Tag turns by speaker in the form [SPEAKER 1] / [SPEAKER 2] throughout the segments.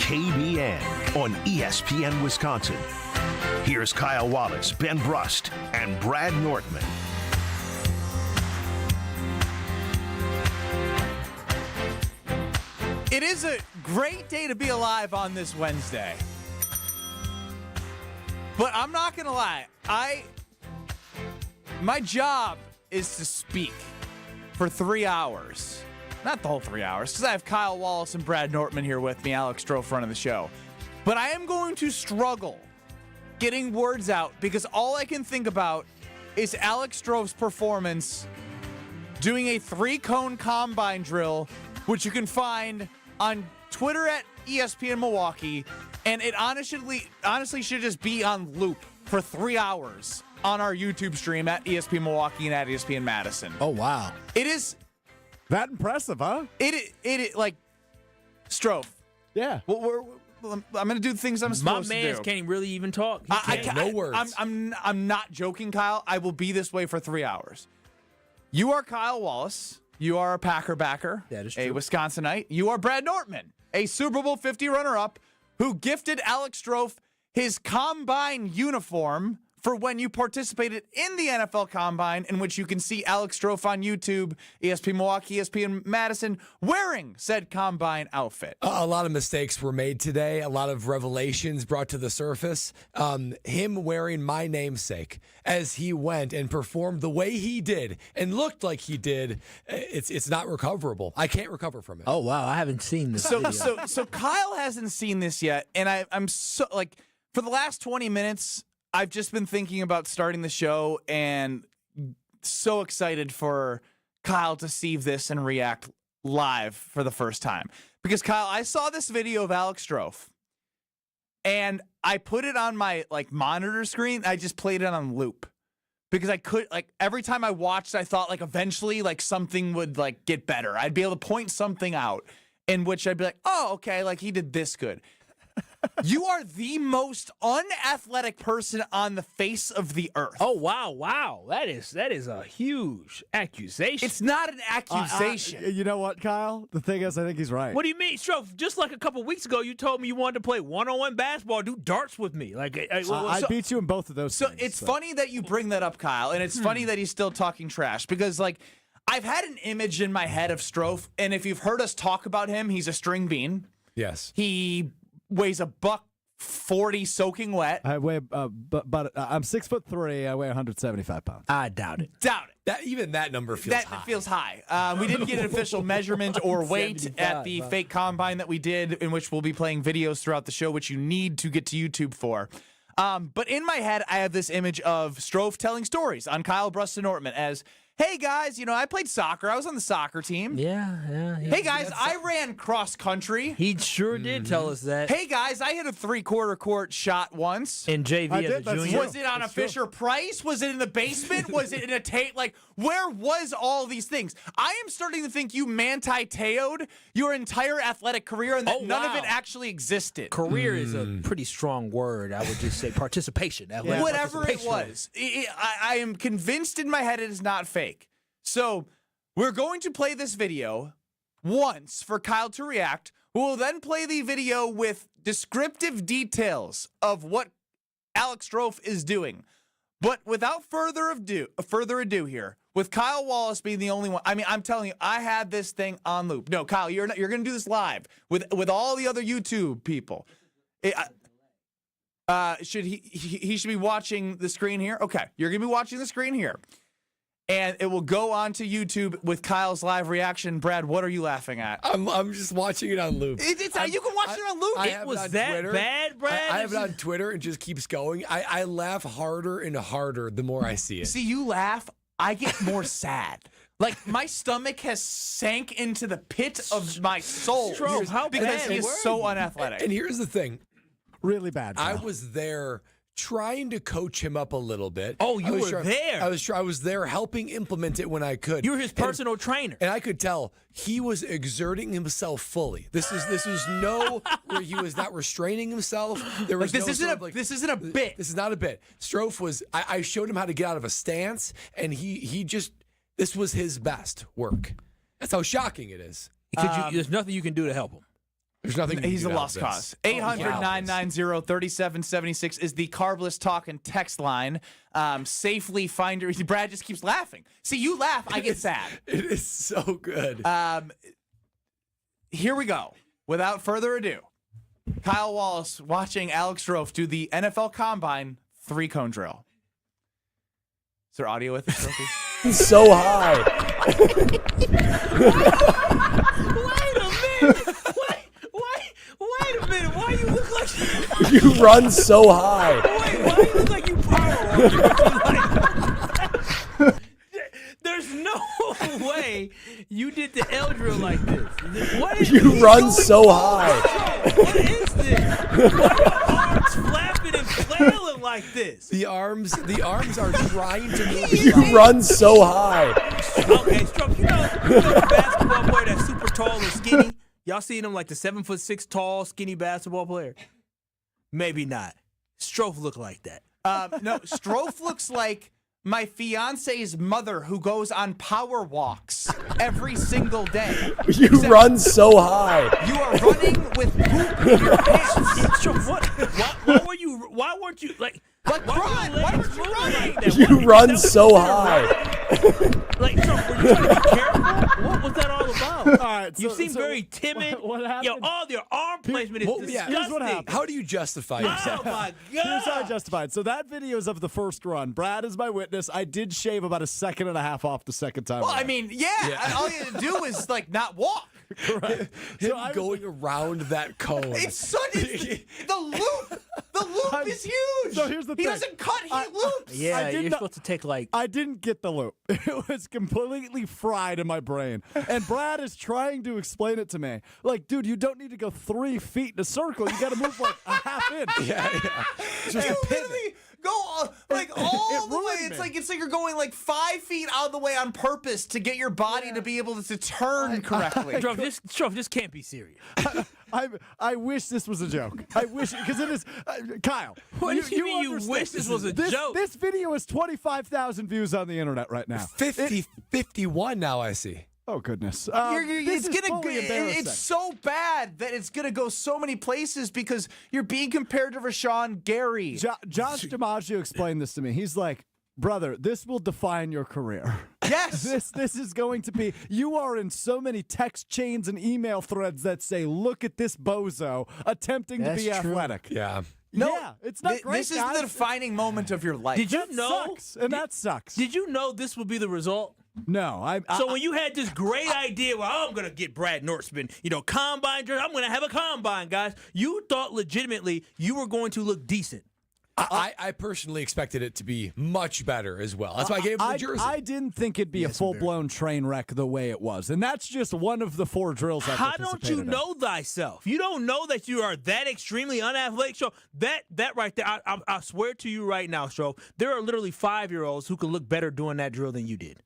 [SPEAKER 1] KBN on ESPN Wisconsin. Here's Kyle Wallace, Ben Brust, and Brad Nortman.
[SPEAKER 2] It is a great day to be alive on this Wednesday. But I'm not going to lie. My job is to speak for 3 hours. Not the whole 3 hours, because I have Kyle Wallace and Brad Nortman here with me, Alex Strouf running the show. But I am going to struggle getting words out because all I can think about is Alex Strouf's performance doing a 3-cone combine drill, which you can find on Twitter at ESPN Milwaukee, and it honestly should just be on loop for 3 hours on our YouTube stream at ESPN Milwaukee and at ESPN Madison.
[SPEAKER 3] Oh, wow.
[SPEAKER 2] It is
[SPEAKER 4] that impressive, huh?
[SPEAKER 2] It like Strouf.
[SPEAKER 4] Yeah.
[SPEAKER 2] I'm going to do the things I'm supposed to do.
[SPEAKER 5] My man can't really even talk.
[SPEAKER 3] No words.
[SPEAKER 2] I'm not joking, Kyle. I will be this way for 3 hours. You are Kyle Wallace. You are a Packer backer.
[SPEAKER 5] That is true.
[SPEAKER 2] A Wisconsinite. You are Brad Nortman, a Super Bowl 50 runner-up who gifted Alex Strouf his Combine uniform for when you participated in the NFL Combine, in which you can see Alex Strouf on YouTube, ESPN Milwaukee, ESPN Madison, wearing said Combine outfit.
[SPEAKER 3] A lot of mistakes were made today. A lot of revelations brought to the surface. Him wearing my namesake as he went and performed the way he did and looked like he did, it's not recoverable. I can't recover from it.
[SPEAKER 5] Oh, wow. I haven't seen this video.
[SPEAKER 2] So Kyle hasn't seen this yet, and I'm so, like, for the last 20 minutes, I've just been thinking about starting the show and so excited for Kyle to see this and react live for the first time. Because, Kyle, I saw this video of Alex Strouf, and I put it on my monitor screen. I just played it on loop. Because I could, every time I watched, I thought, eventually, something would, get better. I'd be able to point something out in which I'd be like, oh, okay, he did this good. You are the most unathletic person on the face of the earth.
[SPEAKER 5] Oh, wow. That is a huge accusation.
[SPEAKER 2] It's not an accusation.
[SPEAKER 4] You know what, Kyle? The thing is, I think he's right.
[SPEAKER 5] What do you mean, Strouf? Just like a couple weeks ago, you told me you wanted to play one-on-one basketball, do darts with me.
[SPEAKER 4] I beat you in both of those
[SPEAKER 2] So
[SPEAKER 4] things,
[SPEAKER 2] it's funny that you bring that up, Kyle, and it's funny that he's still talking trash because, I've had an image in my head of Strouf, and if you've heard us talk about him, he's a string bean.
[SPEAKER 3] Yes.
[SPEAKER 2] He weighs $140 soaking wet.
[SPEAKER 4] I weigh, but I'm 6'3". I weigh 175 pounds.
[SPEAKER 5] I doubt it.
[SPEAKER 3] Even that number feels high.
[SPEAKER 2] That feels high. We didn't get an official measurement or weight at the fake combine that we did, in which we'll be playing videos throughout the show, which you need to get to YouTube for. But in my head, I have this image of Strouf telling stories on Kyle, Brust, and Nortman as, hey, guys, I played soccer. I was on the soccer team.
[SPEAKER 5] Yeah.
[SPEAKER 2] Hey, guys, I ran cross country.
[SPEAKER 5] He sure did tell us that.
[SPEAKER 2] Hey, guys, I hit a 3/4 court shot once.
[SPEAKER 5] In JV as a junior.
[SPEAKER 2] Was it on a Fisher Price? Was it in the basement? Was it in a tape? Where was all these things? I am starting to think you manti-teo'd your entire athletic career and that none of it actually existed.
[SPEAKER 5] Career is a pretty strong word. I would just say participation.
[SPEAKER 2] Whatever it was. I am convinced in my head it is not fake. So we're going to play this video once for Kyle to react. We'll then play the video with descriptive details of what Alex Strouf is doing. But without further ado here, with Kyle Wallace being the only one, I'm telling you, I had this thing on loop. No, Kyle, you're going to do this live with all the other YouTube people. Should he should be watching the screen here? Okay, you're going to be watching the screen here. And it will go on to YouTube with Kyle's live reaction. Brad, what are you laughing at?
[SPEAKER 3] I'm just watching it on loop.
[SPEAKER 2] You can watch it on loop.
[SPEAKER 5] It was that Twitter. Bad, Brad?
[SPEAKER 3] I have it on Twitter and just keeps going. I laugh harder and harder the more I see it.
[SPEAKER 2] See, you laugh, I get more sad. My stomach has sank into the pit of my soul because he is so unathletic.
[SPEAKER 3] And here's the thing.
[SPEAKER 4] Really bad, Kyle.
[SPEAKER 3] I was there trying to coach him up a little bit.
[SPEAKER 5] Oh, you were there.
[SPEAKER 3] I was there helping implement it when I could.
[SPEAKER 5] You were his personal trainer.
[SPEAKER 3] And I could tell he was exerting himself fully. This was no where he was not restraining himself. There was
[SPEAKER 2] this isn't a bit.
[SPEAKER 3] This is not a bit. Strouf was I showed him how to get out of a stance, and he just this was his best work. That's how shocking it is.
[SPEAKER 5] There's nothing you can do to help him.
[SPEAKER 3] There's nothing.
[SPEAKER 2] He's a lost cause. 800-990-3776 is the Carbless Talk and text line. Safely find her. Brad just keeps laughing. See, you laugh, I get sad.
[SPEAKER 3] It is so good.
[SPEAKER 2] Here we go. Without further ado, Kyle Wallace watching Alex Strouf do the NFL Combine 3-cone drill. Is there audio with it, Stroufy?
[SPEAKER 3] So high.
[SPEAKER 5] Wait a minute. Why you look like
[SPEAKER 3] You run so high.
[SPEAKER 5] Wait, why you look like you power walking? There's no way you did the L drill like this. What is
[SPEAKER 3] You run so high.
[SPEAKER 5] What is this? Why are your arms flapping and flailing like this?
[SPEAKER 3] The arms are trying to move. You run so high.
[SPEAKER 5] Okay, Strouf, you know the basketball player that's super tall and skinny? Y'all seen him like the 7'6" tall, skinny basketball player? Maybe not. Strouf look like that.
[SPEAKER 2] No, Strouf looks like my fiance's mother who goes on power walks every single day.
[SPEAKER 3] You run so high.
[SPEAKER 2] You are running with poop in your pants.
[SPEAKER 5] Strouf, why weren't you like
[SPEAKER 2] Run! Why weren't you running?
[SPEAKER 5] Like that?
[SPEAKER 3] You run so high.
[SPEAKER 5] Like, Strouf, were you trying to be careful? What was that all about?
[SPEAKER 4] All right,
[SPEAKER 5] You seem very timid.
[SPEAKER 4] What happened?
[SPEAKER 5] Yo, all your arm placement is disgusting.
[SPEAKER 4] here's what happened.
[SPEAKER 3] How do you justify yourself?
[SPEAKER 5] Oh, my
[SPEAKER 4] Here's how I
[SPEAKER 5] God.
[SPEAKER 4] justify it. So that video is of the first run. Brad is my witness. I did shave about a second and a half off the second time.
[SPEAKER 2] Well,
[SPEAKER 4] around.
[SPEAKER 2] I mean, yeah. All you have to do is like not walk.
[SPEAKER 4] Correct.
[SPEAKER 3] Him going around that cone.
[SPEAKER 2] It's the loop. The loop is huge.
[SPEAKER 4] So here's the
[SPEAKER 2] he
[SPEAKER 4] thing.
[SPEAKER 2] doesn't cut. He loops.
[SPEAKER 5] Yeah,
[SPEAKER 4] I did
[SPEAKER 5] you're
[SPEAKER 4] not-
[SPEAKER 5] supposed to take like.
[SPEAKER 4] I didn't get the loop. It was completely fried in my brain. And Brad is trying to explain it to me. Like, dude, you don't need to go 3 feet in a circle. You got to move like a half inch.
[SPEAKER 3] Yeah. Just
[SPEAKER 2] You
[SPEAKER 3] a pivot.
[SPEAKER 2] literally go all the way.
[SPEAKER 4] ruined
[SPEAKER 2] It's
[SPEAKER 4] me.
[SPEAKER 2] like you're going like 5 feet out of the way on purpose to get your body to be able to turn correctly.
[SPEAKER 5] Strouf, this can't be serious.
[SPEAKER 4] I wish this was a joke. I wish, because it is. Kyle.
[SPEAKER 5] What do you mean you
[SPEAKER 4] understand
[SPEAKER 5] wish this was a joke?
[SPEAKER 4] This video has 25,000 views on the internet right now.
[SPEAKER 3] 51 now, I see.
[SPEAKER 4] Oh, goodness.
[SPEAKER 2] It's
[SPEAKER 4] This is
[SPEAKER 2] gonna.
[SPEAKER 4] fully embarrassing.
[SPEAKER 2] It's so bad that it's gonna go so many places because you're being compared to Rashawn Gary.
[SPEAKER 4] Josh DiMaggio explained this to me. He's like, brother, this will define your career.
[SPEAKER 2] Yes.
[SPEAKER 4] This is going to be, you are in so many text chains and email threads that say, look at this bozo attempting to be athletic.
[SPEAKER 3] Yeah.
[SPEAKER 4] Yeah, it's not great,
[SPEAKER 2] This is
[SPEAKER 4] guys.
[SPEAKER 2] the defining moment of your life.
[SPEAKER 5] Did you
[SPEAKER 4] That
[SPEAKER 5] know?
[SPEAKER 4] sucks, and that sucks.
[SPEAKER 5] Did you know this would be the result?
[SPEAKER 4] No,
[SPEAKER 5] So when you had this great idea, well, I'm going to get Brad Nortman, combine drill, I'm going to have a combine, guys. You thought legitimately you were going to look decent.
[SPEAKER 3] I personally expected it to be much better as well. That's why I gave him the jersey.
[SPEAKER 4] I didn't think it'd be a full-blown train wreck the way it was, and that's just one of the 4 drills I
[SPEAKER 5] How don't you know thyself? You don't know that you are that extremely unathletic. So that right there, I swear to you right now, Strouf, there are literally 5-year-olds who could look better doing that drill than you did.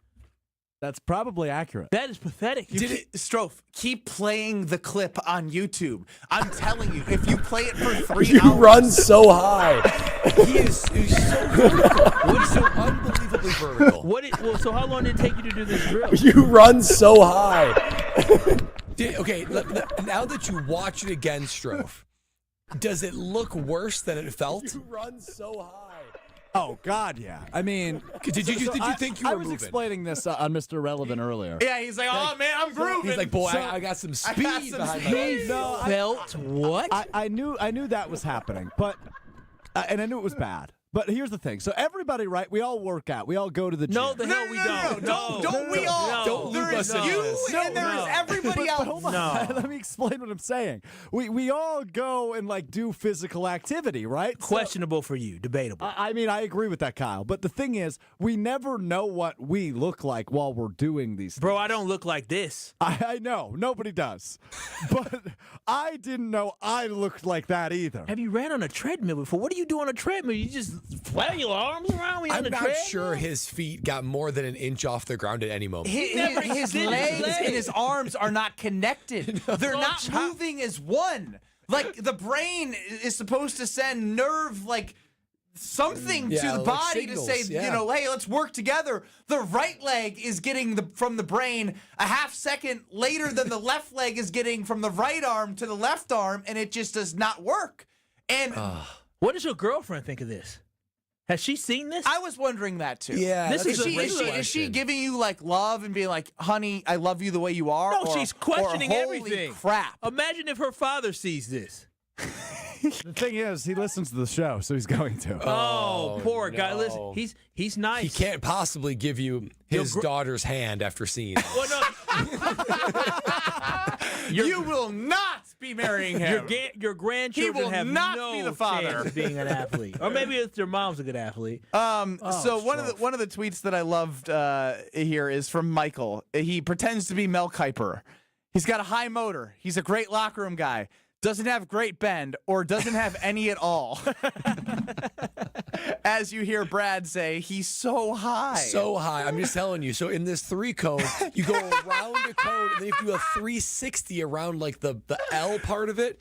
[SPEAKER 4] That's probably accurate.
[SPEAKER 5] That is pathetic.
[SPEAKER 2] Strouf, keep playing the clip on YouTube. I'm telling you, if you play it for 3
[SPEAKER 3] You
[SPEAKER 2] hours,
[SPEAKER 3] run so high.
[SPEAKER 2] he's so vertical.
[SPEAKER 3] What is so unbelievably vertical?
[SPEAKER 5] So how long did it take you to do this drill?
[SPEAKER 3] You run so high. Okay, now that you watch it again, Strouf, does it look worse than it felt? You run so high.
[SPEAKER 4] Oh, God, yeah. I mean,
[SPEAKER 3] Did you think you were
[SPEAKER 4] I was
[SPEAKER 3] moving?
[SPEAKER 4] explaining this on Mr. Relevant earlier.
[SPEAKER 2] Yeah, he's like, oh man, I'm grooving.
[SPEAKER 3] He's like, boy, I got some speed
[SPEAKER 2] got some
[SPEAKER 3] behind
[SPEAKER 2] speed.
[SPEAKER 3] my
[SPEAKER 4] No,
[SPEAKER 5] Felt what?
[SPEAKER 4] I knew that was happening, but and I knew it was bad. But here's the thing. So everybody, right? We all work out. We all go to the gym.
[SPEAKER 5] No, the hell we don't.
[SPEAKER 2] Don't we all?
[SPEAKER 3] Don't
[SPEAKER 2] There
[SPEAKER 3] loop
[SPEAKER 2] is
[SPEAKER 3] us into
[SPEAKER 2] you
[SPEAKER 3] this.
[SPEAKER 2] and there is everybody
[SPEAKER 4] But
[SPEAKER 2] else.
[SPEAKER 4] hold on.
[SPEAKER 5] No.
[SPEAKER 4] Let me explain what I'm saying. We all go and like do physical activity, right? So-
[SPEAKER 5] Questionable for you. Debatable.
[SPEAKER 4] I mean, I agree with that, Kyle. But the thing is, we never know what we look like while we're doing these things.
[SPEAKER 5] Bro, I don't look like this.
[SPEAKER 4] I know. Nobody does. But I didn't know I looked like that either.
[SPEAKER 5] Have you ran on a treadmill before? What do you do on a treadmill? You just flail your arms around when you're
[SPEAKER 3] I'm
[SPEAKER 5] on the
[SPEAKER 3] not
[SPEAKER 5] treadmill?
[SPEAKER 3] sure his feet got more than an inch off the ground at any moment.
[SPEAKER 2] His
[SPEAKER 5] extended his
[SPEAKER 2] legs
[SPEAKER 5] legs.
[SPEAKER 2] and his arms are not connected. They're not
[SPEAKER 5] How-
[SPEAKER 2] moving as one. Like the brain is supposed to send nerve something to the
[SPEAKER 3] like
[SPEAKER 2] body
[SPEAKER 3] signals,
[SPEAKER 2] to say,
[SPEAKER 3] yeah.
[SPEAKER 2] hey, let's work together. The right leg is getting from the brain a half second later than the left leg is getting from the right arm to the left arm, and it just does not work. And
[SPEAKER 5] What does your girlfriend think of this? Has she seen this?
[SPEAKER 2] I was wondering that too.
[SPEAKER 3] Yeah,
[SPEAKER 5] This
[SPEAKER 3] that's
[SPEAKER 5] is
[SPEAKER 3] a
[SPEAKER 5] a-
[SPEAKER 3] great
[SPEAKER 2] Is she
[SPEAKER 3] question.
[SPEAKER 2] giving you like love and being like, honey, I love you the way you are?
[SPEAKER 5] No,
[SPEAKER 2] or,
[SPEAKER 5] she's questioning
[SPEAKER 2] or, holy
[SPEAKER 5] everything.
[SPEAKER 2] crap.
[SPEAKER 5] Imagine if her father sees this.
[SPEAKER 4] The thing is, he listens to the show, so he's going to.
[SPEAKER 5] Oh, poor guy.
[SPEAKER 3] no.
[SPEAKER 5] Listen, he's nice.
[SPEAKER 3] He can't possibly give you his daughter's hand after seeing it.
[SPEAKER 5] Well, no.
[SPEAKER 2] You will not be marrying him.
[SPEAKER 5] Your grandchildren
[SPEAKER 2] will
[SPEAKER 5] have
[SPEAKER 2] not
[SPEAKER 5] no
[SPEAKER 2] be the father.
[SPEAKER 5] chance of being an athlete, or maybe it's their mom's a good athlete.
[SPEAKER 2] So one of the tweets that I loved here is from Michael. He pretends to be Mel Kiper. He's got a high motor. He's a great locker room guy. Doesn't have great bend or doesn't have any at all. As you hear Brad say, he's so high.
[SPEAKER 3] So high. I'm just telling you. So in this 3-cone, you go around a cone, and then you do a 360 around like the L part of it.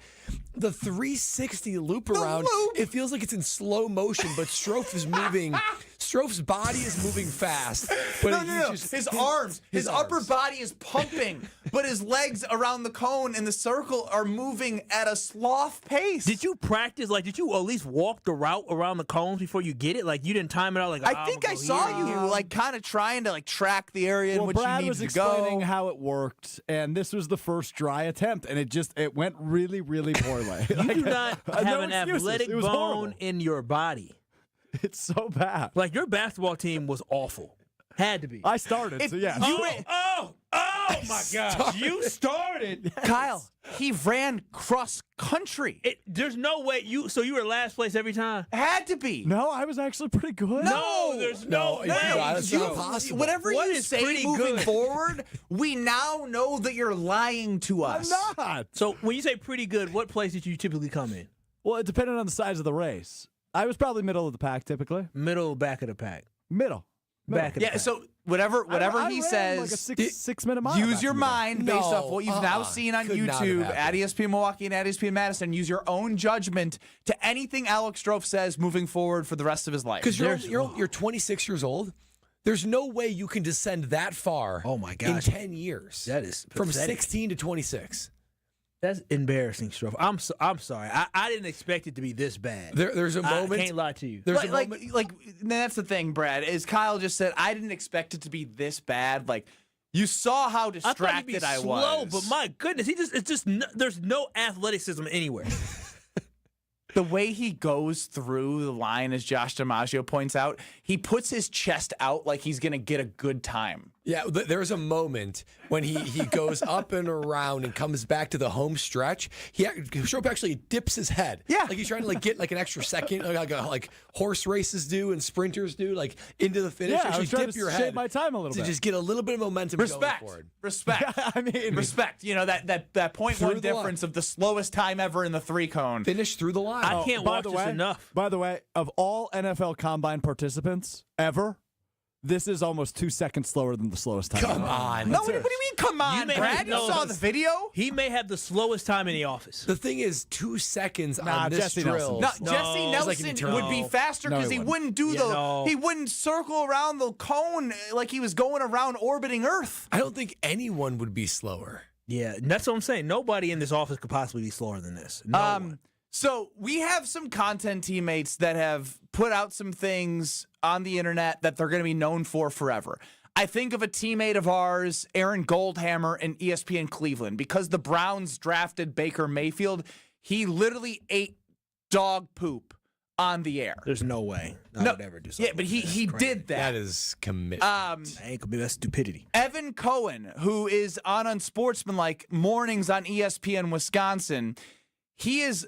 [SPEAKER 3] The 360 loop around,
[SPEAKER 2] loop.
[SPEAKER 3] it feels like it's in slow motion, but Strouf is moving. Strouf's body is moving fast. But
[SPEAKER 2] No. His arms, his upper body is pumping, but his legs around the cone in the circle are moving at a sloth pace.
[SPEAKER 5] Did you practice? Like, did you at least walk the route around the cones before you get it? Like, you didn't time it out. Like,
[SPEAKER 2] I think I saw you like kind of trying to like track the area in
[SPEAKER 4] Well,
[SPEAKER 2] which
[SPEAKER 4] Brad
[SPEAKER 2] you
[SPEAKER 4] was
[SPEAKER 2] needed to go.
[SPEAKER 4] explaining how it worked, and this was the first dry attempt, and it went really, really poorly.
[SPEAKER 5] You do not have
[SPEAKER 4] no
[SPEAKER 5] an
[SPEAKER 4] excuses.
[SPEAKER 5] athletic
[SPEAKER 4] It was
[SPEAKER 5] bone
[SPEAKER 4] horrible.
[SPEAKER 5] in your body.
[SPEAKER 4] It's so bad.
[SPEAKER 5] Like, your basketball team was awful. Had to be.
[SPEAKER 4] I started, so yeah.
[SPEAKER 5] Oh my gosh. You started.
[SPEAKER 2] Kyle, he ran cross country.
[SPEAKER 5] There's no way so you were last place every time?
[SPEAKER 2] Had to be.
[SPEAKER 4] No, I was actually pretty good.
[SPEAKER 5] No, there's no way.
[SPEAKER 3] That's
[SPEAKER 2] You-
[SPEAKER 3] not possible.
[SPEAKER 2] Whatever
[SPEAKER 5] What
[SPEAKER 2] you
[SPEAKER 5] is
[SPEAKER 2] say
[SPEAKER 5] pretty
[SPEAKER 2] moving
[SPEAKER 5] good?
[SPEAKER 2] forward, we now know that you're lying to
[SPEAKER 4] I'm
[SPEAKER 2] us.
[SPEAKER 4] not.
[SPEAKER 5] So when you say pretty good, what place did you typically come in?
[SPEAKER 4] Well, it depended on the size of the race. I was probably middle of the pack typically.
[SPEAKER 5] Middle, back of the pack.
[SPEAKER 4] Middle.
[SPEAKER 5] Back of the
[SPEAKER 2] Yeah,
[SPEAKER 5] pack.
[SPEAKER 2] so whatever
[SPEAKER 4] I
[SPEAKER 2] he
[SPEAKER 4] ran
[SPEAKER 2] says,
[SPEAKER 4] like a 6-minute mile.
[SPEAKER 2] use
[SPEAKER 4] back
[SPEAKER 2] your
[SPEAKER 4] in the day.
[SPEAKER 2] mind based off what you've now
[SPEAKER 3] No,
[SPEAKER 2] seen on
[SPEAKER 3] could not have
[SPEAKER 2] YouTube
[SPEAKER 3] happened.
[SPEAKER 2] at ESPN Milwaukee and at ESPN Madison. Use your own judgment to anything Alex Strouf says moving forward for the rest of his life.
[SPEAKER 3] Because you're 26 years old. There's no way you can descend that far.
[SPEAKER 5] Oh, my
[SPEAKER 3] In
[SPEAKER 5] gosh.
[SPEAKER 3] 10 years.
[SPEAKER 5] That is
[SPEAKER 3] from
[SPEAKER 5] pathetic.
[SPEAKER 3] 16 to 26.
[SPEAKER 5] That's embarrassing, Strouf. I'm sorry. I didn't expect it to be this bad.
[SPEAKER 3] There's a moment.
[SPEAKER 5] I can't lie to you.
[SPEAKER 3] There's
[SPEAKER 2] like,
[SPEAKER 3] a moment.
[SPEAKER 2] like that's the thing, Brad. Is Kyle just said I didn't expect it to be this bad. Like you saw how
[SPEAKER 5] I thought he'd be
[SPEAKER 2] distracted I
[SPEAKER 5] slow,
[SPEAKER 2] was.
[SPEAKER 5] but my goodness, there's no athleticism anywhere.
[SPEAKER 2] The way he goes through the line, as Josh DiMaggio points out, he puts his chest out like he's gonna get a good time.
[SPEAKER 3] Yeah, there's a moment when he goes up and around and comes back to the home stretch. Strouf actually dips his head.
[SPEAKER 2] Yeah.
[SPEAKER 3] Like he's trying to like get like an extra second, like horse races do and sprinters do, like into the finish.
[SPEAKER 4] Yeah, I
[SPEAKER 3] Actually
[SPEAKER 4] was trying
[SPEAKER 3] dip
[SPEAKER 4] to
[SPEAKER 3] your
[SPEAKER 4] shape
[SPEAKER 3] head
[SPEAKER 4] my time a little
[SPEAKER 3] to
[SPEAKER 4] bit.
[SPEAKER 3] just get a little bit of momentum going
[SPEAKER 2] Respect,
[SPEAKER 3] forward.
[SPEAKER 2] respect.
[SPEAKER 4] I mean,
[SPEAKER 2] Respect. You know that 0.1
[SPEAKER 3] Through the
[SPEAKER 2] difference of the slowest time ever in the 3-cone.
[SPEAKER 3] Finish through the line.
[SPEAKER 5] I can't watch this enough.
[SPEAKER 4] By the way, of all NFL Combine participants ever, this is almost 2 seconds slower than the slowest time.
[SPEAKER 3] Come on.
[SPEAKER 2] No, what do you mean? Come on,
[SPEAKER 5] may
[SPEAKER 2] Brad.
[SPEAKER 5] have-
[SPEAKER 2] You
[SPEAKER 5] no,
[SPEAKER 2] saw the video.
[SPEAKER 5] He may have the slowest time in the office.
[SPEAKER 3] The thing is, 2 seconds
[SPEAKER 4] Nah,
[SPEAKER 3] on this
[SPEAKER 4] Jesse
[SPEAKER 3] drill.
[SPEAKER 4] Nelson.
[SPEAKER 2] No, Jesse
[SPEAKER 3] it's like an
[SPEAKER 2] Nelson
[SPEAKER 3] eternity.
[SPEAKER 2] would be faster
[SPEAKER 4] No,
[SPEAKER 2] because
[SPEAKER 4] he
[SPEAKER 2] he
[SPEAKER 4] wouldn't.
[SPEAKER 2] wouldn't do
[SPEAKER 5] no.
[SPEAKER 2] he wouldn't circle around the cone like he was going around orbiting Earth.
[SPEAKER 3] I don't think anyone would be slower.
[SPEAKER 5] Yeah, that's what I'm saying. Nobody in this office could possibly be slower than this. No one.
[SPEAKER 2] So we have some content teammates that have put out some things on the internet that they're going to be known for forever. I think of a teammate of ours, Aaron Goldhammer in ESPN Cleveland, because the Browns drafted Baker Mayfield. He literally ate dog poop on the air.
[SPEAKER 5] There's no way I would ever do something.
[SPEAKER 2] Yeah, but he did
[SPEAKER 3] That
[SPEAKER 2] that.
[SPEAKER 3] is commitment.
[SPEAKER 5] I ain't gonna be that stupidity.
[SPEAKER 2] Evan Cohen, who is on Unsportsmanlike mornings on ESPN Wisconsin, he is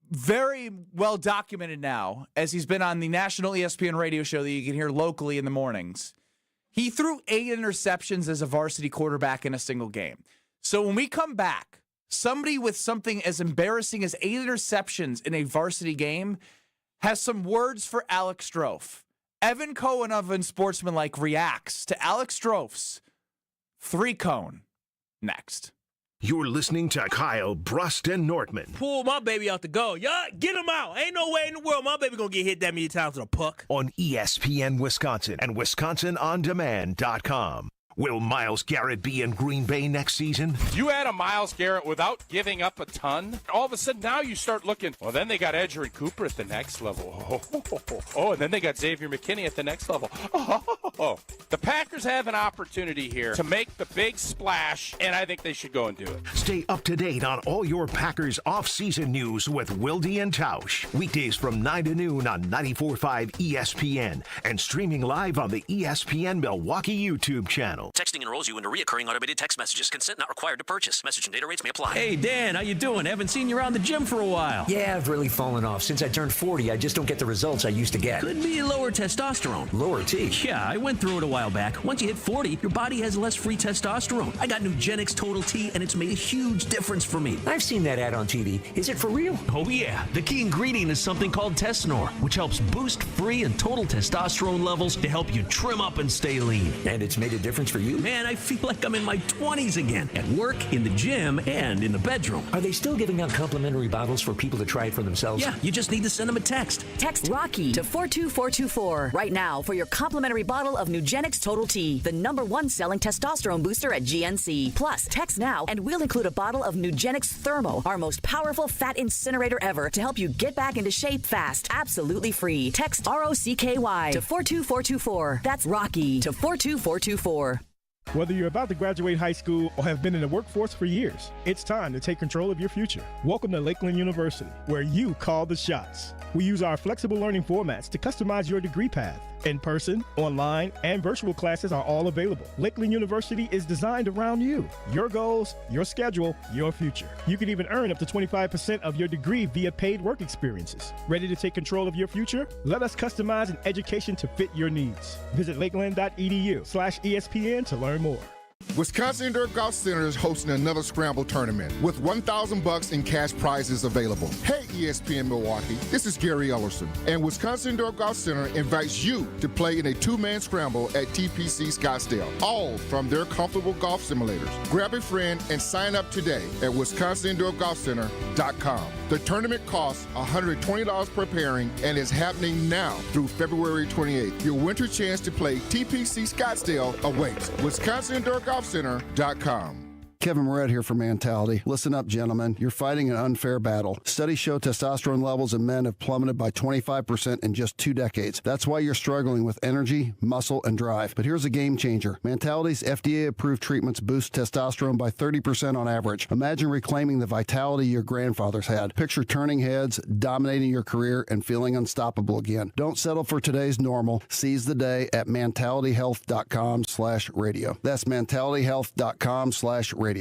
[SPEAKER 2] very well documented now, as he's been on the national ESPN radio show that you can hear locally in the mornings. He threw 8 interceptions as a varsity quarterback in a single game. So when we come back, somebody with something as embarrassing as 8 interceptions in a varsity game has some words for Alex Strouf. Evan Cohen of Unsportsmanlike reacts to Alex Strouf's 3-cone next.
[SPEAKER 1] You're listening to Kyle, Brust, and Nortman
[SPEAKER 5] Pull my baby out the goal. Yeah, get him out. Ain't no way in the world my baby gonna get hit that many times with a puck.
[SPEAKER 1] on ESPN Wisconsin and WisconsinOnDemand.com. Will Myles Garrett be in Green Bay next season?
[SPEAKER 6] You add a Myles Garrett without giving up a ton, all of a sudden now you start looking, well, then they got Edger and Cooper at the next level. Oh, and then they got Xavier McKinney at the next level. Oh. The Packers have an opportunity here to make the big splash, and I think they should go and do it.
[SPEAKER 1] Stay up to date on all your Packers off-season news with Wilde and Tausch. Weekdays from 9 to noon on 94.5 ESPN and streaming live on the ESPN Milwaukee YouTube channel.
[SPEAKER 7] Texting enrolls you into recurring automated text messages. Consent not required to purchase. Message and data rates may apply.
[SPEAKER 8] Hey, Dan, how you doing? Haven't seen you around the gym for a while.
[SPEAKER 9] Yeah, I've really fallen off. Since I turned 40, I just don't get the results I used to get.
[SPEAKER 8] Could be lower testosterone.
[SPEAKER 9] Lower T.
[SPEAKER 8] Yeah, I went through it a while back. Once you hit 40, your body has less free testosterone. I got Nugenix Total T, and it's made a huge difference for me.
[SPEAKER 9] I've seen that ad on TV. Is it for real?
[SPEAKER 8] Oh, yeah. The key ingredient is something called Tesnor, which helps boost free and total testosterone levels to help you trim up and stay lean.
[SPEAKER 9] And it's made a difference for you?
[SPEAKER 8] Man, I feel like I'm in my 20s again. At work, in the gym, and in the bedroom.
[SPEAKER 9] Are they still giving out complimentary bottles for people to try it for themselves?
[SPEAKER 8] Yeah, you just need to send them a text.
[SPEAKER 10] Text ROCKY to 42424 right now for your complimentary bottle of Nugenix Total T, the #1 selling testosterone booster at GNC. Plus, text now and we'll include a bottle of Nugenix Thermo, our most powerful fat incinerator ever, to help you get back into shape fast. Absolutely free. Text ROCKY to 42424. That's ROCKY to 42424.
[SPEAKER 11] Whether you're about to graduate high school or have been in the workforce for years, it's time to take control of your future. Welcome to Lakeland University, where you call the shots. We use our flexible learning formats to customize your degree path. In-person, online, and virtual classes are all available. Lakeland University is designed around you, your goals, your schedule, your future. You can even earn up to 25% of your degree via paid work experiences. Ready to take control of your future? Let us customize an education to fit your needs. Visit lakeland.edu/ESPN to learn more.
[SPEAKER 12] Wisconsin Indoor Golf Center is hosting another Scramble tournament with $1,000 in cash prizes available. Hey, ESPN Milwaukee, this is Gary Ellerson, and Wisconsin Indoor Golf Center invites you to play in a two-man scramble at TPC Scottsdale, all from their comfortable golf simulators. Grab a friend and sign up today at WisconsinIndoorGolfCenter.com. The tournament costs $120 per pairing and is happening now through February 28th. Your winter chance to play TPC Scottsdale awaits. WisconsinIndoorGolfCenter.com.
[SPEAKER 13] Kevin Moret here for Mentality. Listen up, gentlemen. You're fighting an unfair battle. Studies show testosterone levels in men have plummeted by 25% in just 2 decades. That's why you're struggling with energy, muscle, and drive. But here's a game changer. Mentality's FDA-approved treatments boost testosterone by 30% on average. Imagine reclaiming the vitality your grandfathers had. Picture turning heads, dominating your career, and feeling unstoppable again. Don't settle for today's normal. Seize the day at mentalityhealth.com/radio. That's mentalityhealth.com/radio.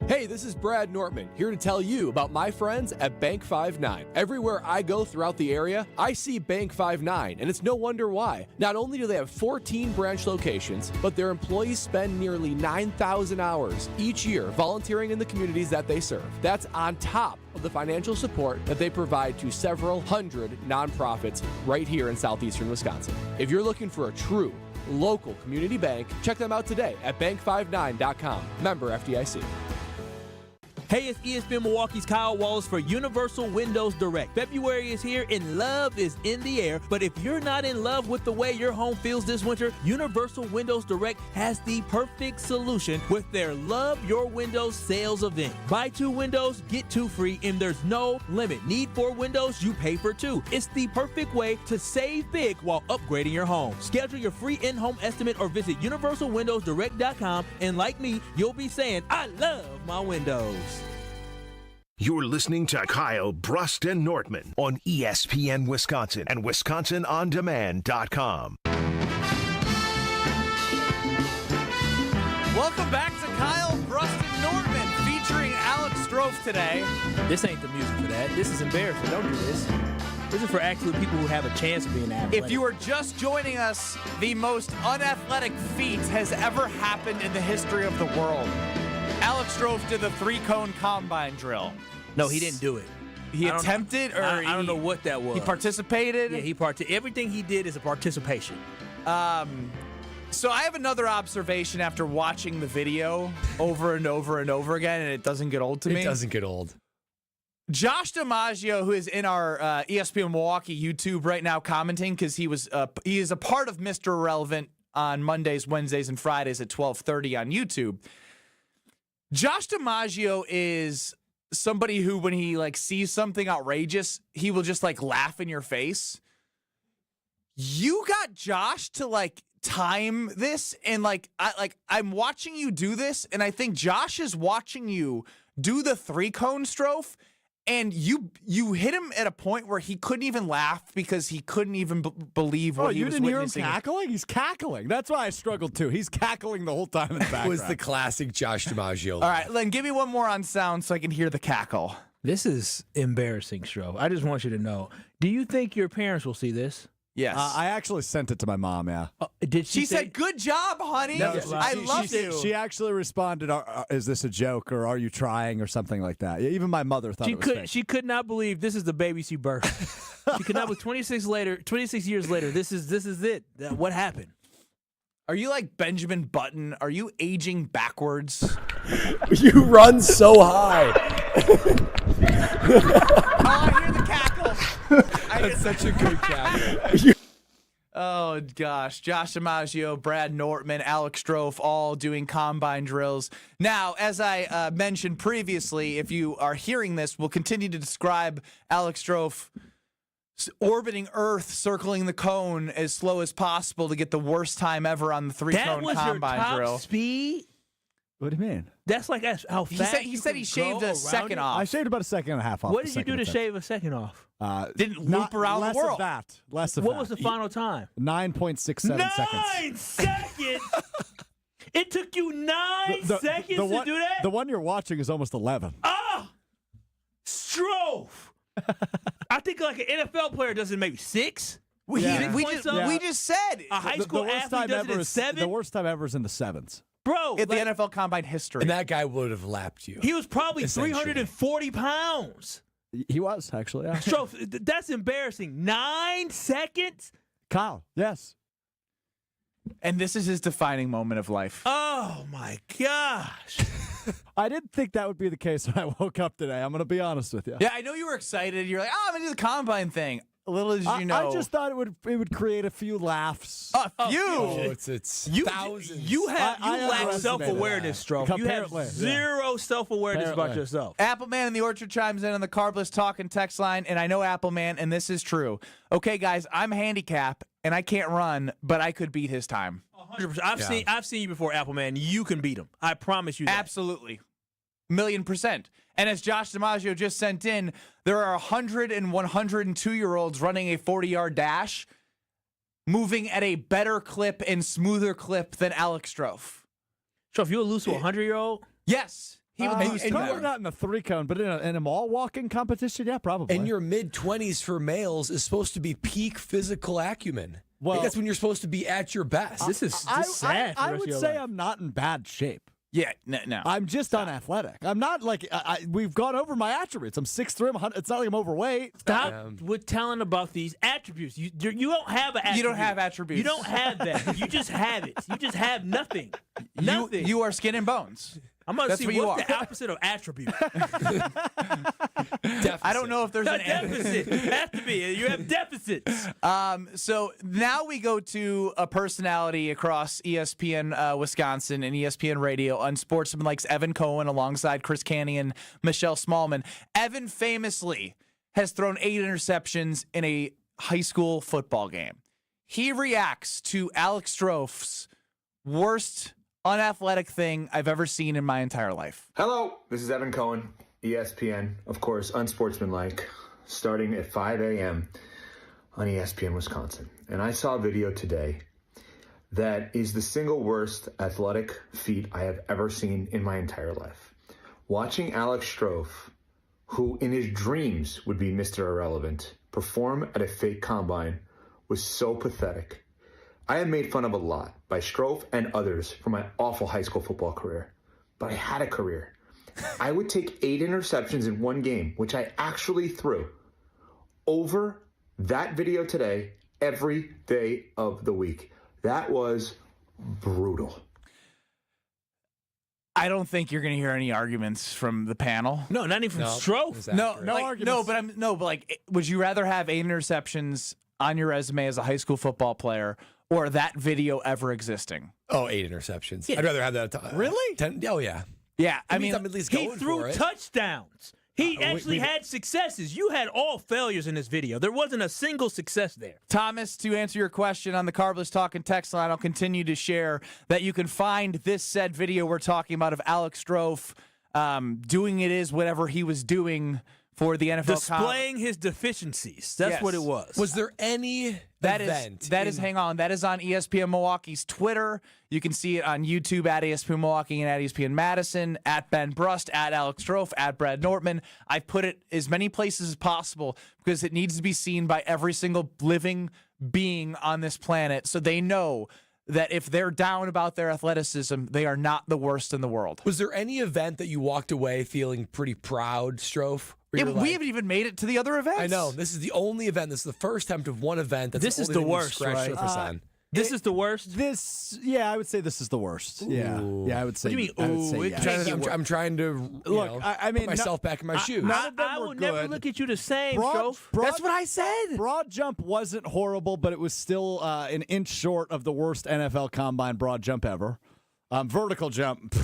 [SPEAKER 3] Hey, this is Brad Nortman, here to tell you about my friends at Bank 5-9. Everywhere I go throughout the area, I see Bank 5-9, and it's no wonder why. Not only do they have 14 branch locations, but their employees spend nearly 9,000 hours each year volunteering in the communities that they serve. That's on top of the financial support that they provide to several hundred nonprofits right here in southeastern Wisconsin. If you're looking for a true local community bank, check them out today at bank59.com. Member FDIC.
[SPEAKER 5] Hey, it's ESPN Milwaukee's Kyle Wallace for Universal Windows Direct. February is here and love is in the air, but if you're not in love with the way your home feels this winter, Universal Windows Direct has the perfect solution with their Love Your Windows sales event. Buy 2 windows, get 2 free, and there's no limit. Need 4 windows, you pay for 2. It's the perfect way to save big while upgrading your home. Schedule your free in-home estimate or visit universalwindowsdirect.com, and like me, you'll be saying, I love my windows.
[SPEAKER 1] You're listening to Kyle, Brust, and Nortman on ESPN Wisconsin and WisconsinOnDemand.com.
[SPEAKER 2] Welcome back to Kyle, Brust, and Nortman, featuring Alex Strouf today.
[SPEAKER 5] This ain't the music for that. This is embarrassing. Don't do this. This is for actually people who have a chance of being athletic.
[SPEAKER 2] If you are just joining us, the most unathletic feat has ever happened in the history of the world. Alex Strouf did the 3-cone combine drill.
[SPEAKER 5] No, he didn't do it.
[SPEAKER 2] He attempted, or
[SPEAKER 5] I don't know what that was.
[SPEAKER 2] He participated.
[SPEAKER 5] Yeah, everything he did is a participation.
[SPEAKER 2] So I have another observation after watching the video over and over and over again, and it doesn't get old to me.
[SPEAKER 3] It doesn't get old.
[SPEAKER 2] Josh DiMaggio, who is in our ESPN Milwaukee YouTube right now commenting, because he is a part of Mr. Irrelevant on Mondays, Wednesdays, and Fridays at 12:30 on YouTube. Josh DiMaggio is somebody who, when he sees something outrageous, he will just laugh in your face. You got Josh to time this, and I'm watching you do this, and I think Josh is watching you do the 3-cone Strouf, and you hit him at a point where he couldn't even laugh because he couldn't even believe what he was witnessing.
[SPEAKER 4] You didn't hear him cackling? He's cackling. That's why I struggled too. He's cackling the whole time in the background.
[SPEAKER 3] It was the classic Josh DiMaggio.
[SPEAKER 2] All right, Len, give me one more on sound so I can hear the cackle.
[SPEAKER 5] This is embarrassing, Strouf. I just want you to know. Do you think your parents will see this?
[SPEAKER 2] Yes.
[SPEAKER 4] I actually sent it to my mom, yeah.
[SPEAKER 5] Did
[SPEAKER 2] she said, "Good job, honey. I love you."
[SPEAKER 4] She actually responded, is this a joke, or are you trying, or something like that. Even my mother thought it was fake.
[SPEAKER 5] She could not believe this is the baby she birthed. She could not believe 26 years later, this is it. What happened?
[SPEAKER 2] Are you like Benjamin Button? Are you aging backwards?
[SPEAKER 3] You run so high.
[SPEAKER 2] I hear the cackle.
[SPEAKER 3] That's such a good cackle.
[SPEAKER 2] Oh, gosh. Josh DiMaggio, Brad Nortman, Alex Strouf, all doing combine drills. Now, as I mentioned previously, if you are hearing this, we'll continue to describe Alex Strouf orbiting Earth, circling the cone as slow as possible to get the worst time ever on the 3-cone combine
[SPEAKER 5] your top
[SPEAKER 2] drill.
[SPEAKER 5] Speed?
[SPEAKER 4] What do you mean?
[SPEAKER 5] That's how fast
[SPEAKER 2] he said he shaved a second off.
[SPEAKER 4] I shaved about a second and a half off.
[SPEAKER 5] What did you do to shave a second off?
[SPEAKER 2] Didn't loop around the world.
[SPEAKER 4] Less of that.
[SPEAKER 5] What was the final time?
[SPEAKER 4] 9.67 seconds.
[SPEAKER 5] 9 seconds? It took you 9 seconds to do that?
[SPEAKER 4] The one you're watching is almost 11.
[SPEAKER 5] Oh! Strouf! I think an NFL player does it maybe 6.
[SPEAKER 2] We just said
[SPEAKER 5] a high school athlete does it in 7.
[SPEAKER 4] The worst time ever is in the 7s.
[SPEAKER 5] Bro,
[SPEAKER 2] at the NFL Combine history.
[SPEAKER 3] And that guy would have lapped you.
[SPEAKER 5] He was probably 340 pounds.
[SPEAKER 4] He was, actually. Yeah.
[SPEAKER 5] Strouf, that's embarrassing. 9 seconds?
[SPEAKER 4] Kyle, yes.
[SPEAKER 2] And this is his defining moment of life.
[SPEAKER 5] Oh, my gosh.
[SPEAKER 4] I didn't think that would be the case when I woke up today. I'm going to be honest with you.
[SPEAKER 2] Yeah, I know you were excited. You're like, I'm going to do the Combine thing. Little did you know.
[SPEAKER 4] I just thought it would create a few laughs.
[SPEAKER 2] A few?
[SPEAKER 3] Oh, it's thousands.
[SPEAKER 5] You lack self-awareness, Strouf. You have zero self-awareness about yourself.
[SPEAKER 2] Appleman in the Orchard chimes in on the Carbless Talk and text line, and I know Appleman, and this is true. Okay, guys, I'm handicapped, and I can't run, but I could beat his time.
[SPEAKER 5] 100%. I've seen you before, Appleman. You can beat him. I promise you that.
[SPEAKER 2] Absolutely. 1,000,000%. And as Josh DiMaggio just sent in, there are 100 and 102-year-olds running a 40-yard dash, moving at a better clip and smoother clip than Alex Strouf.
[SPEAKER 5] Strouf, you would lose to a 100-year-old?
[SPEAKER 2] Yes. He would lose to
[SPEAKER 4] probably not in the 3-cone, but in a mall walking competition, yeah, probably.
[SPEAKER 3] And your mid-20s for males is supposed to be peak physical acumen. Well, that's when you're supposed to be at your best.
[SPEAKER 5] This is sad.
[SPEAKER 4] I would say I'm not in bad shape.
[SPEAKER 2] Yeah, no.
[SPEAKER 4] I'm just unathletic. I'm not like we've gone over my attributes. I'm 6'3". It's not like I'm overweight.
[SPEAKER 5] Stop with telling about these attributes. You don't have an attribute.
[SPEAKER 2] You don't have attributes.
[SPEAKER 5] You don't have that. You just have it. You just have nothing. Nothing.
[SPEAKER 2] You are skin and bones.
[SPEAKER 5] I'm going to see what's the opposite of attribute.
[SPEAKER 2] I don't know if there's an
[SPEAKER 5] deficit. It has to be. You have deficits.
[SPEAKER 2] So now we go to a personality across ESPN Wisconsin and ESPN Radio, unsportsmanlike Evan Cohen alongside Chris Canny and Michelle Smallman. Evan famously has thrown 8 interceptions in a high school football game. He reacts to Alex Strouf's worst unathletic thing I've ever seen in my entire life.
[SPEAKER 14] Hello, this is Evan Cohen, ESPN, of course, unsportsmanlike, starting at 5 a.m. on ESPN Wisconsin. And I saw a video today that is the single worst athletic feat I have ever seen in my entire life. Watching Alex Strouf, who in his dreams would be Mr. Irrelevant, perform at a fake combine was so pathetic. I had made fun of a lot by Strouf and others for my awful high school football career, but I had a career. I would take 8 interceptions in one game, which I actually threw, over that video today every day of the week. That was brutal.
[SPEAKER 2] I don't think you're going to hear any arguments from the panel.
[SPEAKER 5] No, not even from Strouf.
[SPEAKER 2] No arguments. But would you rather have 8 interceptions on your resume as a high school football player or that video ever existing?
[SPEAKER 3] Oh, 8 interceptions.
[SPEAKER 5] Yeah.
[SPEAKER 3] I'd rather have that.
[SPEAKER 2] Really?
[SPEAKER 3] 10. Oh, yeah.
[SPEAKER 2] Yeah,
[SPEAKER 3] I mean, I'm at least
[SPEAKER 5] he
[SPEAKER 3] going
[SPEAKER 5] threw
[SPEAKER 3] for it.
[SPEAKER 5] touchdowns. He actually had successes. You had all failures in this video. There wasn't a single success there.
[SPEAKER 2] Thomas, to answer your question on the Carbless Talking text line, I'll continue to share that you can find this said video we're talking about of Alex Strouf doing whatever he was doing for the NFL.
[SPEAKER 5] Displaying his deficiencies. That's what it was.
[SPEAKER 3] Was there any event?
[SPEAKER 2] Hang on. That is on ESPN Milwaukee's Twitter. You can see it on YouTube at ESPN Milwaukee and at ESPN Madison, at Ben Brust, at Alex Strouf, at Brad Nortman. I put it as many places as possible because it needs to be seen by every single living being on this planet so they know that if they're down about their athleticism, they are not the worst in the world.
[SPEAKER 3] Was there any event that you walked away feeling pretty proud, Strouf?
[SPEAKER 2] Yeah, but we haven't even made it to the other events.
[SPEAKER 3] I know. This is the only event. This is the first attempt of one event.
[SPEAKER 5] This is the worst, right? This is the worst?
[SPEAKER 4] I would say this is the worst. Yeah. Yeah, I would say.
[SPEAKER 5] What do you mean, ooh?
[SPEAKER 3] I'm trying to put myself back in my shoes.
[SPEAKER 5] I would never look at you the same, Strouf.
[SPEAKER 2] That's what I said.
[SPEAKER 4] Broad jump wasn't horrible, but it was still an inch short of the worst NFL combine broad jump ever. Vertical jump.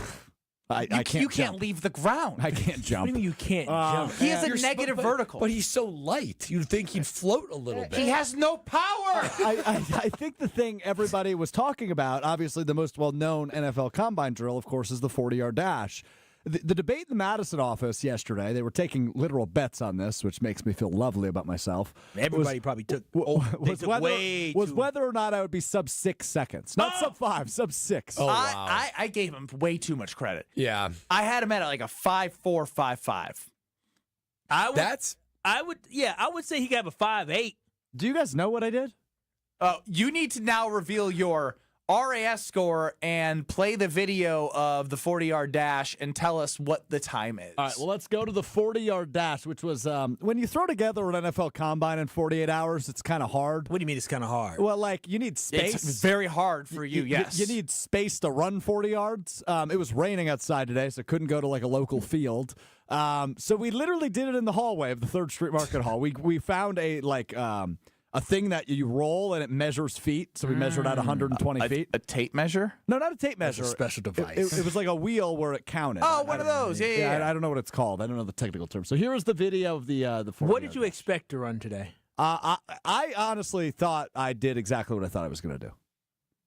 [SPEAKER 4] I can't.
[SPEAKER 2] You can't leave the ground.
[SPEAKER 4] I can't jump.
[SPEAKER 5] What do you mean you can't jump?
[SPEAKER 2] He has a negative vertical.
[SPEAKER 3] But he's so light. You'd think he'd float a little bit.
[SPEAKER 2] He has no power.
[SPEAKER 4] I think the thing everybody was talking about, obviously the most well-known NFL combine drill, of course, is the 40-yard dash. The debate in the Madison office yesterday, they were taking literal bets on this, which makes me feel lovely about myself.
[SPEAKER 5] Everybody probably took
[SPEAKER 4] whether or not I would be sub 6 seconds. Not sub 5, sub 6.
[SPEAKER 3] Oh, wow.
[SPEAKER 2] I gave him way too much credit.
[SPEAKER 3] Yeah.
[SPEAKER 2] I had him at like a 5.4, 5.5.
[SPEAKER 5] I would say he got a 5.8.
[SPEAKER 4] Do you guys know what I did?
[SPEAKER 2] You need to now reveal your RAS score and play the video of the 40-yard dash and tell us what the time is.
[SPEAKER 4] All right, well, let's go to the 40-yard dash, which was when you throw together an NFL combine in 48 hours, it's kind of hard.
[SPEAKER 5] What do you mean it's kind of hard?
[SPEAKER 4] Well, like, you need space.
[SPEAKER 2] It's very hard for you, yes.
[SPEAKER 4] You need space to run 40 yards. It was raining outside today, so couldn't go to, like, a local field. So we literally did it in the hallway of the 3rd Street Market Hall. We found a thing that you roll and it measures feet. So we measured out 120 feet.
[SPEAKER 2] A tape measure?
[SPEAKER 4] No, not a tape measure.
[SPEAKER 3] That's a special device.
[SPEAKER 4] It was like a wheel where it counted.
[SPEAKER 2] Oh, one of those. Yeah.
[SPEAKER 4] I don't know what it's called. I don't know the technical term. So here is the video of the 40.
[SPEAKER 5] What did you expect to run today?
[SPEAKER 4] I honestly thought I did exactly what I thought I was going to do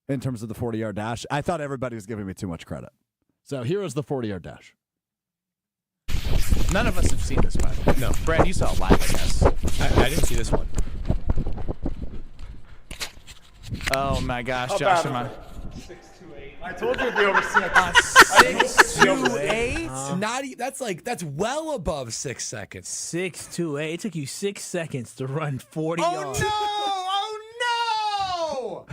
[SPEAKER 4] in terms of the 40-yard dash. I thought everybody was giving me too much credit. So here is the 40-yard dash.
[SPEAKER 2] None of us have seen this, by the way.
[SPEAKER 3] No.
[SPEAKER 2] Brad, you saw it live, I guess.
[SPEAKER 3] I didn't see this one.
[SPEAKER 2] Oh, my gosh, Josh.
[SPEAKER 11] 6'2", 8. I told you it'd be over 6.
[SPEAKER 2] 6'2", 8?
[SPEAKER 3] That's well above 6 seconds.
[SPEAKER 5] 6'2", 8. It took you 6 seconds to run 40 yards.
[SPEAKER 2] Oh, no!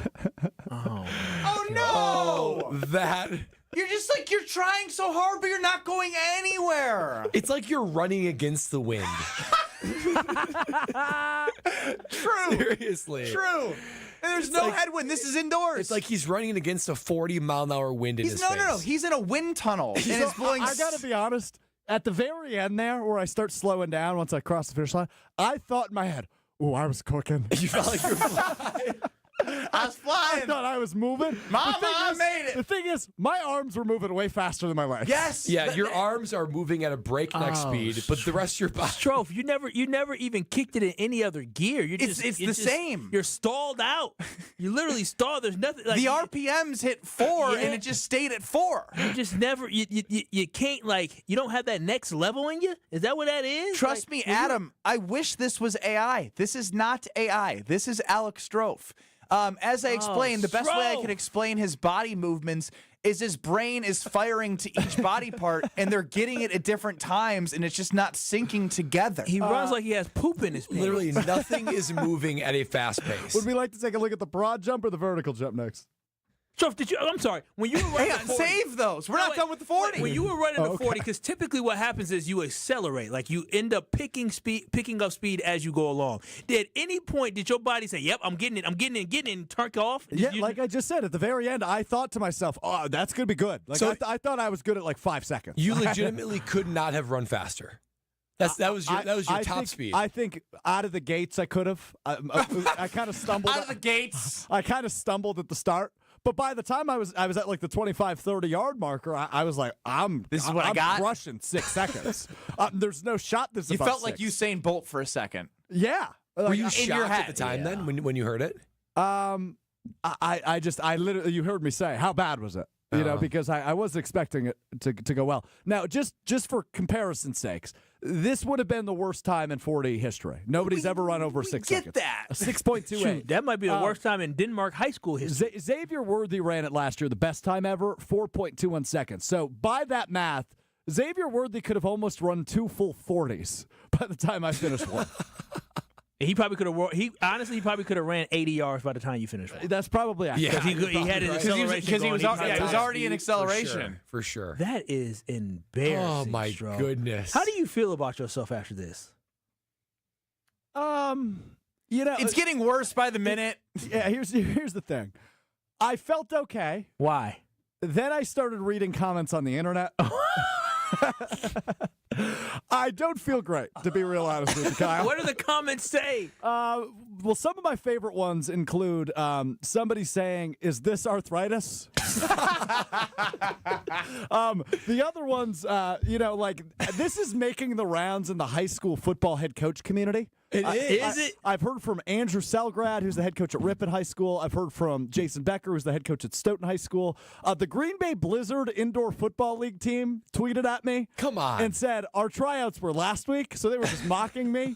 [SPEAKER 2] Oh, no!
[SPEAKER 3] That...
[SPEAKER 2] You're just like, you're trying so hard, but you're not going anywhere.
[SPEAKER 3] It's like you're running against the wind.
[SPEAKER 2] True.
[SPEAKER 3] Seriously.
[SPEAKER 2] True. And there's no headwind. This is indoors.
[SPEAKER 3] It's like he's running against a 40-mile-an-hour wind in his face.
[SPEAKER 2] No. He's in a wind tunnel. And it's blowing.
[SPEAKER 4] I got to be honest. At the very end there, where I start slowing down once I cross the finish line, I thought in my head, "Oh, I was cooking."
[SPEAKER 3] You felt like you were flying.
[SPEAKER 2] I was flying.
[SPEAKER 4] I thought I was moving.
[SPEAKER 2] Mama, I made it.
[SPEAKER 4] The thing is, my arms were moving way faster than my legs.
[SPEAKER 2] Yes.
[SPEAKER 3] Yeah, your arms are moving at a breakneck speed, but the rest of your body.
[SPEAKER 5] Strouf, you never even kicked it in any other gear.
[SPEAKER 2] It's the same.
[SPEAKER 5] You're stalled out. You literally stalled. There's nothing. Like,
[SPEAKER 2] the RPMs hit 4, and it just stayed at 4.
[SPEAKER 5] You just never. You can't, like, you don't have that next level in you. Is that what that is?
[SPEAKER 2] Trust me, Adam. I wish this was AI. This is not AI. This is Alex Strouf. As I explained, the best way I can explain his body movements is his brain is firing to each body part, and they're getting it at different times, and it's just not syncing together.
[SPEAKER 5] He runs like he has poop in his pants.
[SPEAKER 3] Literally nothing is moving at a fast pace.
[SPEAKER 4] Would we like to take a look at the broad jump or the vertical jump next?
[SPEAKER 5] Strouf, I'm sorry. When you were running
[SPEAKER 2] Hang on, save those. We're not done with the 40.
[SPEAKER 5] When you were running the 40, because typically what happens is you accelerate. Like you end up picking up speed as you go along. At any point, did your body say, yep, I'm getting it, and turn off?
[SPEAKER 4] Like I just said, at the very end, I thought to myself, oh, that's going to be good. Like
[SPEAKER 3] So-
[SPEAKER 4] I thought I was good at like 5 seconds.
[SPEAKER 3] You legitimately could not have run faster. That was your top speed.
[SPEAKER 4] I think out of the gates I could have. I kind of stumbled.
[SPEAKER 2] Out of the gates.
[SPEAKER 4] I kind of stumbled at the start. But by the time I was at like the 25, 30-yard marker, I was like,
[SPEAKER 2] This is what I got?
[SPEAKER 4] crushing 6 seconds. There's no shot this is
[SPEAKER 2] You
[SPEAKER 4] above
[SPEAKER 2] felt like
[SPEAKER 4] 6.
[SPEAKER 2] Usain Bolt for a second.
[SPEAKER 4] Yeah.
[SPEAKER 3] Were you
[SPEAKER 2] in
[SPEAKER 3] shocked
[SPEAKER 2] your
[SPEAKER 3] at
[SPEAKER 2] head.
[SPEAKER 3] the time then when you heard it?
[SPEAKER 4] I literally, you heard me say, how bad was it? You know, because I wasn't expecting it to go well. Now, just for comparison's sakes, this would have been the worst time in 40 history. Nobody's ever run over 6 seconds.
[SPEAKER 2] Get that.
[SPEAKER 4] 6.28.
[SPEAKER 5] Shoot, that might be the worst time in Denmark high school history.
[SPEAKER 4] Xavier Worthy ran it last year, the best time ever, 4.21 seconds. So by that math, Xavier Worthy could have almost run 2 full 40s by the time I finished one.
[SPEAKER 5] He probably could have. He probably could have ran 80 yards by the time you finished one.
[SPEAKER 4] That's probably accurate.
[SPEAKER 5] Yeah, he had an acceleration
[SPEAKER 2] because he was
[SPEAKER 5] going.
[SPEAKER 2] already in acceleration.
[SPEAKER 3] For sure.
[SPEAKER 5] That is embarrassing.
[SPEAKER 3] Oh my
[SPEAKER 5] Strouf.
[SPEAKER 3] goodness.
[SPEAKER 5] How do you feel about yourself after this?
[SPEAKER 4] You know,
[SPEAKER 2] It's getting worse by the minute.
[SPEAKER 4] Yeah, here's the thing. I felt okay.
[SPEAKER 5] Why?
[SPEAKER 4] Then I started reading comments on the internet. I don't feel great, to be real honest with you, Kyle.
[SPEAKER 5] What do the comments say?
[SPEAKER 4] Well, some of my favorite ones include somebody saying, "Is this arthritis?" The other ones, like this is making the rounds in the high school football head coach community.
[SPEAKER 5] Is it?
[SPEAKER 4] I've heard from Andrew Selgrad, who's the head coach at Ripon High School. I've heard from Jason Becker, who's the head coach at Stoughton High School. The Green Bay Blizzard Indoor Football League team tweeted at me.
[SPEAKER 3] Come on.
[SPEAKER 4] And said, our tryouts were last week, so they were just mocking me.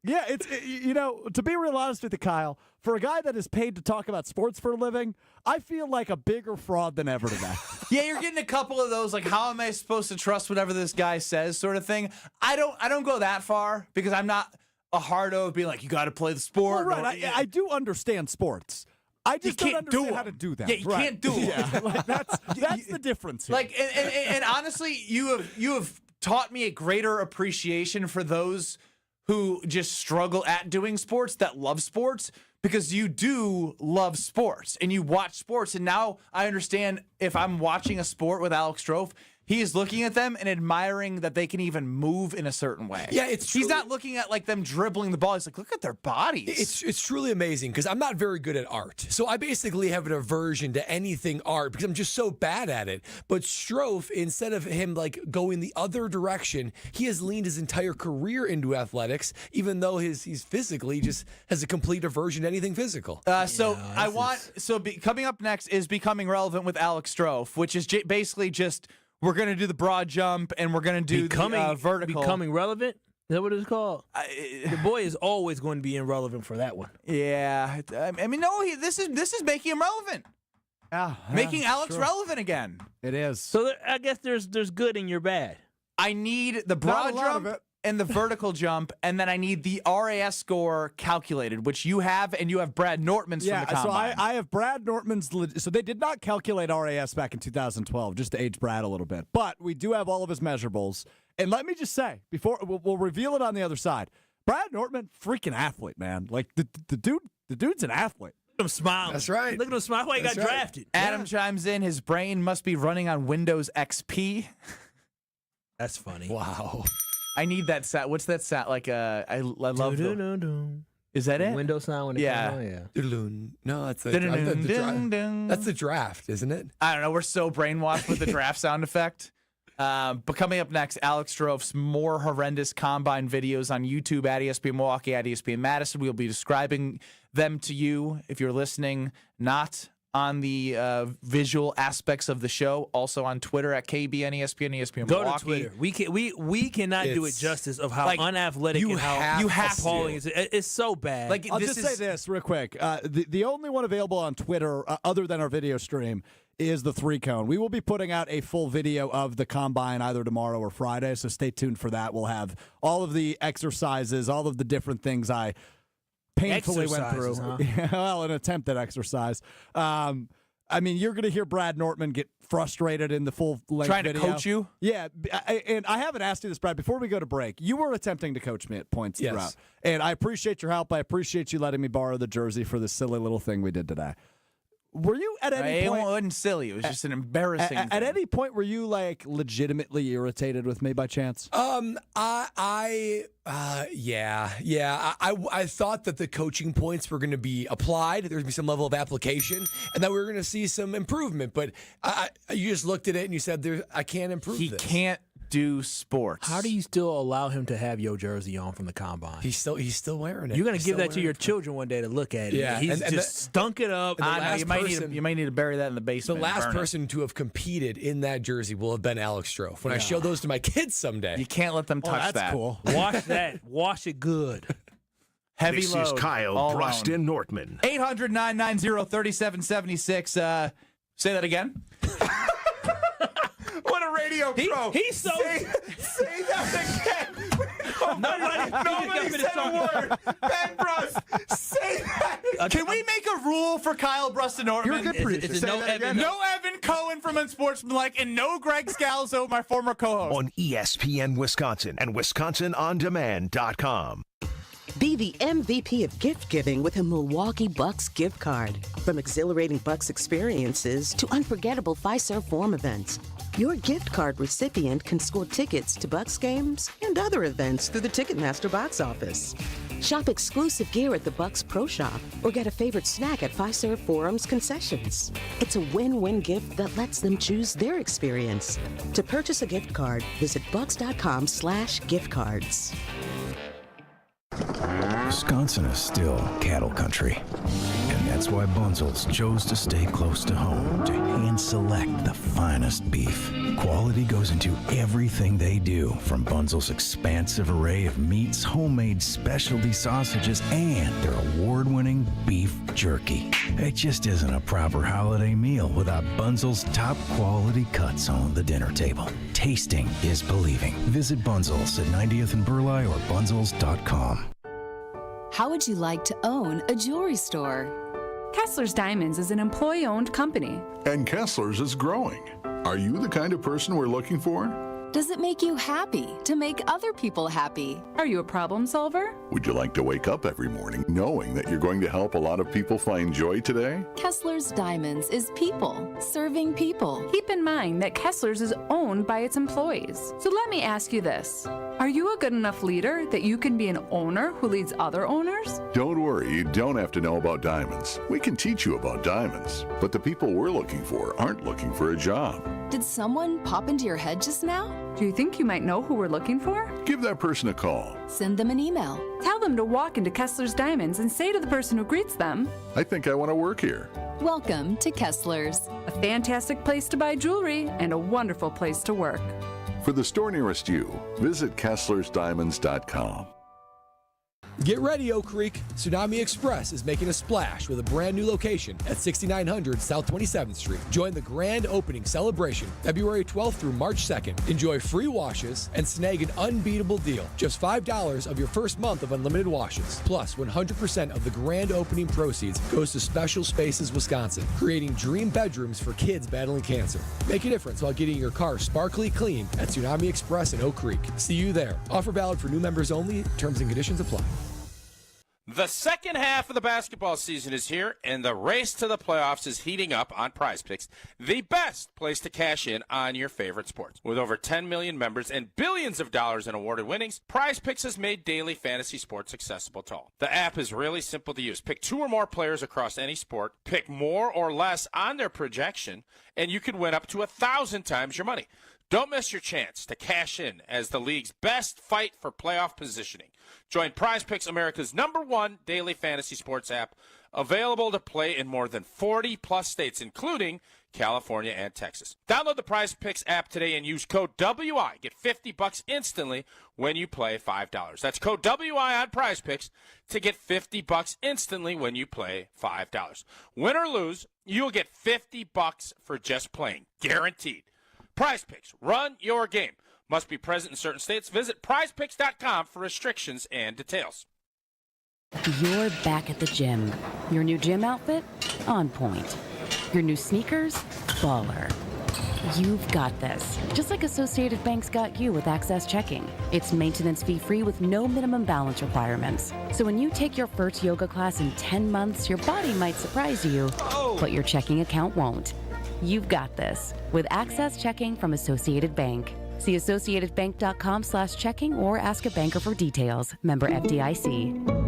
[SPEAKER 4] Yeah, to be real honest with you, Kyle, for a guy that is paid to talk about sports for a living, I feel like a bigger fraud than ever today.
[SPEAKER 2] Yeah, you're getting a couple of those, like, how am I supposed to trust whatever this guy says sort of thing. I don't go that far because I'm not a hardo of being like, you got to play the sport.
[SPEAKER 4] Well, right, I do understand sports. I just don't understand how to do that.
[SPEAKER 2] Yeah, you can't do it.
[SPEAKER 4] Yeah, like that's the difference here.
[SPEAKER 2] Like, and honestly, you have taught me a greater appreciation for those who just struggle at doing sports that love sports, because you do love sports and you watch sports. And now I understand if I'm watching a sport with Alex Strouf, he is looking at them and admiring that they can even move in a certain way.
[SPEAKER 3] Yeah, he's
[SPEAKER 2] not looking at like them dribbling the ball. He's like, look at their bodies.
[SPEAKER 3] It's truly amazing because I'm not very good at art. So I basically have an aversion to anything art because I'm just so bad at it. But Strouf, instead of him like going the other direction, he has leaned his entire career into athletics, even though he's physically just has a complete aversion to anything physical.
[SPEAKER 2] Coming up next is Becoming Relevant with Alex Strouf, which is basically just, we're going to do the broad jump, and we're going to do the vertical.
[SPEAKER 5] Becoming relevant? Is that what it's called? The boy is always going to be irrelevant for that one.
[SPEAKER 2] Yeah. I mean, no, this is making him relevant. Making Alex relevant again.
[SPEAKER 4] It is.
[SPEAKER 5] So I guess there's good and you're bad.
[SPEAKER 2] I need the broad jump and the vertical jump, and then I need the RAS score calculated, which you have, and you have Brad Nortman's from the Combine.
[SPEAKER 4] So I have Brad Nortman's. So they did not calculate RAS back in 2012, just to age Brad a little bit. But we do have all of his measurables. And let me just say, before we'll reveal it on the other side, Brad Nortman, freaking athlete, man. Like the dude's an athlete.
[SPEAKER 5] Look at him smile.
[SPEAKER 3] That's right.
[SPEAKER 5] Look at him smile. That's why he got drafted.
[SPEAKER 2] Adam chimes in. His brain must be running on Windows XP.
[SPEAKER 5] That's funny.
[SPEAKER 3] Wow.
[SPEAKER 2] I need that sound. What's that sound? Like I love the. Is that it?
[SPEAKER 5] Window sound when it comes on?
[SPEAKER 3] No, that's the draft, isn't it?
[SPEAKER 2] I don't know. We're so brainwashed with the draft sound effect. But coming up next, Alex Strouf's more horrendous Combine videos on YouTube at ESPN Milwaukee, at ESPN Madison. We'll be describing them to you if you're listening, not on the visual aspects of the show. Also on Twitter at KBN, ESPN, ESPN
[SPEAKER 5] Go
[SPEAKER 2] Milwaukee.
[SPEAKER 5] to Twitter. We cannot do it justice of how unathletic and how appalling it is. It's so bad.
[SPEAKER 2] Like,
[SPEAKER 4] I'll just say this real quick. The only one available on Twitter other than our video stream is the 3-cone. We will be putting out a full video of the Combine either tomorrow or Friday, so stay tuned for that. We'll have all of the exercises, all of the different things I painfully went through.
[SPEAKER 5] Huh?
[SPEAKER 4] Well, an attempt at exercise. I mean, you're going to hear Brad Nortman get frustrated in the full-length
[SPEAKER 2] Trying to
[SPEAKER 4] video.
[SPEAKER 2] coach you?
[SPEAKER 4] Yeah, and I haven't asked you this, Brad. Before we go to break, you were attempting to coach me at points throughout. And I appreciate your help. I appreciate you letting me borrow the jersey for the silly little thing we did today. Were you at any point...
[SPEAKER 2] It wasn't silly. It was just an embarrassing thing.
[SPEAKER 4] At any point, were you, like, legitimately irritated with me by chance?
[SPEAKER 3] Yeah. I thought that the coaching points were going to be applied. There would be some level of application, and that we were going to see some improvement. But you just looked at it and you said, I can't improve this.
[SPEAKER 2] He can't do sports.
[SPEAKER 5] How do you still allow him to have your jersey on from the combine?
[SPEAKER 3] He's still wearing it.
[SPEAKER 5] You're going to give that to your children one day to look at it.
[SPEAKER 3] Yeah.
[SPEAKER 5] He's just stunk it up.
[SPEAKER 2] I know, you might need to bury that in the basement.
[SPEAKER 3] The last person to have competed in that jersey will have been Alex Strouf. When I show those to my kids someday.
[SPEAKER 2] You can't let them touch
[SPEAKER 4] that's
[SPEAKER 2] that.
[SPEAKER 4] Cool.
[SPEAKER 5] Wash that. Wash it good.
[SPEAKER 2] Heavy
[SPEAKER 1] this
[SPEAKER 2] load.
[SPEAKER 1] Is Kyle, Brust, and Nortman.
[SPEAKER 2] 800-990-3776. Say that again. What a radio pro.
[SPEAKER 5] He's so...
[SPEAKER 2] Say that again. Nobody said a word. Ben Brust, say that. Can we make a rule for Kyle Brust and Nortman?
[SPEAKER 1] You're a good producer.
[SPEAKER 5] Is it no Evan?
[SPEAKER 2] No Evan Cohen from Unsportsmanlike and no Greg Scalzo, my former co-host.
[SPEAKER 1] On ESPN Wisconsin and WisconsinOnDemand.com.
[SPEAKER 15] Be the MVP of gift giving with a Milwaukee Bucks gift card. From exhilarating Bucks experiences to unforgettable Fiserv Forum events, your gift card recipient can score tickets to Bucks games and other events through the Ticketmaster box office. Shop exclusive gear at the Bucks Pro Shop or get a favorite snack at Fiserv Forum's concessions. It's a win-win gift that lets them choose their experience. To purchase a gift card, visit bucks.com/gift cards.
[SPEAKER 16] Wisconsin is still cattle country, and that's why Bunzel's chose to stay close to home to hand select the finest beef. Quality goes into everything they do, from Bunzel's expansive array of meats, homemade specialty sausages, and their award-winning beef jerky. It just isn't a proper holiday meal without Bunzel's top quality cuts on the dinner table. Tasting is believing. Visit Bunzel's at 90th and Burleigh or bunzels.com.
[SPEAKER 17] How would you like to own a jewelry store? Kessler's Diamonds is an employee-owned company.
[SPEAKER 18] And Kessler's is growing. Are you the kind of person we're looking for?
[SPEAKER 17] Does it make you happy to make other people happy? Are you a problem solver?
[SPEAKER 18] Would you like to wake up every morning knowing that you're going to help a lot of people find joy today?
[SPEAKER 17] Kessler's Diamonds is people serving people. Keep in mind that Kessler's is owned by its employees. So let me ask you this. Are you a good enough leader that you can be an owner who leads other owners?
[SPEAKER 18] Don't worry, you don't have to know about diamonds. We can teach you about diamonds, but the people we're looking for aren't looking for a job.
[SPEAKER 17] Did someone pop into your head just now? Do you think you might know who we're looking for?
[SPEAKER 18] Give that person a call.
[SPEAKER 17] Send them an email. Tell them to walk into Kessler's Diamonds and say to the person who greets them,
[SPEAKER 18] I think I want to work here.
[SPEAKER 17] Welcome to Kessler's. A fantastic place to buy jewelry and a wonderful place to work.
[SPEAKER 18] For the store nearest you, visit KesslersDiamonds.com.
[SPEAKER 3] Get ready, Oak Creek. Tsunami Express is making a splash with a brand new location at 6900 South 27th Street. Join the grand opening celebration February 12th through March 2nd. Enjoy free washes and snag an unbeatable deal. Just $5 of your first month of unlimited washes. Plus, 100% of the grand opening proceeds goes to Special Spaces Wisconsin, creating dream bedrooms for kids battling cancer. Make a difference while getting your car sparkly clean at Tsunami Express in Oak Creek. See you there. Offer valid for new members only. Terms and conditions apply.
[SPEAKER 6] The second half of the basketball season is here, and the race to the playoffs is heating up on Prize Picks, the best place to cash in on your favorite sports. With over 10 million members and billions of dollars in awarded winnings, Prize Picks has made daily fantasy sports accessible to all. The app is really simple to use. Pick 2 or more players across any sport, pick more or less on their projection, and you can win up to 1,000 times your money. Don't miss your chance to cash in as the league's best fight for playoff positioning. Join Prize Picks, America's #1 daily fantasy sports app, available to play in more than 40-plus states, including California and Texas. Download the Prize Picks app today and use code WI. Get $50 instantly when you play $5. That's code WI on Prize Picks to get $50 instantly when you play $5. Win or lose, you'll get $50 for just playing. Guaranteed. Prize Picks. Run your game. Must be present in certain states. Visit prizepicks.com for restrictions and details.
[SPEAKER 10] You're back at the gym. Your new gym outfit? On point. Your new sneakers? Baller. You've got this. Just like Associated Bank's got you with Access Checking. It's maintenance fee-free with no minimum balance requirements. So when you take your first yoga class in 10 months, your body might surprise you, but your checking account won't. You've got this with Access Checking from Associated Bank. See associatedbank.com/checking or ask a banker for details. Member FDIC.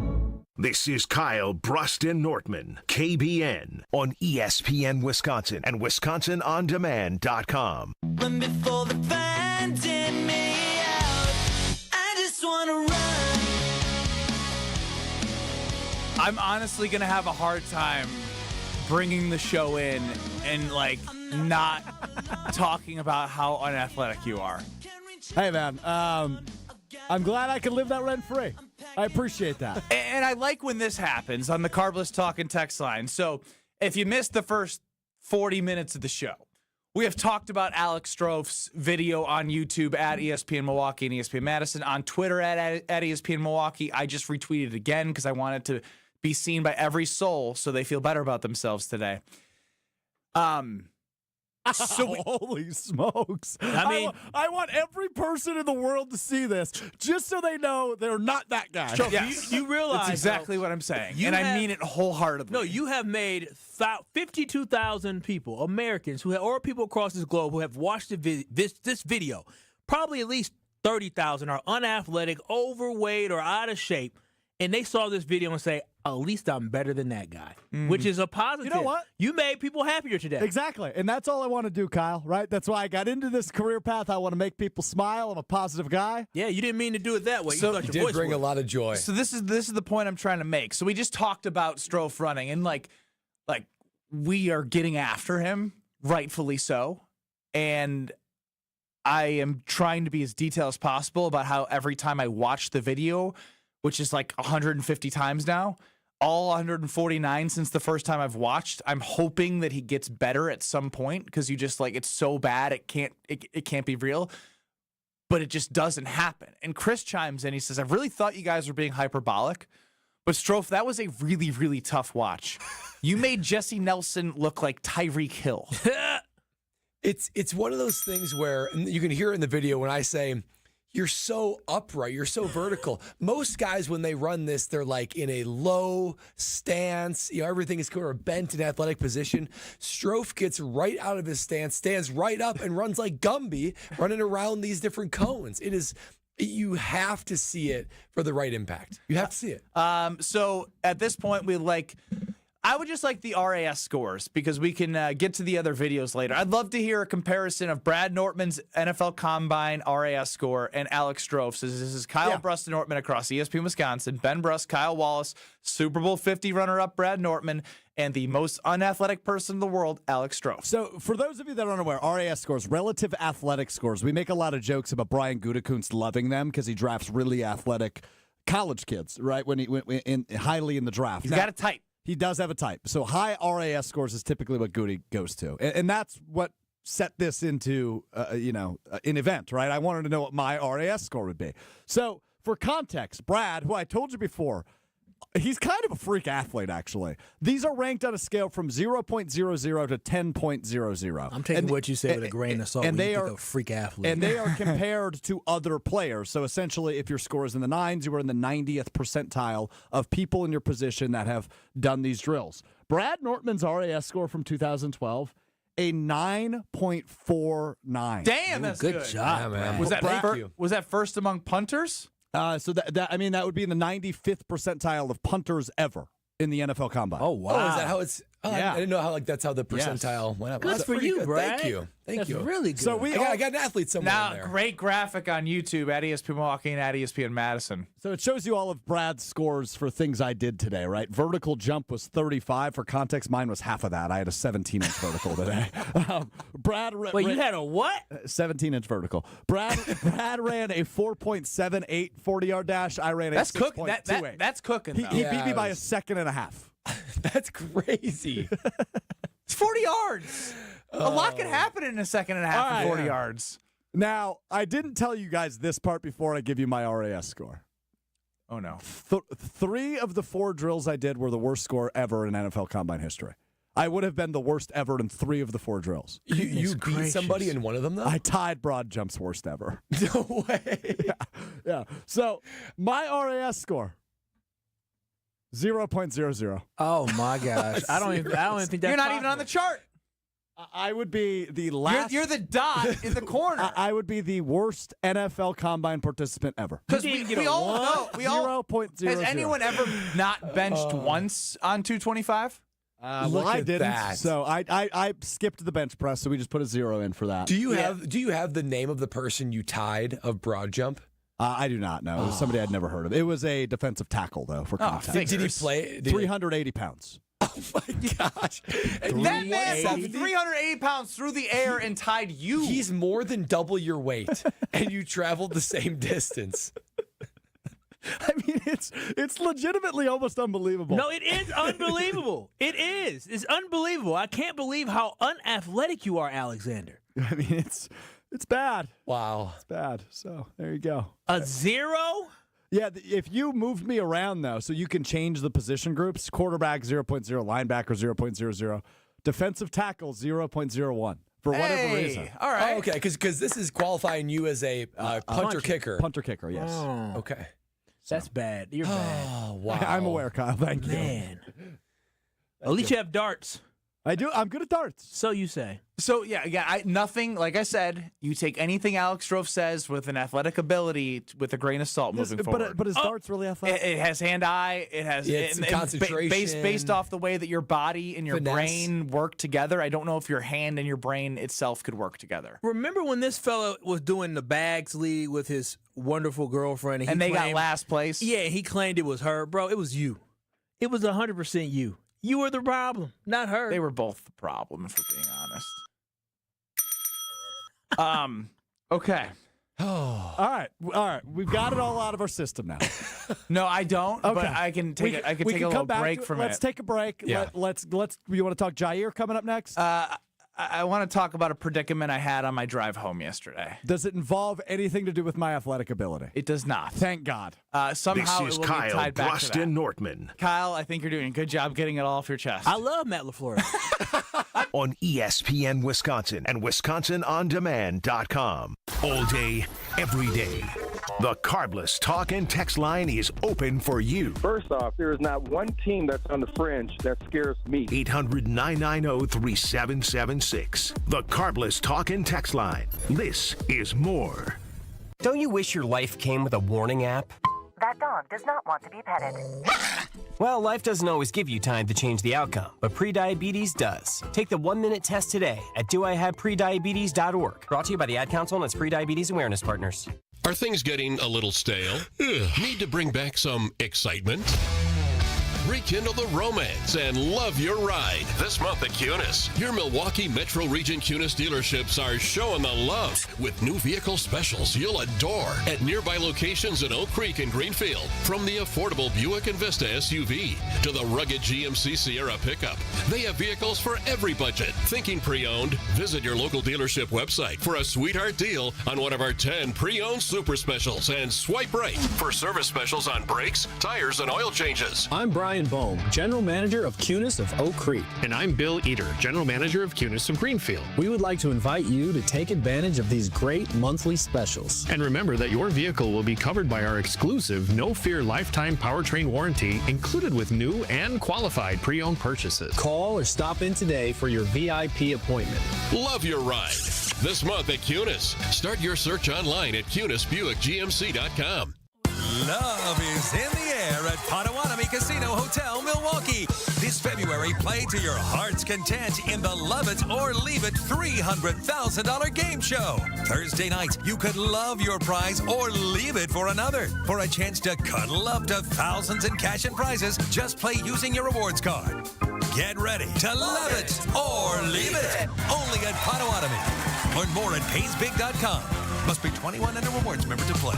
[SPEAKER 1] This is Kyle, Brust, and Nortman, KBN, on ESPN Wisconsin and WisconsinOnDemand.com.
[SPEAKER 19] When before the fans in me out, I just want to run.
[SPEAKER 2] I'm honestly going to have a hard time bringing the show in and, not talking about how unathletic you are.
[SPEAKER 4] Hey, man, I'm glad I can live that rent-free. I appreciate that.
[SPEAKER 2] And I like when this happens on the Carbless Talk and Text line. So if you missed the first 40 minutes of the show, we have talked about Alex Strouf's video on YouTube at ESPN Milwaukee and ESPN Madison, on Twitter at ESPN Milwaukee. I just retweeted it again because I wanted to be seen by every soul so they feel better about themselves today.
[SPEAKER 4] Holy smokes. I want every person in the world to see this just so they know they're not that guy.
[SPEAKER 5] So
[SPEAKER 2] yes.
[SPEAKER 5] you realize
[SPEAKER 2] that's exactly what I'm saying. And I mean it wholeheartedly.
[SPEAKER 5] No, you have made 52,000 people, Americans, or people across this globe who have watched this video. Probably at least 30,000 are unathletic, overweight, or out of shape. And they saw this video and say, at least I'm better than that guy, which is a positive.
[SPEAKER 4] You know what?
[SPEAKER 5] You made people happier today.
[SPEAKER 4] Exactly. And that's all I want to do, Kyle, right? That's why I got into this career path. I want to make people smile. I'm a positive guy.
[SPEAKER 5] Yeah, you didn't mean to do it that way.
[SPEAKER 3] You did bring a lot of joy.
[SPEAKER 2] So this is the point I'm trying to make. So we just talked about Strouf running, and like we are getting after him, rightfully so. And I am trying to be as detailed as possible about how every time I watch the video, which is like 150 times now, all 149 since the first time I've watched, I'm hoping that he gets better at some point, because you just it's so bad it can't be real. But it just doesn't happen. And Chris chimes in, he says, I really thought you guys were being hyperbolic, but Strouf, that was a really, really tough watch. You made Jesse Nelson look like Tyreek Hill.
[SPEAKER 3] It's one of those things where, and you can hear in the video when I say, you're so upright, you're so vertical. Most guys, when they run this, they're like in a low stance. Everything is kind of bent in athletic position. Strouf gets right out of his stance, stands right up, and runs like Gumby, running around these different cones. You have to see it for the right impact. You have to see it.
[SPEAKER 2] So at this point, I would just like the RAS scores, because we can get to the other videos later. I'd love to hear a comparison of Brad Nortman's NFL Combine RAS score and Alex Strouf's. This is Kyle Brust and Nortman across ESPN Wisconsin. Ben Brust, Kyle Wallace, Super Bowl 50 runner-up Brad Nortman, and the most unathletic person in the world, Alex Strouf.
[SPEAKER 4] So for those of you that are unaware, RAS scores, relative athletic scores. We make a lot of jokes about Brian Gutekunst loving them because he drafts really athletic college kids, right? When he went highly in the draft.
[SPEAKER 2] He's got a type.
[SPEAKER 4] He does have a type. So high RAS scores is typically what Goody goes to. And that's what set this into, an event, right? I wanted to know what my RAS score would be. So for context, Brad, who I told you before, he's kind of a freak athlete, actually. These are ranked on a scale from 0.00 to 10.00.
[SPEAKER 5] I'm taking what you say with a grain of salt.
[SPEAKER 4] And they are
[SPEAKER 5] a freak athlete.
[SPEAKER 4] And they are compared to other players. So essentially, if your score is in the 9s, you are in the 90th percentile of people in your position that have done these drills. Brad Nortman's RAS score from 2012, a 9.49.
[SPEAKER 2] Damn, that's good.
[SPEAKER 5] Good job,
[SPEAKER 3] Yeah, man.
[SPEAKER 2] Was that first among punters?
[SPEAKER 4] So that would be in the 95th percentile of punters ever in the NFL Combine.
[SPEAKER 5] Oh, wow.
[SPEAKER 3] Oh, is that how it's? Oh,
[SPEAKER 4] Yeah.
[SPEAKER 3] I didn't know that's how the percentile went up.
[SPEAKER 5] Good
[SPEAKER 3] That's
[SPEAKER 5] for
[SPEAKER 3] pretty
[SPEAKER 5] you,
[SPEAKER 3] good.
[SPEAKER 5] Brad.
[SPEAKER 3] Thank you. Thank
[SPEAKER 5] That's
[SPEAKER 3] you.
[SPEAKER 5] really good.
[SPEAKER 4] So
[SPEAKER 3] I got an athlete somewhere in
[SPEAKER 2] Now,
[SPEAKER 3] there.
[SPEAKER 2] great graphic on YouTube at ESPN Milwaukee and at ESPN Madison.
[SPEAKER 4] So it shows you all of Brad's scores for things I did today, right? Vertical jump was 35. For context, mine was half of that. I had a 17-inch vertical today. Brad
[SPEAKER 5] Wait, you had a what?
[SPEAKER 4] 17-inch vertical. Brad ran a 4.78 40-yard dash. I ran a
[SPEAKER 2] That's
[SPEAKER 4] 6.28.
[SPEAKER 2] cooking. That's cooking, though.
[SPEAKER 4] He beat me by a second and a half.
[SPEAKER 3] That's crazy.
[SPEAKER 2] It's 40 yards. A lot can happen in a second and a half
[SPEAKER 4] All
[SPEAKER 2] for 40
[SPEAKER 4] right.
[SPEAKER 2] yards.
[SPEAKER 4] Now, I didn't tell you guys this part before I give you my RAS score.
[SPEAKER 2] Oh, no.
[SPEAKER 4] 3 of the 4 drills I did were the worst score ever in NFL Combine history. I would have been the worst ever in 3 of the 4 drills.
[SPEAKER 3] You beat somebody in one of them, though?
[SPEAKER 4] I tied broad jump's worst ever.
[SPEAKER 3] No way.
[SPEAKER 4] Yeah. So my RAS score, 0.00.
[SPEAKER 5] Oh my gosh! I don't even think that's
[SPEAKER 2] You're not even on the chart.
[SPEAKER 4] I would be the last.
[SPEAKER 2] You're the dot in the corner.
[SPEAKER 4] I would be the worst NFL Combine participant ever.
[SPEAKER 2] Because we all know.
[SPEAKER 4] 0.00.
[SPEAKER 2] Has anyone ever not benched once on 225?
[SPEAKER 4] Well, I didn't.
[SPEAKER 3] that.
[SPEAKER 4] So I skipped the bench press, so we just put a 0 in for that.
[SPEAKER 3] Do you have the name of the person you tied of broad jump?
[SPEAKER 4] I do not know. It was somebody I'd never heard of. It was a defensive tackle, though, for context.
[SPEAKER 3] Did he play?
[SPEAKER 4] 380 pounds.
[SPEAKER 3] Oh, my gosh.
[SPEAKER 2] That man from 380 pounds through the air and tied you.
[SPEAKER 3] He's more than double your weight, and you traveled the same distance.
[SPEAKER 4] I mean, it's legitimately almost unbelievable.
[SPEAKER 5] No, it is unbelievable. It is. It's unbelievable. I can't believe how unathletic you are, Alexander.
[SPEAKER 4] I mean, it's bad.
[SPEAKER 3] Wow.
[SPEAKER 4] It's bad. So there you go.
[SPEAKER 5] A 0?
[SPEAKER 4] Yeah, if you moved me around, though, so you can change the position groups, quarterback 0.0, linebacker 0.00, defensive tackle 0.01 for whatever reason.
[SPEAKER 2] All right.
[SPEAKER 3] Oh, okay, because this is qualifying you as a punter-kicker.
[SPEAKER 4] Punter-kicker, yes.
[SPEAKER 5] Oh,
[SPEAKER 3] okay.
[SPEAKER 5] That's bad. You're bad.
[SPEAKER 3] Oh, wow.
[SPEAKER 4] I'm aware, Kyle. Thank you.
[SPEAKER 5] Man. At least you have darts.
[SPEAKER 4] I do. I'm good at darts.
[SPEAKER 5] So you say.
[SPEAKER 2] So, nothing, like I said, you take anything Alex Strouf says with an athletic ability with a grain of salt moving forward.
[SPEAKER 4] But his darts really athletic?
[SPEAKER 2] It has hand-eye. It has
[SPEAKER 3] concentration.
[SPEAKER 2] based off the way that your body and your
[SPEAKER 3] finesse.
[SPEAKER 2] brain work together. I don't know if your hand and your brain itself could work together.
[SPEAKER 5] Remember when this fella was doing the Bags League with his wonderful girlfriend?
[SPEAKER 2] And they got last place?
[SPEAKER 5] Yeah, he claimed it was her. Bro, it was you. It was 100% you. You were the problem, not her.
[SPEAKER 2] They were both the problem, if we're being honest. Okay.
[SPEAKER 4] All right. We've got it all out of our system now.
[SPEAKER 2] No, I don't.
[SPEAKER 4] Okay.
[SPEAKER 2] But I can take a little break from it.
[SPEAKER 4] Let's take a break.
[SPEAKER 3] Yeah.
[SPEAKER 4] Let's. You want to talk Jaire coming up next?
[SPEAKER 2] I want to talk about a predicament I had on my drive home yesterday.
[SPEAKER 4] Does it involve anything to do with my athletic ability?
[SPEAKER 2] It does not.
[SPEAKER 4] Thank God.
[SPEAKER 2] Somehow
[SPEAKER 1] This is
[SPEAKER 2] it will be
[SPEAKER 1] Kyle,
[SPEAKER 2] tied back
[SPEAKER 1] Brust,
[SPEAKER 2] to that.
[SPEAKER 1] and Nortman
[SPEAKER 2] Kyle, I think you're doing a good job getting it all off your chest.
[SPEAKER 5] I love Matt LaFleur.
[SPEAKER 1] on ESPN Wisconsin and WisconsinOnDemand.com. All day, every day. The Carbless Talk and Text line is open for you.
[SPEAKER 20] First off, there is not one team that's on the fringe that scares me.
[SPEAKER 1] 800-990-3776. The Carbless Talk and Text line. This is more.
[SPEAKER 21] Don't you wish your life came with a warning app?
[SPEAKER 22] That dog does not want to be petted.
[SPEAKER 21] Well, life doesn't always give you time to change the outcome, but prediabetes does. Take the 1-minute test today at doihaveprediabetes.org. Brought to you by the Ad Council and its Prediabetes Awareness Partners.
[SPEAKER 23] Are things getting a little stale? Need to bring back some excitement? Rekindle the romance and love your ride this month at Cunis. Your Milwaukee Metro Region Cunis dealerships are showing the love with new vehicle specials you'll adore at nearby locations in Oak Creek and Greenfield. From the affordable Buick Envista SUV to the rugged GMC Sierra pickup, they have vehicles for every budget. Thinking pre-owned? Visit your local dealership website for a sweetheart deal on one of our 10 pre-owned super specials and swipe right for service specials on brakes, tires, and oil changes.
[SPEAKER 24] I'm Brian Bohm, General Manager of Cunis of Oak Creek.
[SPEAKER 25] And I'm Bill Eater, General Manager of Cunis of Greenfield.
[SPEAKER 24] We would like to invite you to take advantage of these great monthly specials.
[SPEAKER 25] And remember that your vehicle will be covered by our exclusive No Fear Lifetime Powertrain Warranty, included with new and qualified pre-owned purchases.
[SPEAKER 24] Call or stop in today for your VIP appointment.
[SPEAKER 23] Love your ride this month at Cunis. Start your search online at CunisBuickGMC.com.
[SPEAKER 26] Love is in the air at Potawatomi Casino Hotel, Milwaukee. This February, play to your heart's content in the Love It or Leave It $300,000 game show. Thursday night, you could love your prize or leave it for another. For a chance to cuddle up to thousands in cash and prizes, just play using your rewards card. Get ready to love it or leave it. Only at Potawatomi. Learn more at PaysBig.com. Must be 21 and a rewards member to play.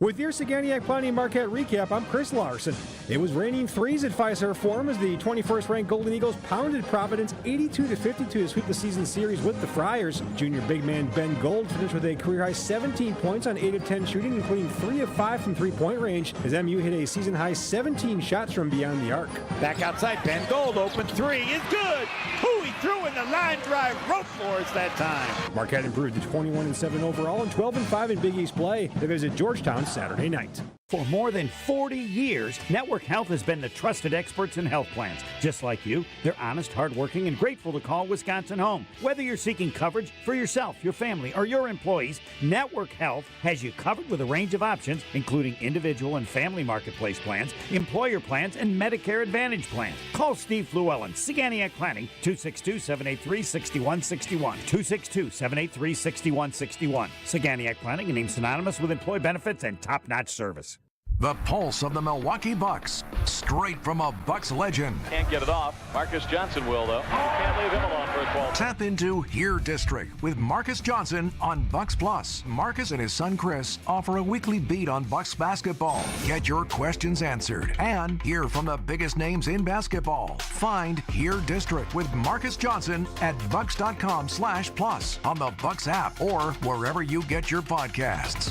[SPEAKER 7] With your Saganiac Planning Marquette recap, I'm Chris Larson. It was raining threes at Fiserv Forum as the 21st-ranked Golden Eagles pounded Providence 82-52 to sweep the season series with the Friars. Junior big man Ben Gold finished with a career-high 17 points on 8 of 10 shooting, including 3 of 5 from three-point range, as MU hit a season-high 17 shots from beyond the arc.
[SPEAKER 8] Back outside, Ben Gold, open three is good. Who he threw in the line drive, rope for us that time.
[SPEAKER 7] Marquette improved to 21-7 overall and 12-5 in Big East play. They visit Georgetown Saturday night.
[SPEAKER 8] For more than 40 years, Network Health has been the trusted experts in health plans. Just like you, they're honest, hardworking, and grateful to call Wisconsin home. Whether you're seeking coverage for yourself, your family, or your employees, Network Health has you covered with a range of options, including individual and family marketplace plans, employer plans, and Medicare Advantage plans. Call Steve Fluellen, Saganiac Planning, 262-783-6161. 262-783-6161. Saganiac Planning, a name synonymous with employee benefits and top-notch service.
[SPEAKER 9] The pulse of the Milwaukee Bucks, straight from a Bucks legend.
[SPEAKER 12] Can't get it off. Marcus Johnson will, though. Can't leave him alone for a 12.
[SPEAKER 9] Tap into Here District with Marcus Johnson on Bucks Plus. Marcus and his son Chris offer a weekly beat on Bucks basketball. Get your questions answered and hear from the biggest names in basketball. Find Here District with Marcus Johnson at bucks.com/plus on the Bucks app or wherever you get your podcasts.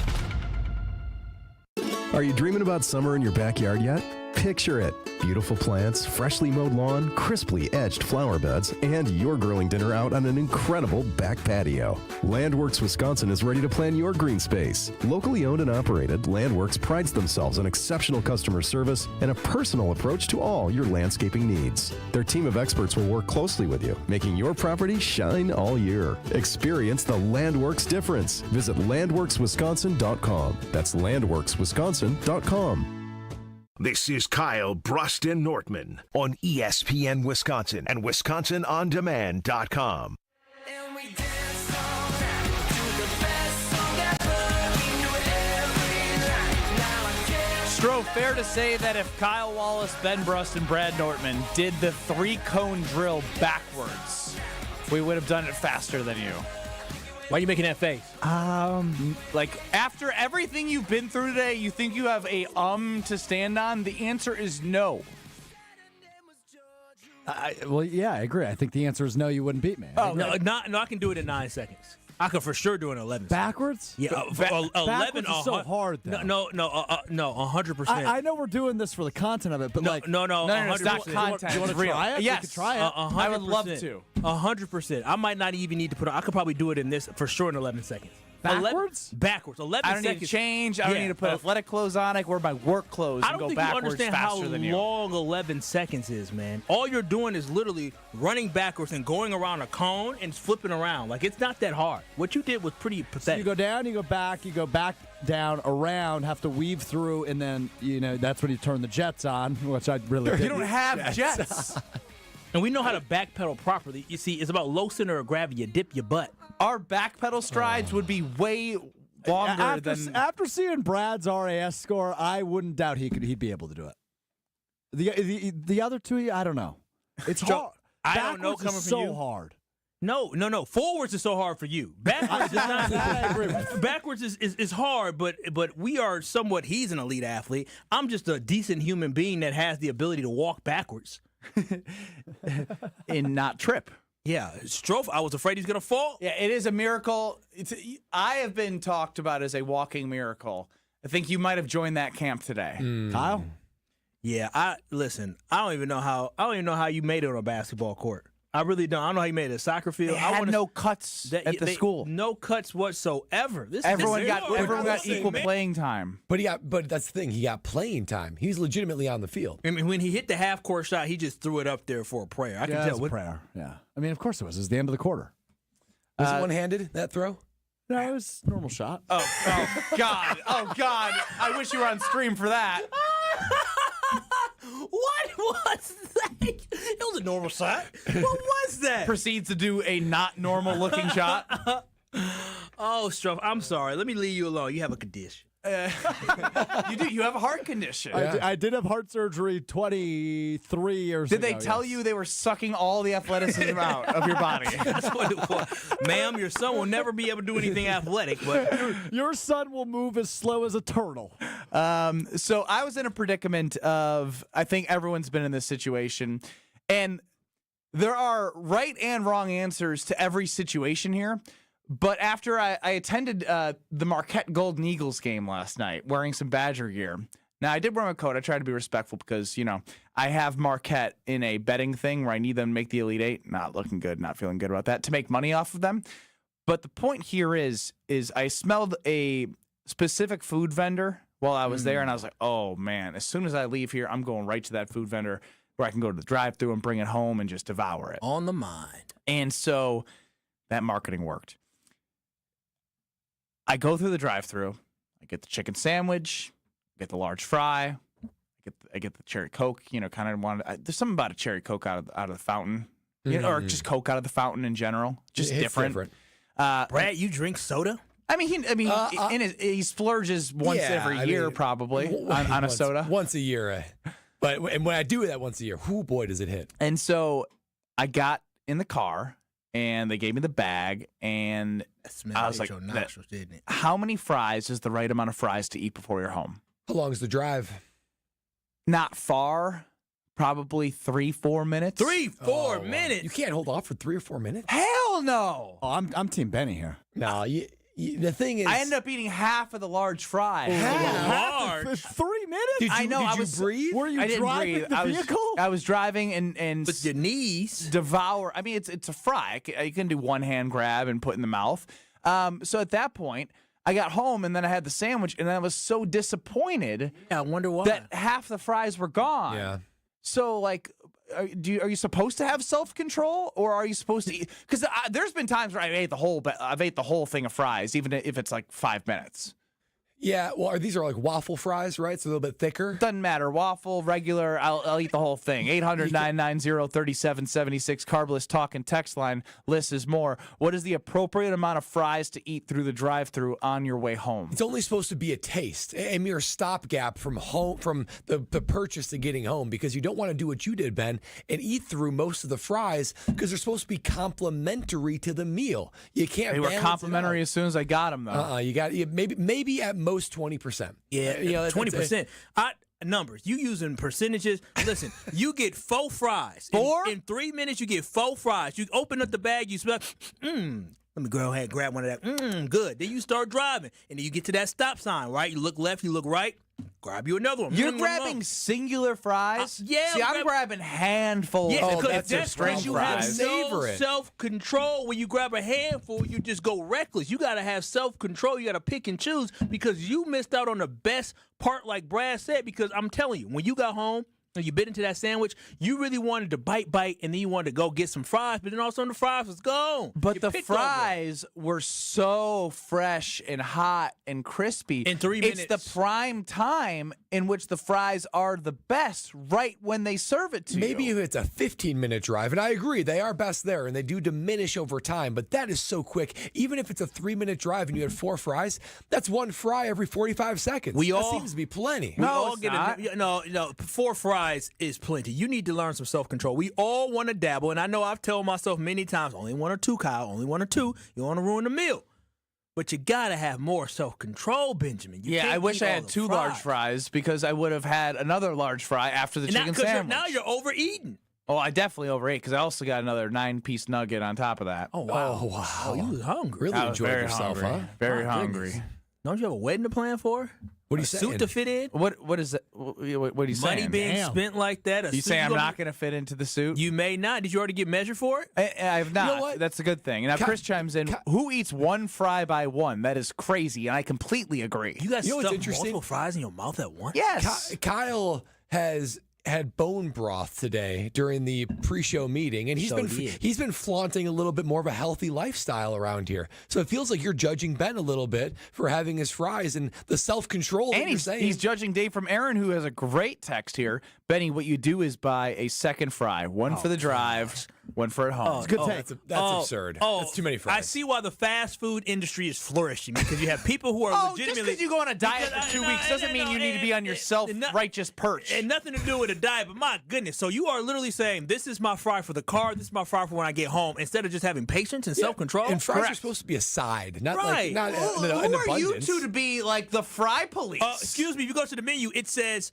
[SPEAKER 13] Are you dreaming about summer in your backyard yet? Picture it. Beautiful plants, freshly mowed lawn, crisply edged flower beds, and your grilling dinner out on an incredible back patio. Landworks Wisconsin is ready to plan your green space. Locally owned and operated, Landworks prides themselves on exceptional customer service and a personal approach to all your landscaping needs. Their team of experts will work closely with you, making your property shine all year. Experience the Landworks difference. Visit landworkswisconsin.com. That's landworkswisconsin.com.
[SPEAKER 1] This is Kyle, Brust, and Nortman on ESPN Wisconsin and WisconsinOnDemand.com.
[SPEAKER 2] Strouf, fair to say that if Kyle Wallace, Ben Brust, and Brad Nortman did the 3-cone drill backwards, we would have done it faster than you.
[SPEAKER 5] Why are you making that face?
[SPEAKER 2] Like, after everything you've been through today, you think you have a to stand on? The answer is no.
[SPEAKER 4] Well, yeah, I agree. I think the answer is no, you wouldn't beat me.
[SPEAKER 5] Oh, no, I can do it in 9 seconds. I could for sure do it in 11
[SPEAKER 4] Backwards?
[SPEAKER 5] seconds. Yeah, 11
[SPEAKER 4] backwards is so hard, though.
[SPEAKER 5] No, 100%.
[SPEAKER 4] I know we're doing this for the content of it, but
[SPEAKER 5] no,
[SPEAKER 4] like...
[SPEAKER 5] No,
[SPEAKER 2] it's not content.
[SPEAKER 4] Do you want to try it?
[SPEAKER 2] Yes.
[SPEAKER 4] We could try it.
[SPEAKER 5] 100%.
[SPEAKER 2] I would love to.
[SPEAKER 5] 100%. I might not even need to put I could probably do it in this for sure in 11 seconds.
[SPEAKER 2] Backwards?
[SPEAKER 5] Backwards. 11
[SPEAKER 2] I don't
[SPEAKER 5] seconds.
[SPEAKER 2] need to change. I don't need to put athletic clothes on. I can wear my work clothes and go backwards faster than you.
[SPEAKER 5] I don't think you understand how long 11 seconds is, man. All you're doing is literally running backwards and going around a cone and flipping around. Like, it's not that hard. What you did was pretty pathetic.
[SPEAKER 4] So you go down, you go back, down, around, have to weave through, and then, that's when you turn the jets on, which I really did.
[SPEAKER 2] You don't have jets.
[SPEAKER 5] And we know how to backpedal properly. You see, it's about low center of gravity. You dip your butt.
[SPEAKER 2] Our backpedal strides would be way longer than...
[SPEAKER 4] After seeing Brad's RAS score, I wouldn't doubt he'd be able to do it. The other two, I don't know. It's hard.
[SPEAKER 5] I don't know coming from you.
[SPEAKER 4] So hard.
[SPEAKER 5] No. Forwards is so hard for you. Backwards is not. Backwards is hard, but we are somewhat. He's an elite athlete. I'm just a decent human being that has the ability to walk backwards
[SPEAKER 2] and not trip.
[SPEAKER 5] Yeah, Strouf, I was afraid he's going to fall.
[SPEAKER 2] Yeah, it is a miracle. I have been talked about as a walking miracle. I think you might have joined that camp today.
[SPEAKER 4] Kyle?
[SPEAKER 5] Yeah, listen, I don't even know how you made it on a basketball court. I really don't. I don't know how you made it a soccer field.
[SPEAKER 2] They had no cuts at the school.
[SPEAKER 5] No cuts whatsoever.
[SPEAKER 2] Everyone got equal playing time.
[SPEAKER 3] But that's the thing. He got playing time. He's legitimately on the field.
[SPEAKER 5] I mean, when he hit the half court shot, he just threw it up there for a prayer. I can tell.
[SPEAKER 4] It was a prayer. Yeah. I mean, of course it was. It was the end of the quarter.
[SPEAKER 3] Was it one-handed, that throw?
[SPEAKER 4] No, it was a normal shot.
[SPEAKER 2] Oh God. Oh, God. I wish you were on stream for that.
[SPEAKER 5] What was that? It was a normal shot. What was that?
[SPEAKER 2] Proceeds to do a not normal looking shot.
[SPEAKER 5] Oh, Strouf, I'm sorry. Let me leave you alone. You have a condition.
[SPEAKER 2] You do. You have a heart condition.
[SPEAKER 4] I did have heart surgery 23 years ago.
[SPEAKER 2] Did they tell you they were sucking all the athleticism out of your body?
[SPEAKER 5] That's what it was. Ma'am, your son will never be able to do anything athletic, but
[SPEAKER 4] your son will move as slow as a turtle.
[SPEAKER 2] So I was in a predicament of, I think everyone's been in this situation, and there are right and wrong answers to every situation here. But after I attended the Marquette Golden Eagles game last night, wearing some Badger gear. Now, I did wear my coat. I tried to be respectful because, I have Marquette in a betting thing where I need them to make the Elite Eight. Not looking good, not feeling good about that, to make money off of them. But the point here is I smelled a specific food vendor while I was there, and I was like, oh, man, as soon as I leave here, I'm going right to that food vendor where I can go to the drive-thru and bring it home and just devour it.
[SPEAKER 5] On the mind.
[SPEAKER 2] And so that marketing worked. I go through the drive-thru. I get the chicken sandwich, get the large fry, I get the cherry Coke. Kind of wanted. There's something about a cherry Coke out of the fountain, or just Coke out of the fountain in general. Just different.
[SPEAKER 5] Brad, you drink soda?
[SPEAKER 2] He splurges once every year probably on a soda.
[SPEAKER 3] Once a year. But when I do that once a year, boy, does it hit.
[SPEAKER 2] And so I got in the car. And they gave me the bag, and I was like,
[SPEAKER 5] nostrils, didn't it?
[SPEAKER 2] How many fries is the right amount of fries to eat before you're home?
[SPEAKER 3] How long is the drive?
[SPEAKER 2] Not far. Probably 3-4 minutes.
[SPEAKER 5] 3-4 minutes?
[SPEAKER 3] You can't hold off for 3 or 4 minutes?
[SPEAKER 2] Hell no.
[SPEAKER 4] Oh, I'm Team Benny here.
[SPEAKER 3] No, the thing is,
[SPEAKER 2] I ended up eating half of the large fry.
[SPEAKER 5] Large?
[SPEAKER 4] 3 minutes?
[SPEAKER 2] I know.
[SPEAKER 3] Did you breathe?
[SPEAKER 4] Were you
[SPEAKER 2] I didn't
[SPEAKER 4] driving
[SPEAKER 2] breathe.
[SPEAKER 4] the vehicle?
[SPEAKER 2] I was driving and
[SPEAKER 5] with your knees
[SPEAKER 2] devour. I mean, it's a fry. You can do one hand grab and put in the mouth. So at that point, I got home and then I had the sandwich, and I was so disappointed.
[SPEAKER 5] Yeah, I wonder why.
[SPEAKER 2] That half the fries were gone.
[SPEAKER 3] Yeah.
[SPEAKER 2] So are you supposed to have self-control, or are you supposed to eat? Because there's been times where I've ate the whole thing of fries, even if it's like 5 minutes.
[SPEAKER 3] Yeah, well, these are like waffle fries, right? So a little bit thicker.
[SPEAKER 2] Doesn't matter. Waffle, regular, I'll eat the whole thing. 800-990-3776, Carbless talk and text line. List is more. What is the appropriate amount of fries to eat through the drive-thru on your way home?
[SPEAKER 3] It's only supposed to be a taste, a mere stopgap from the purchase to getting home, because you don't want to do what you did, Ben, and eat through most of the fries because they're supposed to be complimentary to the meal. You can't.
[SPEAKER 2] They were complimentary as soon as I got them, though.
[SPEAKER 3] You got maybe at most 20%.
[SPEAKER 5] Yeah, 20%. Numbers. You using percentages. Listen, you get 4 fries. In 3 minutes, you get 4 fries. You open up the bag, you smell, let me go ahead and grab one of that. Good. Then you start driving. And then you get to that stop sign, right? You look left, you look right. Grab you another one.
[SPEAKER 2] You're grabbing singular fries?
[SPEAKER 5] Yeah.
[SPEAKER 2] See, I'm grabbing handfuls.
[SPEAKER 5] Yeah,
[SPEAKER 2] because
[SPEAKER 5] that's
[SPEAKER 2] string
[SPEAKER 5] you
[SPEAKER 2] fries.
[SPEAKER 5] have no self-control. When you grab a handful, you just go reckless. You got to have self-control. You got to pick and choose, because you missed out on the best part, like Brad said, because I'm telling you, when you got home, and you bit into that sandwich, you really wanted to bite, and then you wanted to go get some fries, but then all of a sudden the fries was gone.
[SPEAKER 2] But the fries were so fresh and hot and crispy.
[SPEAKER 5] In 3 minutes.
[SPEAKER 2] It's the prime time in which the fries are the best, right when they serve it to you.
[SPEAKER 3] Maybe if it's a 15-minute drive, and I agree, they are best there, and they do diminish over time, but that is so quick. Even if it's a 3-minute drive and you had 4 fries, that's 1 fry every 45 seconds. That seems to be plenty.
[SPEAKER 5] No, 4 fries is plenty. You need to learn some self-control. We all want to dabble, and I know I've told myself many times, only 1 or 2, Kyle, only 1 or 2. You want to ruin the meal. But you got to have more self-control, Benjamin.
[SPEAKER 2] I wish I had 2 large fries, because I would have had another large fry after the chicken sandwich.
[SPEAKER 5] Now you're overeating.
[SPEAKER 2] Oh, I definitely overate, because I also got another 9-piece nugget on top of that.
[SPEAKER 5] Oh, wow.
[SPEAKER 3] Oh,
[SPEAKER 5] you was hungry.
[SPEAKER 3] Really enjoyed yourself,
[SPEAKER 2] hungry.
[SPEAKER 3] huh?
[SPEAKER 2] Very hungry.
[SPEAKER 5] Goodness. Don't you have a wedding to plan for?
[SPEAKER 3] What are you
[SPEAKER 5] saying?
[SPEAKER 3] saying?
[SPEAKER 5] Suit to fit in?
[SPEAKER 2] What is that? What are you saying?
[SPEAKER 5] Money being spent like that.
[SPEAKER 2] You say I'm not going to fit into the suit?
[SPEAKER 5] You may not. Did you already get measured for it?
[SPEAKER 2] I have not.
[SPEAKER 3] You know what?
[SPEAKER 2] That's a good thing. And now Chris chimes in. Who eats 1 fry by 1? That is crazy, and I completely agree.
[SPEAKER 5] You guys
[SPEAKER 3] what's
[SPEAKER 5] stuff
[SPEAKER 3] interesting?
[SPEAKER 5] multiple fries in your mouth at once?
[SPEAKER 2] Yes.
[SPEAKER 3] Kyle has had bone broth today during the pre-show meeting, and he's been flaunting a little bit more of a healthy lifestyle around here. So it feels like you're judging Ben a little bit for having his fries and the self-control.
[SPEAKER 2] And he's judging Dave from Aaron, who has a great text here. Benny, what you do is buy a second fry, one for the drive, Went for it home.
[SPEAKER 4] Good take.
[SPEAKER 3] That's absurd. That's too many fries.
[SPEAKER 5] I see why the fast food industry is flourishing, because you have people who are legitimately.
[SPEAKER 2] Just because you go on a diet for 2 weeks doesn't mean you need to be on your self-righteous perch.
[SPEAKER 5] And nothing to do with a diet, but my goodness. So you are literally saying, this is my fry for the car, this is my fry for when I get home, instead of just having patience and self-control?
[SPEAKER 3] And fries are supposed to be a side, not like not
[SPEAKER 2] Who
[SPEAKER 3] an
[SPEAKER 2] are you
[SPEAKER 3] abundance.
[SPEAKER 2] two to be like the fry police?
[SPEAKER 5] Excuse me, if you go to the menu, it says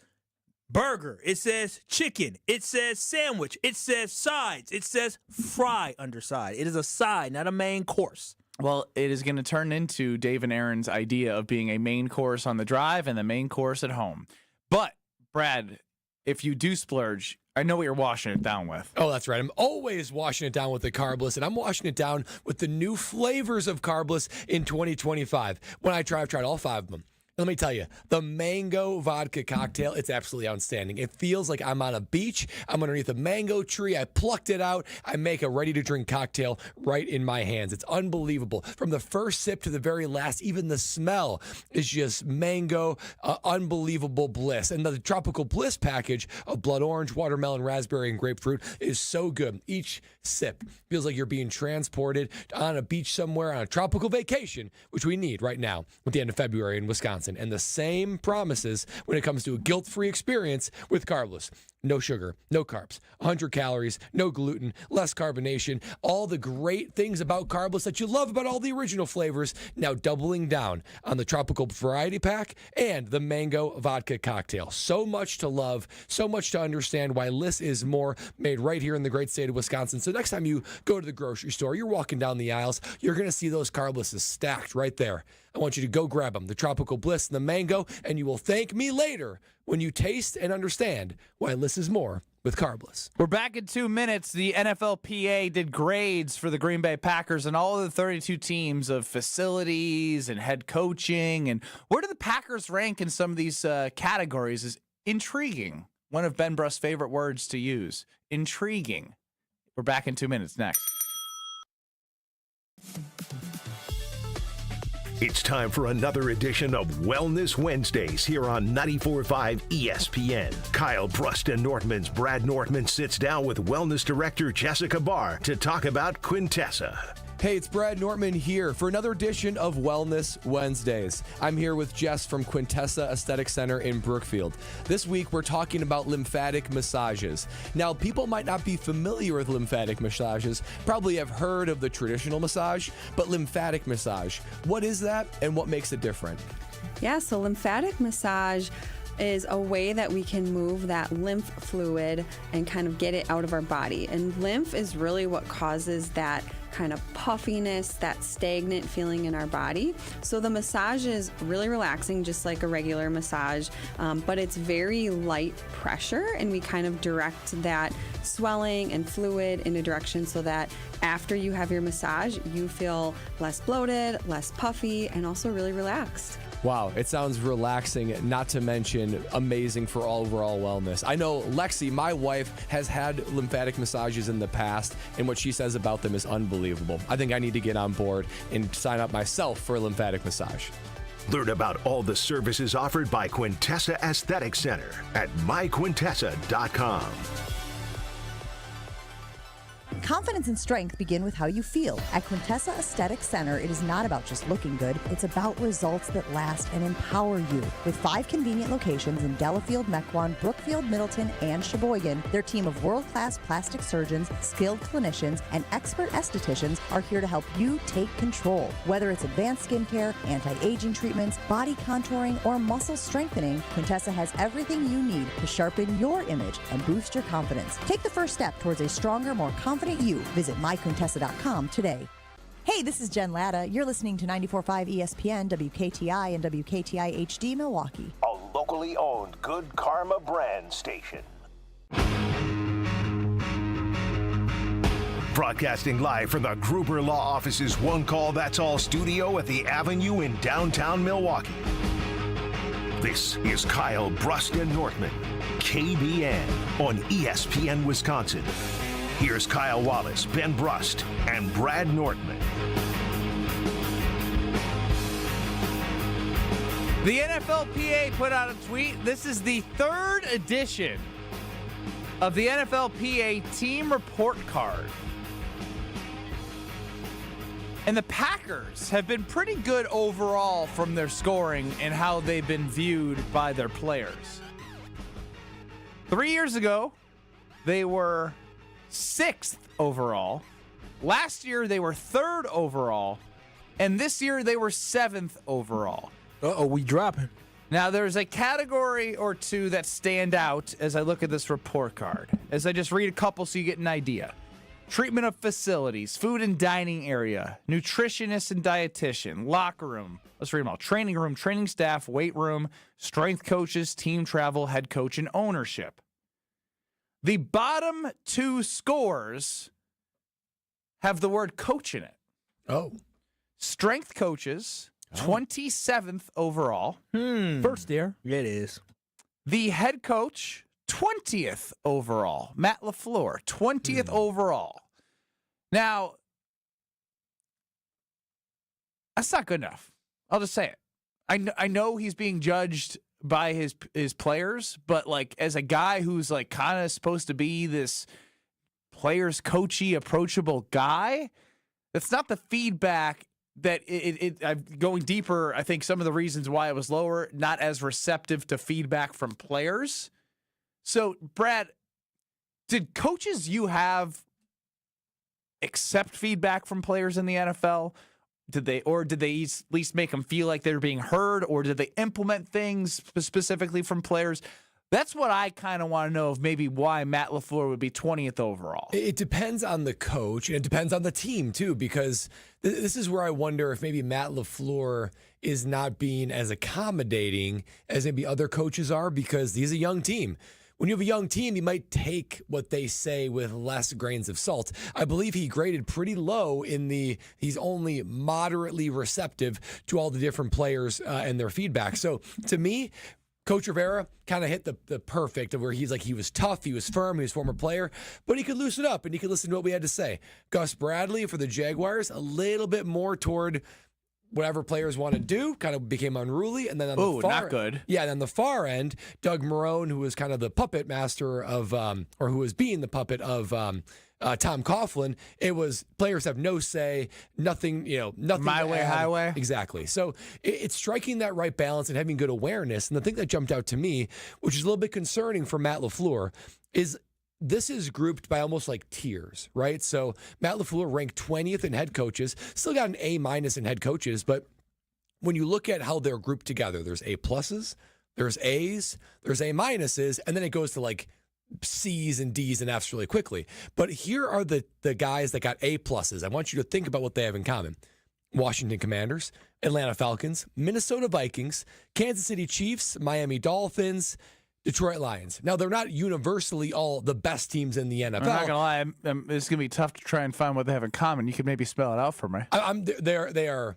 [SPEAKER 5] burger, it says chicken, it says sandwich, it says sides, it says fry underside. It is a side, not a main course.
[SPEAKER 2] Well, it is going to turn into Dave and Aaron's idea of being a main course on the drive and the main course at home. But, Brad, if you do splurge, I know what you're washing it down with.
[SPEAKER 3] Oh, that's right. I'm always washing it down with the Carbless, and I'm washing it down with the new flavors of Carbless in 2025. I've tried all 5 of them. Let me tell you, the mango vodka cocktail, it's absolutely outstanding. It feels like I'm on a beach. I'm underneath a mango tree. I plucked it out. I make a ready-to-drink cocktail right in my hands. It's unbelievable. From the first sip to the very last, even the smell is just mango, unbelievable bliss. And the tropical bliss package of blood orange, watermelon, raspberry, and grapefruit is so good. Each sip feels like you're being transported on a beach somewhere on a tropical vacation, which we need right now at the end of February in Wisconsin. And the same promises when it comes to a guilt-free experience with Carbless. No sugar, no carbs, 100 calories, no gluten, less carbonation, all the great things about Carbless that you love about all the original flavors, now doubling down on the tropical variety pack and the mango vodka cocktail. So much to love, so much to understand why less is more, made right here in the great state of Wisconsin. So next time you go to the grocery store, you're walking down the aisles, you're going to see those Carblesses stacked right there. I want you to go grab them, the Tropical Bliss and the Mango, and you will thank me later when you taste and understand why less is more with Carbless.
[SPEAKER 2] We're back in 2 minutes. The NFLPA did grades for the Green Bay Packers and all of the 32 teams of facilities and head coaching. And where do the Packers rank in some of these categories is intriguing. One of Ben Brust's favorite words to use, intriguing. We're back in 2 minutes next.
[SPEAKER 1] It's time for another edition of Wellness Wednesdays here on 94.5 ESPN. Kyle Brust and Nortman's Brad Nortman sits down with Wellness Director Jessica Barr to talk about Quintessa.
[SPEAKER 3] Hey, it's Brad Nortman here for another edition of Wellness Wednesdays. I'm here with Jess from Quintessa Aesthetic Center in Brookfield. This week, we're talking about lymphatic massages. Now, people might not be familiar with lymphatic massages, probably have heard of the traditional massage, but lymphatic massage, what is that and what makes it different?
[SPEAKER 11] Yeah, so lymphatic massage is a way that we can move that lymph fluid and kind of get it out of our body. And lymph is really what causes that kind of puffiness, that stagnant feeling in our body. So the massage is really relaxing, just like a regular massage, but it's very light pressure, and we kind of direct that swelling and fluid in a direction so that after you have your massage, you feel less bloated, less puffy, and also really relaxed.
[SPEAKER 3] Wow, it sounds relaxing, not to mention amazing for overall wellness. I know Lexi, my wife, has had lymphatic massages in the past, and what she says about them is unbelievable. I think I need to get on board and sign up myself for a lymphatic massage.
[SPEAKER 1] Learn about all the services offered by Quintessa Aesthetic Center at myquintessa.com.
[SPEAKER 14] Confidence and strength begin with how you feel. At Quintessa Aesthetic Center, it is not about just looking good. It's about results that last and empower you. With 5 convenient locations in Delafield, Mequon, Brookfield, Middleton, and Sheboygan, their team of world-class plastic surgeons, skilled clinicians, and expert estheticians are here to help you take control. Whether it's advanced skincare, anti-aging treatments, body contouring, or muscle strengthening, Quintessa has everything you need to sharpen your image and boost your confidence. Take the first step towards a stronger, more confident you. Visit myquintessa.com today. Hey, this is Jen Latta. You're listening to 94.5 ESPN, WKTI, and WKTI HD Milwaukee.
[SPEAKER 1] A locally owned Good Karma brand station. Broadcasting live from the Gruber Law Office's One Call That's All studio at the Avenue in downtown Milwaukee. This is Kyle Brust and Nortman, KBN on ESPN Wisconsin. Here's Kyle Wallace, Ben Brust, and Brad Nortman.
[SPEAKER 2] The NFLPA put out a tweet. This is the 3rd edition of the NFLPA team report card. And the Packers have been pretty good overall from their scoring and how they've been viewed by their players. 3 years ago, they were 6th overall. Last year, they were 3rd overall. And this year, they were 7th overall.
[SPEAKER 5] We dropping.
[SPEAKER 2] Now, there's a category or two that stand out as I look at this report card. As I just read a couple so you get an idea. Treatment of facilities, food and dining area, nutritionist and dietitian, locker room. Let's read them all. Training room, training staff, weight room, strength coaches, team travel, head coach, and ownership. The bottom 2 scores have the word coach in it.
[SPEAKER 3] Oh.
[SPEAKER 2] Strength coaches, 27th overall.
[SPEAKER 5] First year. It is.
[SPEAKER 2] The head coach, 20th overall. Matt LaFleur, 20th overall. Now, that's not good enough. I'll just say it. I know he's being judged by his players, but like as a guy who's like kind of supposed to be this players coachy, approachable guy, that's not the feedback that I'm going deeper. I think some of the reasons why it was lower, not as receptive to feedback from players. So, Brad, did coaches you have accept feedback from players in the NFL? Did they at least make them feel like they're being heard, or did they implement things specifically from players? That's what I kind of want to know of maybe why Matt LaFleur would be 20th overall.
[SPEAKER 3] It depends on the coach, and it depends on the team, too, because this is where I wonder if maybe Matt LaFleur is not being as accommodating as maybe other coaches are, because he's a young team. When you have a young team, you might take what they say with less grains of salt. I believe he graded pretty low he's only moderately receptive to all the different players and their feedback. So to me, Coach Rivera kind of hit the perfect of where he's like, he was tough, he was firm, he was a former player, but he could loosen up and he could listen to what we had to say. Gus Bradley for the Jaguars, a little bit more toward whatever players want to do, kind of became unruly. And then on the far,
[SPEAKER 2] not good.
[SPEAKER 3] Yeah, and on the far end, Doug Marrone, who was kind of the puppet master of, or who was being the puppet of Tom Coughlin, it was players have no say, nothing, nothing.
[SPEAKER 2] My way, highway.
[SPEAKER 3] Exactly. So it's striking that right balance and having good awareness. And the thing that jumped out to me, which is a little bit concerning for Matt LaFleur, is this is grouped by almost like tiers, right? So Matt LaFleur ranked 20th in head coaches, still got an A- in head coaches, but when you look at how they're grouped together, there's A+, there's A's, there's A-, and then it goes to like C's and D's and F's really quickly. But here are the guys that got A+. I want you to think about what they have in common. Washington Commanders, Atlanta Falcons, Minnesota Vikings, Kansas City Chiefs, Miami Dolphins, Detroit Lions. Now, they're not universally all the best teams in the NFL.
[SPEAKER 2] I'm not going to lie. It's going to be tough to try and find what they have in common. You could maybe spell it out for me.
[SPEAKER 3] They are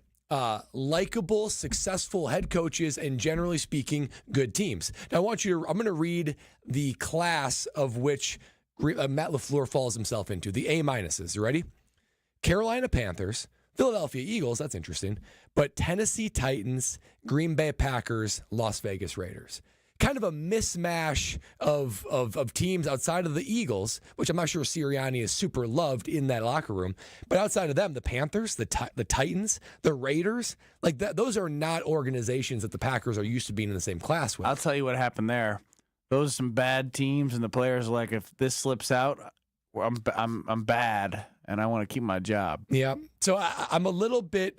[SPEAKER 3] likable, successful head coaches, and generally speaking, good teams. Now, I'm going to read the class of which Matt LaFleur falls himself into, the A-. You ready? Carolina Panthers, Philadelphia Eagles, that's interesting, but Tennessee Titans, Green Bay Packers, Las Vegas Raiders. Kind of a mismatch of teams outside of the Eagles, which I'm not sure Sirianni is super loved in that locker room. But outside of them, the Panthers, the Titans, the Raiders, like that, those are not organizations that the Packers are used to being in the same class with.
[SPEAKER 2] I'll tell you what happened there. Those are some bad teams, and the players are like, if this slips out, I'm bad, and I want to keep my job.
[SPEAKER 3] Yeah. So I'm a little bit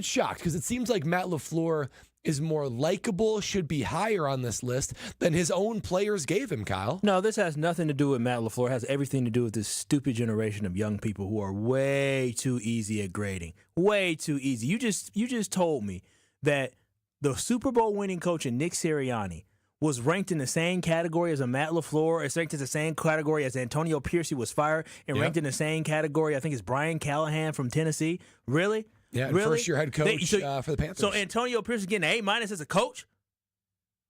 [SPEAKER 3] shocked because it seems like Matt LaFleur is more likable, should be higher on this list than his own players gave him, Kyle.
[SPEAKER 5] No, this has nothing to do with Matt LaFleur. It has everything to do with this stupid generation of young people who are way too easy at grading. Way too easy. You just told me that the Super Bowl winning coach Nick Sirianni was ranked in the same category as a Matt LaFleur, is ranked in the same category as Antonio Pierce, who was fired, and ranked in the same category, I think it's Brian Callahan from Tennessee. Really?
[SPEAKER 3] Yeah,
[SPEAKER 5] really?
[SPEAKER 3] First-year head coach for the Panthers.
[SPEAKER 5] So Antonio Pierce is getting an A- as a coach?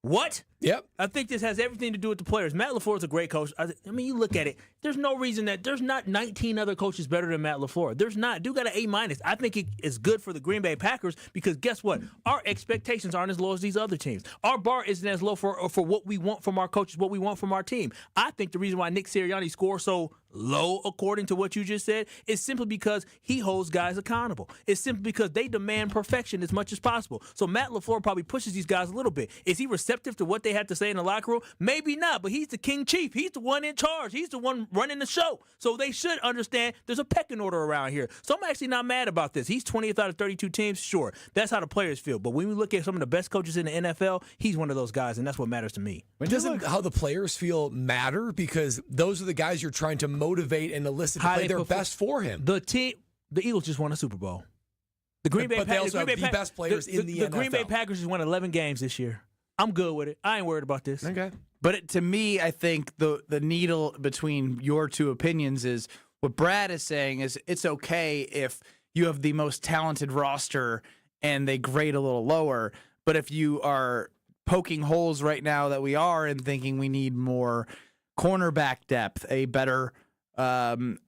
[SPEAKER 5] What?
[SPEAKER 3] Yep.
[SPEAKER 5] I think this has everything to do with the players. Matt LaFleur is a great coach. I mean, you look at it. There's no reason that there's not 19 other coaches better than Matt LaFleur. There's not. Dude got an A-. I think it is good for the Green Bay Packers because guess what? Our expectations aren't as low as these other teams. Our bar isn't as low for what we want from our coaches, what we want from our team. I think the reason why Nick Sirianni scores so low, according to what you just said, is simply because he holds guys accountable. It's simply because they demand perfection as much as possible. So Matt LaFleur probably pushes these guys a little bit. Is he receptive to what they have to say in the locker room? Maybe not, but he's the king chief. He's the one in charge. He's the one running the show. So they should understand there's a pecking order around here. So I'm actually not mad about this. He's 20th out of 32 teams. Sure, that's how the players feel. But when we look at some of the best coaches in the NFL, he's one of those guys, and that's what matters to me.
[SPEAKER 3] Doesn't how the players feel matter? Because those are the guys you're trying to motivate and elicit to play their best for him.
[SPEAKER 5] The Eagles just won a Super Bowl. The Green Bay
[SPEAKER 3] they also have the best players in the NFL.
[SPEAKER 5] The Green Bay Packers just won 11 games this year. I'm good with it. I ain't worried about this.
[SPEAKER 3] Okay.
[SPEAKER 2] But to me, I think the needle between your two opinions is what Brad is saying is it's okay if you have the most talented roster and they grade a little lower. But if you are poking holes right now that we are and thinking we need more cornerback depth, a better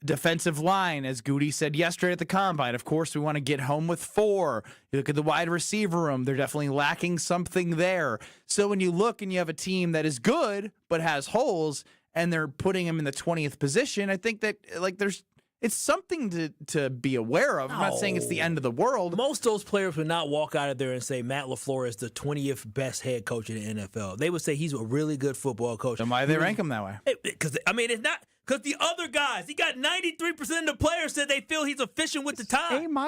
[SPEAKER 2] defensive line, as Goody said yesterday at the Combine. Of course, we want to get home with 4. You look at the wide receiver room, they're definitely lacking something there. So when you look and you have a team that is good but has holes and they're putting them in the 20th position, I think that it's something to be aware of. I'm not saying it's the end of the world.
[SPEAKER 5] Most of those players would not walk out of there and say Matt LaFleur is the 20th best head coach in the NFL. They would say he's a really good football coach.
[SPEAKER 2] Then why do they rank him that way?
[SPEAKER 5] Because it's not. Because the other guys, he got 93% of the players said they feel he's efficient with the time.
[SPEAKER 4] A-.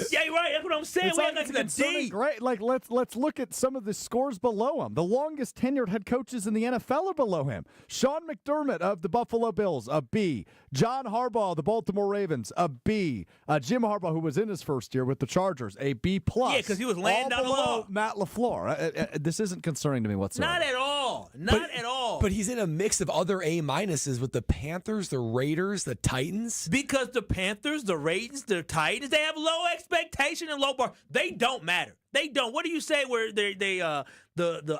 [SPEAKER 5] Yeah, right. That's what I'm saying.
[SPEAKER 4] It's
[SPEAKER 5] We
[SPEAKER 4] like,
[SPEAKER 5] got like a D.
[SPEAKER 4] great. Like let's look at some of the scores below him. The longest tenured head coaches in the NFL are below him. Sean McDermott of the Buffalo Bills, a B. John Harbaugh of the Baltimore Ravens, a B. Jim Harbaugh, who was in his first year with the Chargers, a B+.
[SPEAKER 5] Yeah, because he was laying down the law.
[SPEAKER 4] Matt LaFleur. This isn't concerning to me whatsoever.
[SPEAKER 5] Not at all. Not at all.
[SPEAKER 3] But he's in a mix of other A-minuses with the Panthers, the Raiders, the Titans.
[SPEAKER 5] Because the Panthers, the Raiders, the Titans, they have low expectation and low bar. They don't matter. They don't. What do you say where the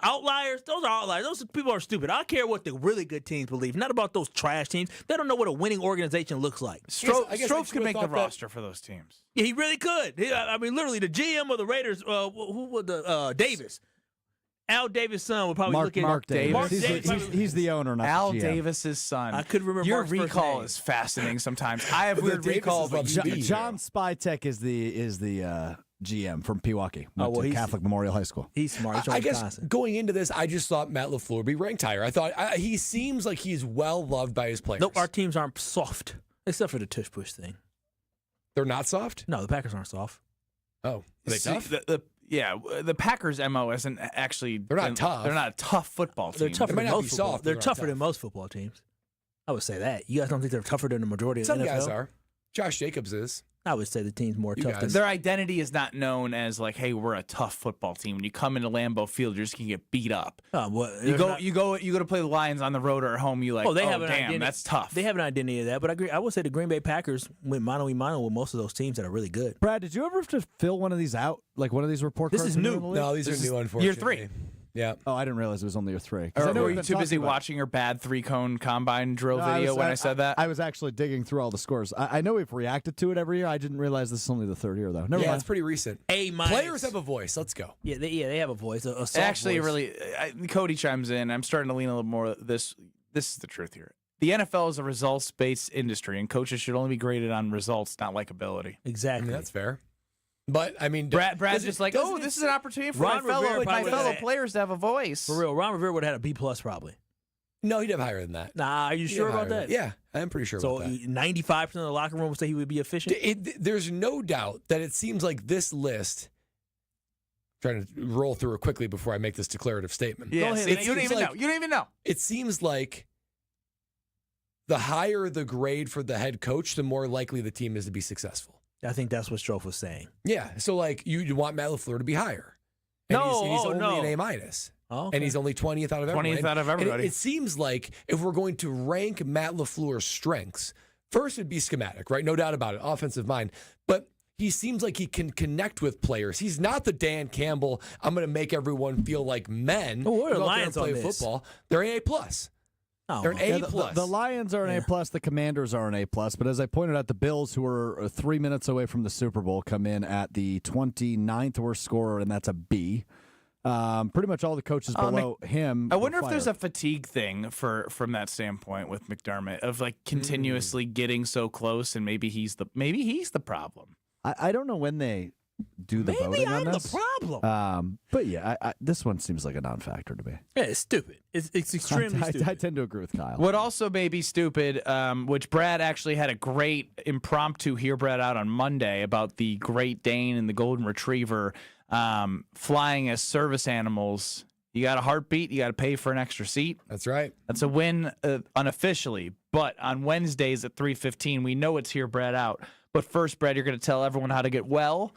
[SPEAKER 5] outliers? Those are outliers. Those people are stupid. I care what the really good teams believe, not about those trash teams. They don't know what a winning organization looks like.
[SPEAKER 2] Strouf could make the roster for those teams.
[SPEAKER 5] Yeah, he really could. Literally, the GM of the Raiders, who was the Davis. Al Davis' son would probably look at
[SPEAKER 4] Mark Davis.
[SPEAKER 5] Mark Davis.
[SPEAKER 4] He's the owner, not
[SPEAKER 2] Al
[SPEAKER 4] the GM.
[SPEAKER 2] Davis' son.
[SPEAKER 5] I could remember
[SPEAKER 2] your
[SPEAKER 5] Mark's first
[SPEAKER 2] recall
[SPEAKER 5] name.
[SPEAKER 2] is fascinating sometimes. I have weird recalls.
[SPEAKER 4] John Spytek is the GM from Pewaukee. Went to Catholic Memorial High School.
[SPEAKER 5] He's smart. He's
[SPEAKER 3] I guess going into this, I just thought Matt LaFleur would be ranked higher. I thought he seems like he's well loved by his players.
[SPEAKER 5] Nope, our teams aren't soft, except for the tush push thing.
[SPEAKER 3] They're not soft?
[SPEAKER 5] No, the Packers aren't soft.
[SPEAKER 3] Oh, are they tough?
[SPEAKER 2] The Packers' MO isn't actually.
[SPEAKER 3] They're not tough.
[SPEAKER 2] They're not a tough football team.
[SPEAKER 5] They're tougher
[SPEAKER 3] They might
[SPEAKER 5] than
[SPEAKER 3] not
[SPEAKER 5] most
[SPEAKER 3] be
[SPEAKER 5] football.
[SPEAKER 3] soft,
[SPEAKER 5] They're
[SPEAKER 3] they're not
[SPEAKER 5] tougher
[SPEAKER 3] tough.
[SPEAKER 5] than most football teams. I would say that. You guys don't think they're tougher than the majority of the NFL?
[SPEAKER 3] Some guys are. Josh Jacobs is.
[SPEAKER 5] I would say the team's more tough than
[SPEAKER 2] Their identity is not known as like, hey, we're a tough football team. When you come into Lambeau Field, you're just gonna get beat up. You go to play the Lions on the road or at home. You like,
[SPEAKER 5] they have an
[SPEAKER 2] damn,
[SPEAKER 5] identity.
[SPEAKER 2] that's tough.
[SPEAKER 5] They have an identity of that, but I agree. I would say the Green Bay Packers went mano-a-mano with most of those teams that are really good.
[SPEAKER 4] Brad, did you ever have to fill one of these out? Like one of these report cards?
[SPEAKER 5] This is new.
[SPEAKER 3] No, these are new, unfortunately.
[SPEAKER 2] Year 3.
[SPEAKER 3] Yeah.
[SPEAKER 4] Oh, I didn't realize it was only year 3.
[SPEAKER 2] Or were you too busy watching your bad 3-cone combine drill video when I said that?
[SPEAKER 4] I was actually digging through all the scores. I know we've reacted to it every year. I didn't realize this is only the 3rd year, though. Never mind.
[SPEAKER 3] It's pretty recent.
[SPEAKER 5] A-.
[SPEAKER 3] Players have a voice. Let's go.
[SPEAKER 5] Yeah, they have a voice. A soft
[SPEAKER 2] Actually,
[SPEAKER 5] voice.
[SPEAKER 2] really, Cody chimes in. I'm starting to lean a little more. This is the truth here. The NFL is a results-based industry, and coaches should only be graded on results, not likability.
[SPEAKER 5] Exactly.
[SPEAKER 3] That's fair. But, I mean,
[SPEAKER 2] Brad's just like, this is an opportunity for my fellow players to have a voice.
[SPEAKER 5] For real, Ron Rivera would have had a B+ probably.
[SPEAKER 3] No, he'd have higher than that.
[SPEAKER 5] Nah, are you sure about that?
[SPEAKER 3] Yeah, I am pretty sure about that.
[SPEAKER 5] So 95% of the locker room would say he would be efficient?
[SPEAKER 3] There's no doubt that it seems like this list, trying to roll through it quickly before I make this declarative statement.
[SPEAKER 2] Yes, you don't even know. You don't even know.
[SPEAKER 3] It seems like the higher the grade for the head coach, the more likely the team is to be successful.
[SPEAKER 5] I think that's what Strouf was saying.
[SPEAKER 3] Yeah, so like you want Matt LaFleur to be higher. And he's only an A-.
[SPEAKER 5] Oh, okay.
[SPEAKER 3] And he's only 20th out of everyone.
[SPEAKER 2] 20th out of everybody.
[SPEAKER 3] And it seems like if we're going to rank Matt LaFleur's strengths, first it'd be schematic, right? No doubt about it. Offensive mind. But he seems like he can connect with players. He's not the Dan Campbell, I'm going to make everyone feel like men.
[SPEAKER 5] Oh, what are the
[SPEAKER 3] Go out there
[SPEAKER 5] Lions
[SPEAKER 3] and play
[SPEAKER 5] on this?
[SPEAKER 3] football. They're an A+.
[SPEAKER 5] Oh,
[SPEAKER 3] They're an
[SPEAKER 4] Yeah,
[SPEAKER 3] A+.
[SPEAKER 4] the Lions are an A+, the Commanders are an A+, but as I pointed out, the Bills, who are 3 minutes away from the Super Bowl, come in at the 29th worst scorer, and that's a B. Pretty much all the coaches below him.
[SPEAKER 2] I wonder
[SPEAKER 4] were
[SPEAKER 2] if there's
[SPEAKER 4] fired.
[SPEAKER 2] a fatigue thing from that standpoint with McDermott of like continuously getting so close, and maybe he's the problem.
[SPEAKER 4] I don't know when they do the voting on this.
[SPEAKER 5] Maybe I'm the problem.
[SPEAKER 4] But yeah, this one seems like a non-factor to me.
[SPEAKER 5] Yeah, it's stupid. It's extremely stupid.
[SPEAKER 4] I tend to agree with Kyle.
[SPEAKER 2] What also may be stupid, which Brad actually had a great impromptu hear Brad out on Monday about the Great Dane and the Golden Retriever flying as service animals. You got a heartbeat, you got to pay for an extra seat.
[SPEAKER 3] That's right.
[SPEAKER 2] That's a win unofficially. But on Wednesdays at 3:15, we know it's Hear Brad Out. But first, Brad, you're going to tell everyone how to get well,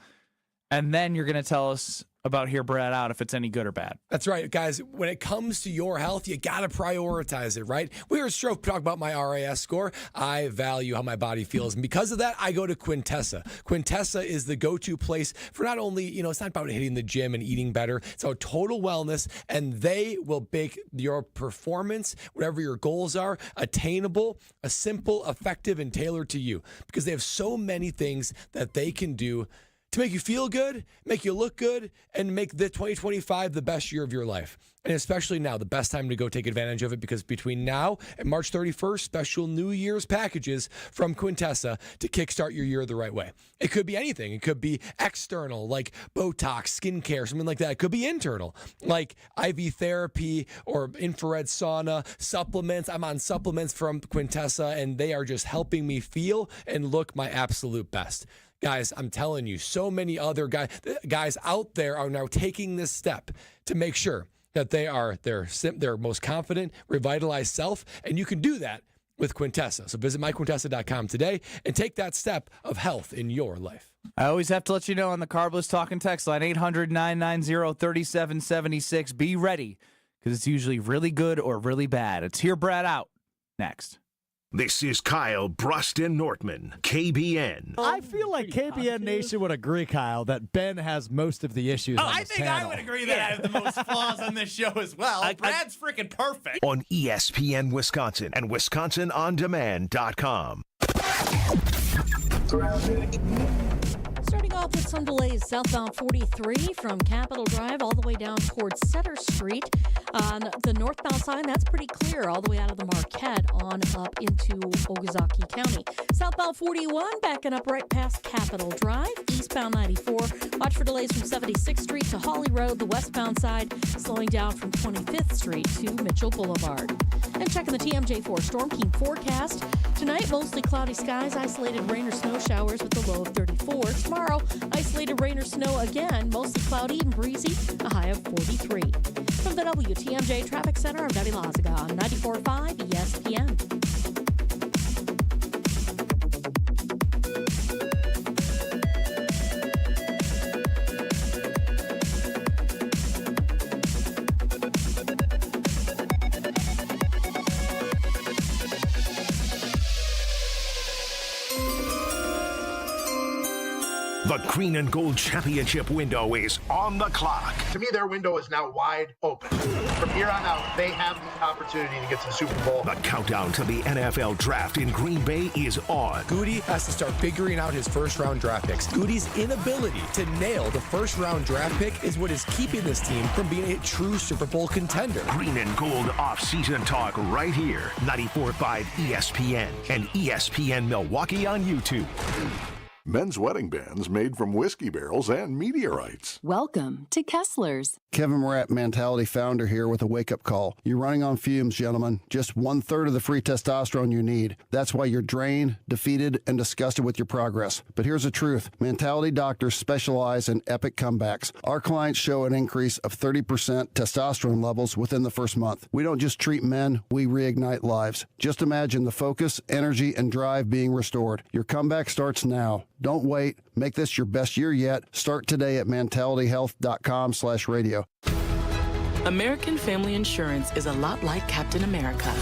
[SPEAKER 2] and then you're going to tell us about Hear Brad Out if it's any good or bad.
[SPEAKER 3] That's right, guys. When it comes to your health, you got to prioritize it, right? We heard Strouf talk about my RAS score. I value how my body feels. And because of that, I go to Quintessa. Quintessa is the go-to place for not only, it's not about hitting the gym and eating better. It's about total wellness, and they will make your performance, whatever your goals are, attainable, simple, effective, and tailored to you. Because they have so many things that they can do to make you feel good, make you look good, and make the 2025 the best year of your life. And especially now, the best time to go take advantage of it, because between now and March 31st, special New Year's packages from Quintessa to kickstart your year the right way. It could be anything. It could be external, like Botox, skincare, something like that. It could be internal, like IV therapy or infrared sauna, supplements. I'm on supplements from Quintessa, and they are just helping me feel and look my absolute best. Guys, I'm telling you, so many other guys out there are now taking this step to make sure that they are their most confident, revitalized self, and you can do that with Quintessa. So visit myquintessa.com today and take that step of health in your life.
[SPEAKER 2] I always have to let you know on the Carbless Talking text line, 800-990-3776. Be ready, because it's usually really good or really bad. It's Hear Brad Out next.
[SPEAKER 1] This is Kyle, Brust, and Nortman, KBN.
[SPEAKER 4] I feel like KBN Nation would agree, Kyle, that Ben has most of the issues on
[SPEAKER 2] I
[SPEAKER 4] this
[SPEAKER 2] think
[SPEAKER 4] panel.
[SPEAKER 2] I would agree that I have the most flaws on this show as well. Brad's freaking perfect.
[SPEAKER 1] On ESPN Wisconsin and WisconsinOnDemand.com.
[SPEAKER 6] Starting off with some delays southbound 43 from Capitol Drive all the way down towards Center Street. On the northbound side, that's pretty clear all the way out of the Marquette on up into Okazaki County. Southbound 41 backing up right past Capitol Drive. Eastbound 94, watch for delays from 76th Street to Hawley Road. The westbound side slowing down from 25th Street to Mitchell Boulevard. And checking the TMJ4 Storm King forecast. Tonight, mostly cloudy skies, isolated rain or snow showers with a low of 34. Tomorrow, isolated rain or snow again, mostly cloudy and breezy, a high of 43. From the WTMJ Traffic Center, I'm Debbie Lazaga on 94.5 ESPN.
[SPEAKER 1] The Green and Gold Championship window is on the clock.
[SPEAKER 10] To me, their window is now wide open. From here on out, they have the opportunity to get to the Super Bowl.
[SPEAKER 1] The countdown to the NFL draft in Green Bay is on.
[SPEAKER 3] Goody has to start figuring out his first-round draft picks. Goody's inability to nail the first-round draft pick is what is keeping this team from being a true Super Bowl contender.
[SPEAKER 1] Green and Gold off-season talk right here. 94.5 ESPN and ESPN Milwaukee on YouTube.
[SPEAKER 15] Men's wedding bands made from whiskey barrels and meteorites.
[SPEAKER 16] Welcome to Kessler's.
[SPEAKER 17] Kevin Morat, Mentality founder here with a wake-up call. You're running on fumes, gentlemen. Just 1/3 of the free testosterone you need. That's why you're drained, defeated, and disgusted with your progress. But here's the truth. Mentality doctors specialize in epic comebacks. Our clients show an increase of 30% testosterone levels within the first month. We don't just treat men, we reignite lives. Just imagine the focus, energy, and drive being restored. Your comeback starts now. Don't wait. Make this your best year yet. Start today at mentalityhealth.com/radio.
[SPEAKER 16] American Family Insurance is a lot like Captain America.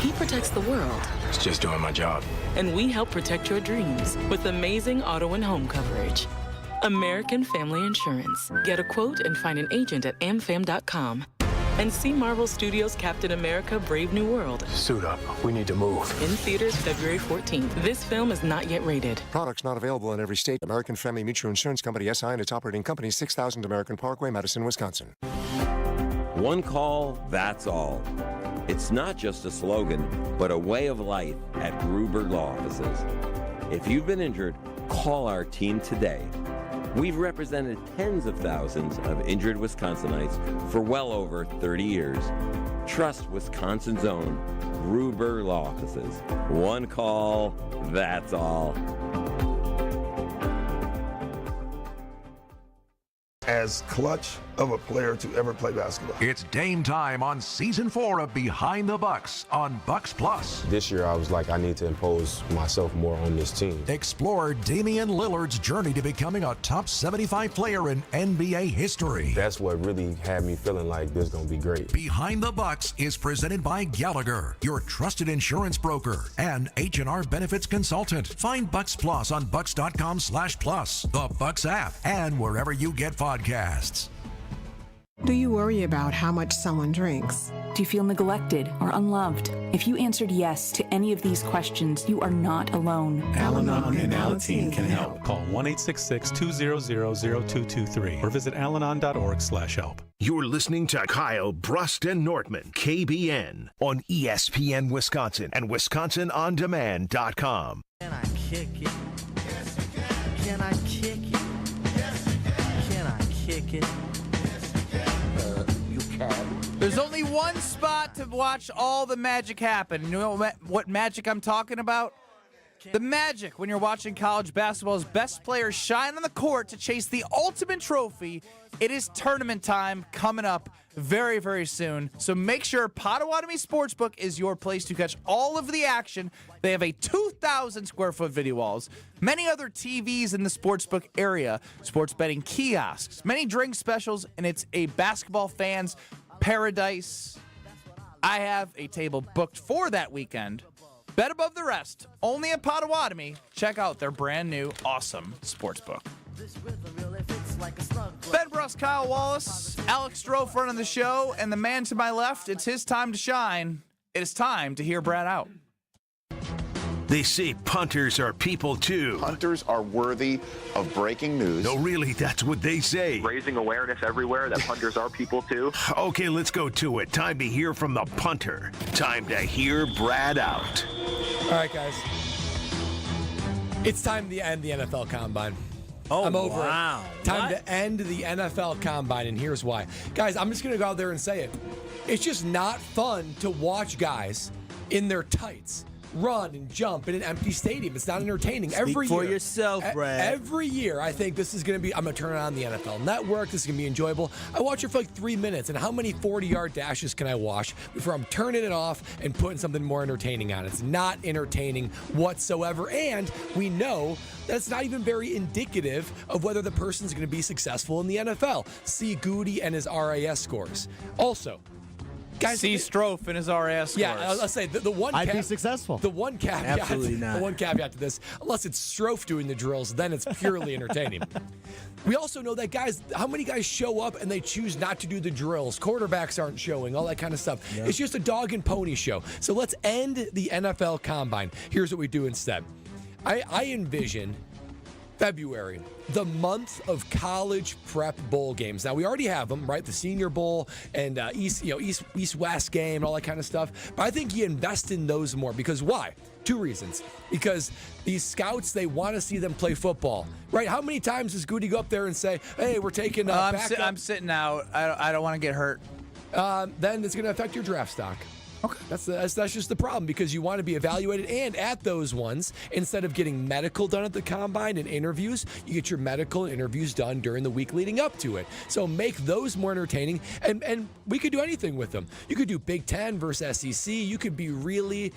[SPEAKER 18] He protects the world.
[SPEAKER 19] It's just doing my job.
[SPEAKER 18] And we help protect your dreams with amazing auto and home coverage. American Family Insurance. Get a quote and find an agent at amfam.com. And see Marvel Studios' Captain America: Brave New World.
[SPEAKER 19] Suit up. We need to move.
[SPEAKER 18] In theaters February 14th. This film is not yet rated.
[SPEAKER 20] Products not available in every state. American Family Mutual Insurance Company, SI, and its operating company, 6000 American Parkway, Madison, Wisconsin.
[SPEAKER 21] One call, that's all. It's not just a slogan, but a way of life at Gruber Law Offices. If you've been injured, call our team today. We've represented tens of thousands of injured Wisconsinites for well over 30 years. Trust Wisconsin's own Gruber Law Offices. One call, that's all.
[SPEAKER 15] As clutch of a player to ever play basketball.
[SPEAKER 9] It's Dame time on Season 4 of Behind the Bucks on Bucks Plus.
[SPEAKER 22] This year, I was like, I need to impose myself more on this team.
[SPEAKER 9] Explore Damian Lillard's journey to becoming a top 75 player in NBA history.
[SPEAKER 22] That's what really had me feeling like this is going to be great.
[SPEAKER 9] Behind the Bucks is presented by Gallagher, your trusted insurance broker and H&R benefits consultant. Find Bucks Plus on bucks.com/plus, the Bucks app, and wherever you get podcasts.
[SPEAKER 25] Do you worry about how much someone drinks?
[SPEAKER 27] Do you feel neglected or unloved? If you answered yes to any of these questions, you are not alone.
[SPEAKER 28] Al-Anon and Alateen can help. Call 1-866-200-0223 or visit alanon.org/help.
[SPEAKER 1] You're listening to Kyle, Brust, and Nortman, KBN, on ESPN Wisconsin and WisconsinOnDemand.com.
[SPEAKER 29] Can I kick it? Yes, you can. Can I kick it? Yes, you can. Can I kick it?
[SPEAKER 2] There's only one spot to watch all the magic happen. You know what magic I'm talking about? The magic when you're watching college basketball's best players shine on the court to chase the ultimate trophy. It is tournament time coming up very, very soon. So make sure Potawatomi Sportsbook is your place to catch all of the action. They have a 2,000 square foot video walls, many other TVs in the sportsbook area, sports betting kiosks, many drink specials, and it's a basketball fan's paradise. I have a table booked for that weekend. Bet above the rest, only at Potawatomi. Check out their brand new awesome sportsbook. Ben Brust, Kyle Wallace, Alex Strouf running the show, and the man to my left, it's his time to shine. It is time to hear Brad out.
[SPEAKER 1] They say punters are people too.
[SPEAKER 30] Punters are worthy of breaking news.
[SPEAKER 1] No, really, that's what they say.
[SPEAKER 30] Raising awareness everywhere that punters are people too.
[SPEAKER 1] Okay, let's go to it. Time to hear from the punter. Time to hear Brad out.
[SPEAKER 3] All right, guys. It's time to end the NFL Combine.
[SPEAKER 5] Oh,
[SPEAKER 3] I'm over
[SPEAKER 5] wow.
[SPEAKER 3] it. Time to end the NFL Combine, and here's why. Guys, I'm just going to go out there and say it. It's just not fun to watch guys in their tights run and jump in an empty stadium. It's not entertaining.
[SPEAKER 5] Speak
[SPEAKER 3] every
[SPEAKER 5] for
[SPEAKER 3] year,
[SPEAKER 5] yourself, Brad.
[SPEAKER 3] Every year, I think this is going to be, I'm going to turn it on the NFL Network. This is going to be enjoyable. I watch it for like 3 minutes, and how many 40-yard dashes can I watch before I'm turning it off and putting something more entertaining on? It's not entertaining whatsoever, and we know that's not even very indicative of whether the person's going to be successful in the NFL. See Goody and his RAS scores. Also, guys,
[SPEAKER 2] see Strouf and his RAS scores.
[SPEAKER 3] Yeah, let's say the one.
[SPEAKER 4] I'd be successful.
[SPEAKER 3] The one caveat.
[SPEAKER 5] Absolutely not.
[SPEAKER 3] The one caveat to this, unless it's Strouf doing the drills, then it's purely entertaining. We also know that guys, how many guys show up and they choose not to do the drills? Quarterbacks aren't showing, all that kind of stuff. Yeah. It's just a dog and pony show. So let's end the NFL Combine. Here's what we do instead. I envision February, the month of college prep bowl games. Now, we already have them, right? The Senior Bowl and East-West game and all that kind of stuff. But I think you invest in those more because why? 2 reasons. Because these scouts, they want to see them play football, right? How many times does Goody go up there and say, hey, we're taking
[SPEAKER 2] I'm sitting out. I don't want to get hurt.
[SPEAKER 3] Then it's going to affect your draft stock. Okay. That's just the problem because you want to be evaluated, and at those ones, instead of getting medical done at the Combine and interviews, you get your medical and interviews done during the week leading up to it. So make those more entertaining, and we could do anything with them. You could do Big Ten versus SEC. You could be really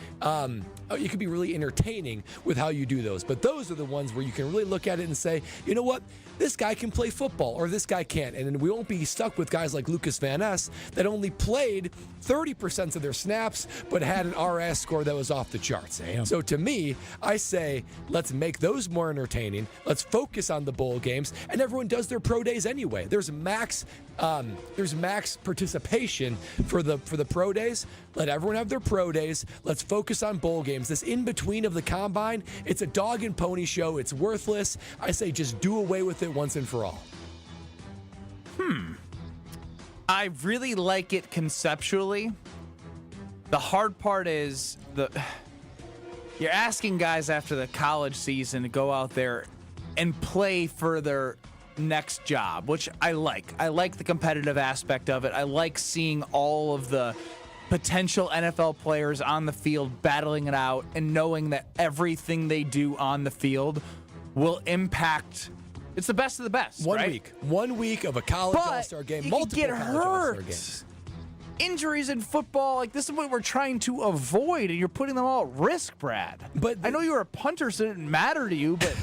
[SPEAKER 3] entertaining with how you do those. But those are the ones where you can really look at it and say, you know what? This guy can play football, or this guy can't. And then we won't be stuck with guys like Lucas Van Ness that only played 30% of their snaps snaps, but had an RS score that was off the charts. So to me, I say let's make those more entertaining. Let's focus on the bowl games, and everyone does their pro days anyway. There's max participation for the pro days. Let everyone have their pro days. Let's focus on bowl games. This in between of the combine, it's a dog and pony show. It's worthless. I say just do away with it once and for all.
[SPEAKER 2] I really like it conceptually. The hard part is you're asking guys after the college season to go out there and play for their next job, which I like. I like the competitive aspect of it. I like seeing all of the potential NFL players on the field battling it out and knowing that everything they do on the field will impact. It's the best of the best.
[SPEAKER 3] 1 week of a college all-star game, multiple
[SPEAKER 2] get
[SPEAKER 3] college
[SPEAKER 2] hurt.
[SPEAKER 3] all-star games.
[SPEAKER 2] Injuries in football, like this is what we're trying to avoid, and you're putting them all at risk, Brad. But I know you were a punter, so it didn't matter to you, but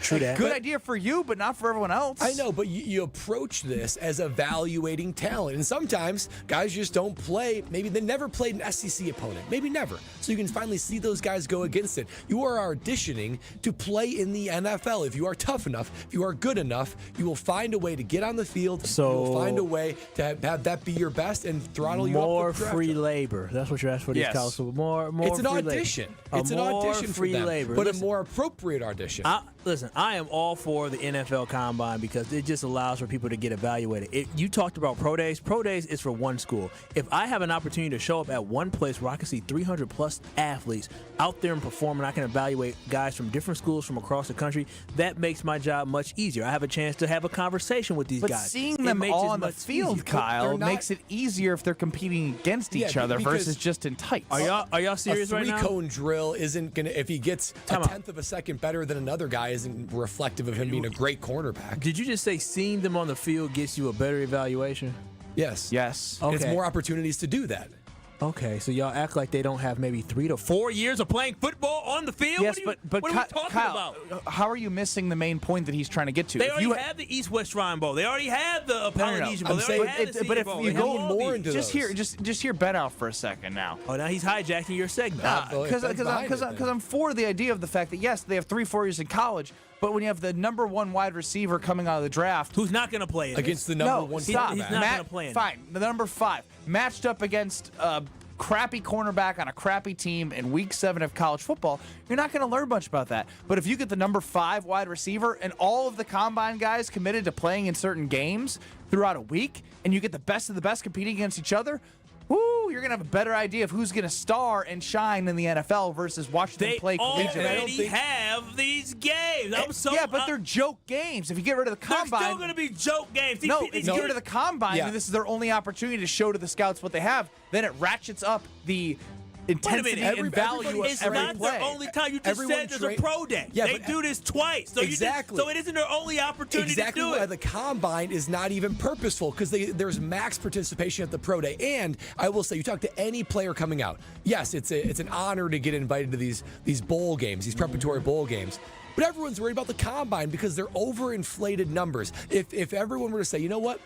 [SPEAKER 3] True that.
[SPEAKER 2] Good idea for you, but not for everyone else.
[SPEAKER 3] I know, but you approach this as evaluating talent. And sometimes guys just don't play. Maybe they never played an SEC opponent. Maybe never. So you can finally see those guys go against it. You are auditioning to play in the NFL. If you are tough enough, if you are good enough, you will find a way to get on the field.
[SPEAKER 6] So
[SPEAKER 3] you will find a way to have that be your best and throttle you up.
[SPEAKER 6] More free labor. That's what you're asking for these colleges. So more
[SPEAKER 3] it's an
[SPEAKER 6] free
[SPEAKER 3] audition.
[SPEAKER 6] Labor.
[SPEAKER 3] It's an audition for
[SPEAKER 6] free
[SPEAKER 3] them,
[SPEAKER 6] labor.
[SPEAKER 3] but a more appropriate audition.
[SPEAKER 6] Listen, I am all for the NFL Combine because it just allows for people to get evaluated. You talked about pro days. Pro days is for one school. If I have an opportunity to show up at one place where I can see 300-plus athletes out there and perform, and I can evaluate guys from different schools from across the country, that makes my job much easier. I have a chance to have a conversation with these guys.
[SPEAKER 2] But seeing them all on the field, Kyle, makes it easier if they're competing against each other versus just in tights.
[SPEAKER 6] Are y'all serious right now?
[SPEAKER 3] A three-cone drill isn't going to, if he gets a tenth of a second better than another guy, isn't reflective of him being a great cornerback.
[SPEAKER 6] Did you just say seeing them on the field gets you a better evaluation?
[SPEAKER 3] Yes.
[SPEAKER 2] Yes.
[SPEAKER 3] Okay. It's more opportunities to do that.
[SPEAKER 6] Okay, so y'all act like they don't have maybe 3 to 4 years of playing football on the field?
[SPEAKER 2] Yes,
[SPEAKER 6] what are we talking
[SPEAKER 2] Kyle,
[SPEAKER 6] about?
[SPEAKER 2] How are you missing the main point that he's trying to get to?
[SPEAKER 6] They already have the East-West Shrine Bowl. They already have the Polynesian Bowl. They already have the Senior Bowl.
[SPEAKER 2] But if you go
[SPEAKER 3] more into
[SPEAKER 2] just hear Ben out for a second now.
[SPEAKER 6] Oh, now he's hijacking your segment.
[SPEAKER 2] Because I'm for the idea of the fact that, yes, they have 3-4 years in college, but when you have the number one wide receiver coming out of the draft,
[SPEAKER 6] who's not going to play
[SPEAKER 3] against the number one
[SPEAKER 2] stop.
[SPEAKER 6] He's not going to play.
[SPEAKER 2] Fine, the number 5 matched up against crappy cornerback on a crappy team in week 7 of college football, you're not going to learn much about that. But if you get the number 5 wide receiver and all of the combine guys committed to playing in certain games throughout a week, and you get the best of the best competing against each other, you're going to have a better idea of who's going to star and shine in the NFL versus watching them play collegiate.
[SPEAKER 6] They already have these games.
[SPEAKER 2] But they're joke games. If you get rid of the combine,
[SPEAKER 6] they're still going to be joke games.
[SPEAKER 2] If you get rid of the combine, and this is their only opportunity to show to the scouts what they have, then it ratchets up the intensity and value of
[SPEAKER 6] it's
[SPEAKER 2] every
[SPEAKER 6] not
[SPEAKER 2] play.
[SPEAKER 6] Their only time. You just said there's a pro day. They do this twice. So so it isn't their only opportunity to do it.
[SPEAKER 3] The combine is not even purposeful because there's max participation at the pro day. And I will say, you talk to any player coming out, yes, it's an honor to get invited to these bowl games, these preparatory bowl games. But everyone's worried about the combine because they're overinflated numbers. If everyone were to say, you know what,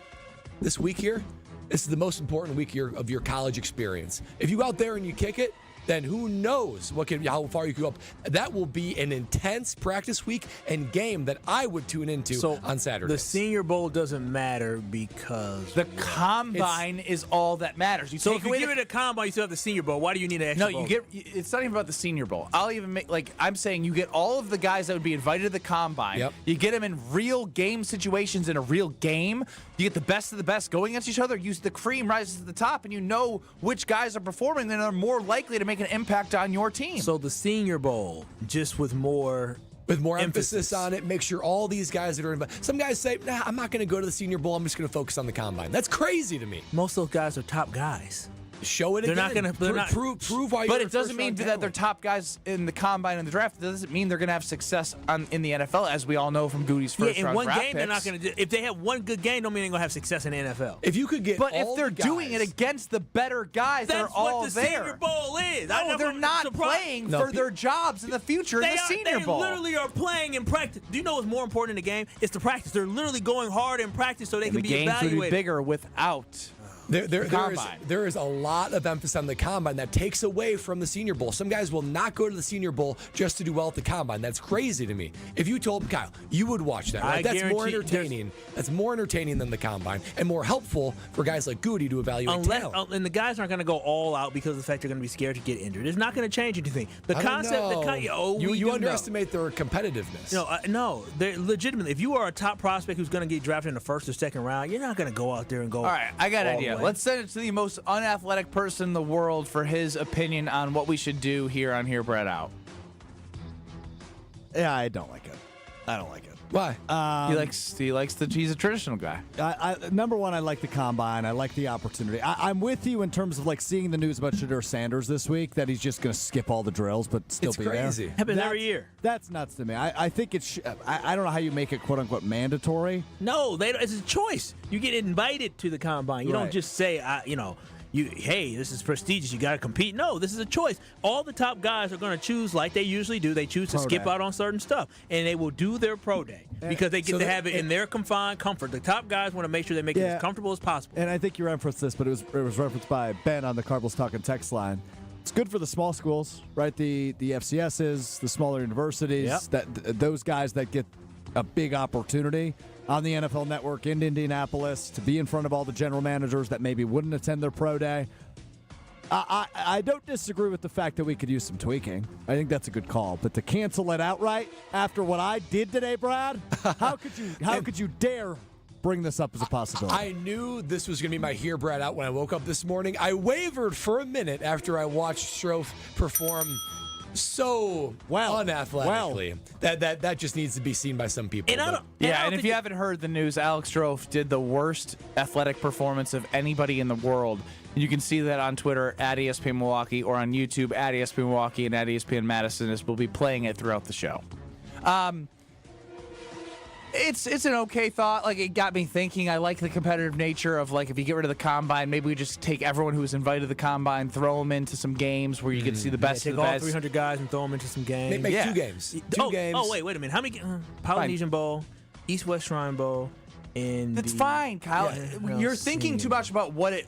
[SPEAKER 3] this week here, this is the most important week of your college experience. If you go out there and you kick it, then who knows how far you can go up. That will be an intense practice week and game that I would tune into on Saturday.
[SPEAKER 6] The Senior Bowl doesn't matter because
[SPEAKER 2] the combine is all that matters.
[SPEAKER 6] So if you get rid of the combine, you still have the Senior Bowl. Why do you need an extra bowl?
[SPEAKER 2] It's not even about the Senior Bowl. I'll even make I'm saying you get all of the guys that would be invited to the combine. Yep. You get them in real game situations in a real game. You get the best of the best going against each other. The cream rises to the top, and you know which guys are performing and are more likely to make an impact on your team.
[SPEAKER 6] So the Senior Bowl, just with more
[SPEAKER 3] emphasis on it, make sure all these guys that are involved. Some guys say, nah, I'm not going to go to the Senior Bowl. I'm just going to focus on the combine. That's crazy to me.
[SPEAKER 6] Most of those guys are top guys.
[SPEAKER 3] Show it
[SPEAKER 6] they're
[SPEAKER 3] again.
[SPEAKER 6] Not going to
[SPEAKER 3] prove why.
[SPEAKER 2] But it doesn't mean that they're top guys in the combine and the draft. It doesn't mean they're going to have success in the NFL, as we all know from Goody's first round
[SPEAKER 6] in one
[SPEAKER 2] draft
[SPEAKER 6] game,
[SPEAKER 2] picks.
[SPEAKER 6] they're not going to. If they have one good game, don't mean they're going to have success in the NFL.
[SPEAKER 3] If you could get,
[SPEAKER 2] if they're doing it against the better guys,
[SPEAKER 6] that's
[SPEAKER 2] they're all
[SPEAKER 6] what the
[SPEAKER 2] there.
[SPEAKER 6] Senior Bowl is.
[SPEAKER 2] No, they're not playing for their jobs in the future in the Senior Bowl.
[SPEAKER 6] They literally are playing in practice. Do you know what's more important in the game? It's the practice. They're literally going hard in practice so they can be evaluated.
[SPEAKER 2] The games would be bigger without
[SPEAKER 3] There is a lot of emphasis on the combine that takes away from the Senior Bowl. Some guys will not go to the Senior Bowl just to do well at the combine. That's crazy to me. If you told Kyle, you would watch that. Right? That's more entertaining. That's more entertaining than the combine and more helpful for guys like Goody to evaluate talent.
[SPEAKER 6] And the guys aren't going to go all out because of the fact they're going to be scared to get injured. It's not going to change anything.
[SPEAKER 3] You underestimate their competitiveness.
[SPEAKER 6] No, they're legitimately. If you are a top prospect who's going to get drafted in the first or second round, you're not going to go out there and go.
[SPEAKER 2] All right, I got an idea. Let's send it to the most unathletic person in the world for his opinion on what we should do here on Here Brett Out.
[SPEAKER 4] Yeah, I don't like it. I don't like it.
[SPEAKER 3] Why?
[SPEAKER 2] He's a traditional guy.
[SPEAKER 4] Number one, I like the combine. I like the opportunity. I'm with you in terms of like seeing the news about Shedeur Sanders this week, that he's just going to skip all the drills but still be
[SPEAKER 3] crazy.
[SPEAKER 4] there.
[SPEAKER 6] Happens every year.
[SPEAKER 4] That's nuts to me. I think it's. I don't know how you make it quote unquote mandatory.
[SPEAKER 6] No, it's a choice. You get invited to the combine. You don't just say, hey, this is prestigious. You got to compete. No, this is a choice. All the top guys are going to choose, like they usually do. They choose to skip out on certain stuff, and they will do their pro day because they get to have it in their confined comfort. The top guys want to make sure they make it as comfortable as possible.
[SPEAKER 4] And I think you referenced this, but it was referenced by Ben on the Cardinals Talking text line. It's good for the small schools, right? The FCSs, the smaller universities, those guys that get a big opportunity on the NFL Network in Indianapolis to be in front of all the general managers that maybe wouldn't attend their pro day. I don't disagree with the fact that we could use some tweaking. I think that's a good call. But to cancel it outright after what I did today, Brad, how could you dare bring this up as a possibility?
[SPEAKER 3] I knew this was going to be my Here Brad Out when I woke up this morning. I wavered for a minute after I watched Strouf perform so unathletically that just needs to be seen by some people.
[SPEAKER 2] And if you haven't heard the news, Alex Strouf did the worst athletic performance of anybody in the world. And you can see that on Twitter at ESPN Milwaukee or on YouTube at ESPN Milwaukee and at ESPN Madison, as we'll be playing it throughout the show. It's an okay thought. Like, it got me thinking. I like the competitive nature of, like, if you get rid of the combine, maybe we just take everyone who was invited to the combine, throw them into some games where you can see the best of the best.
[SPEAKER 6] Take all 300 guys and throw them into some games.
[SPEAKER 3] Make 2 games. Two games.
[SPEAKER 6] Oh, wait a minute. How many? Polynesian Bowl, East-West Shrine Bowl.
[SPEAKER 2] That's fine, Kyle. You're thinking too much about what it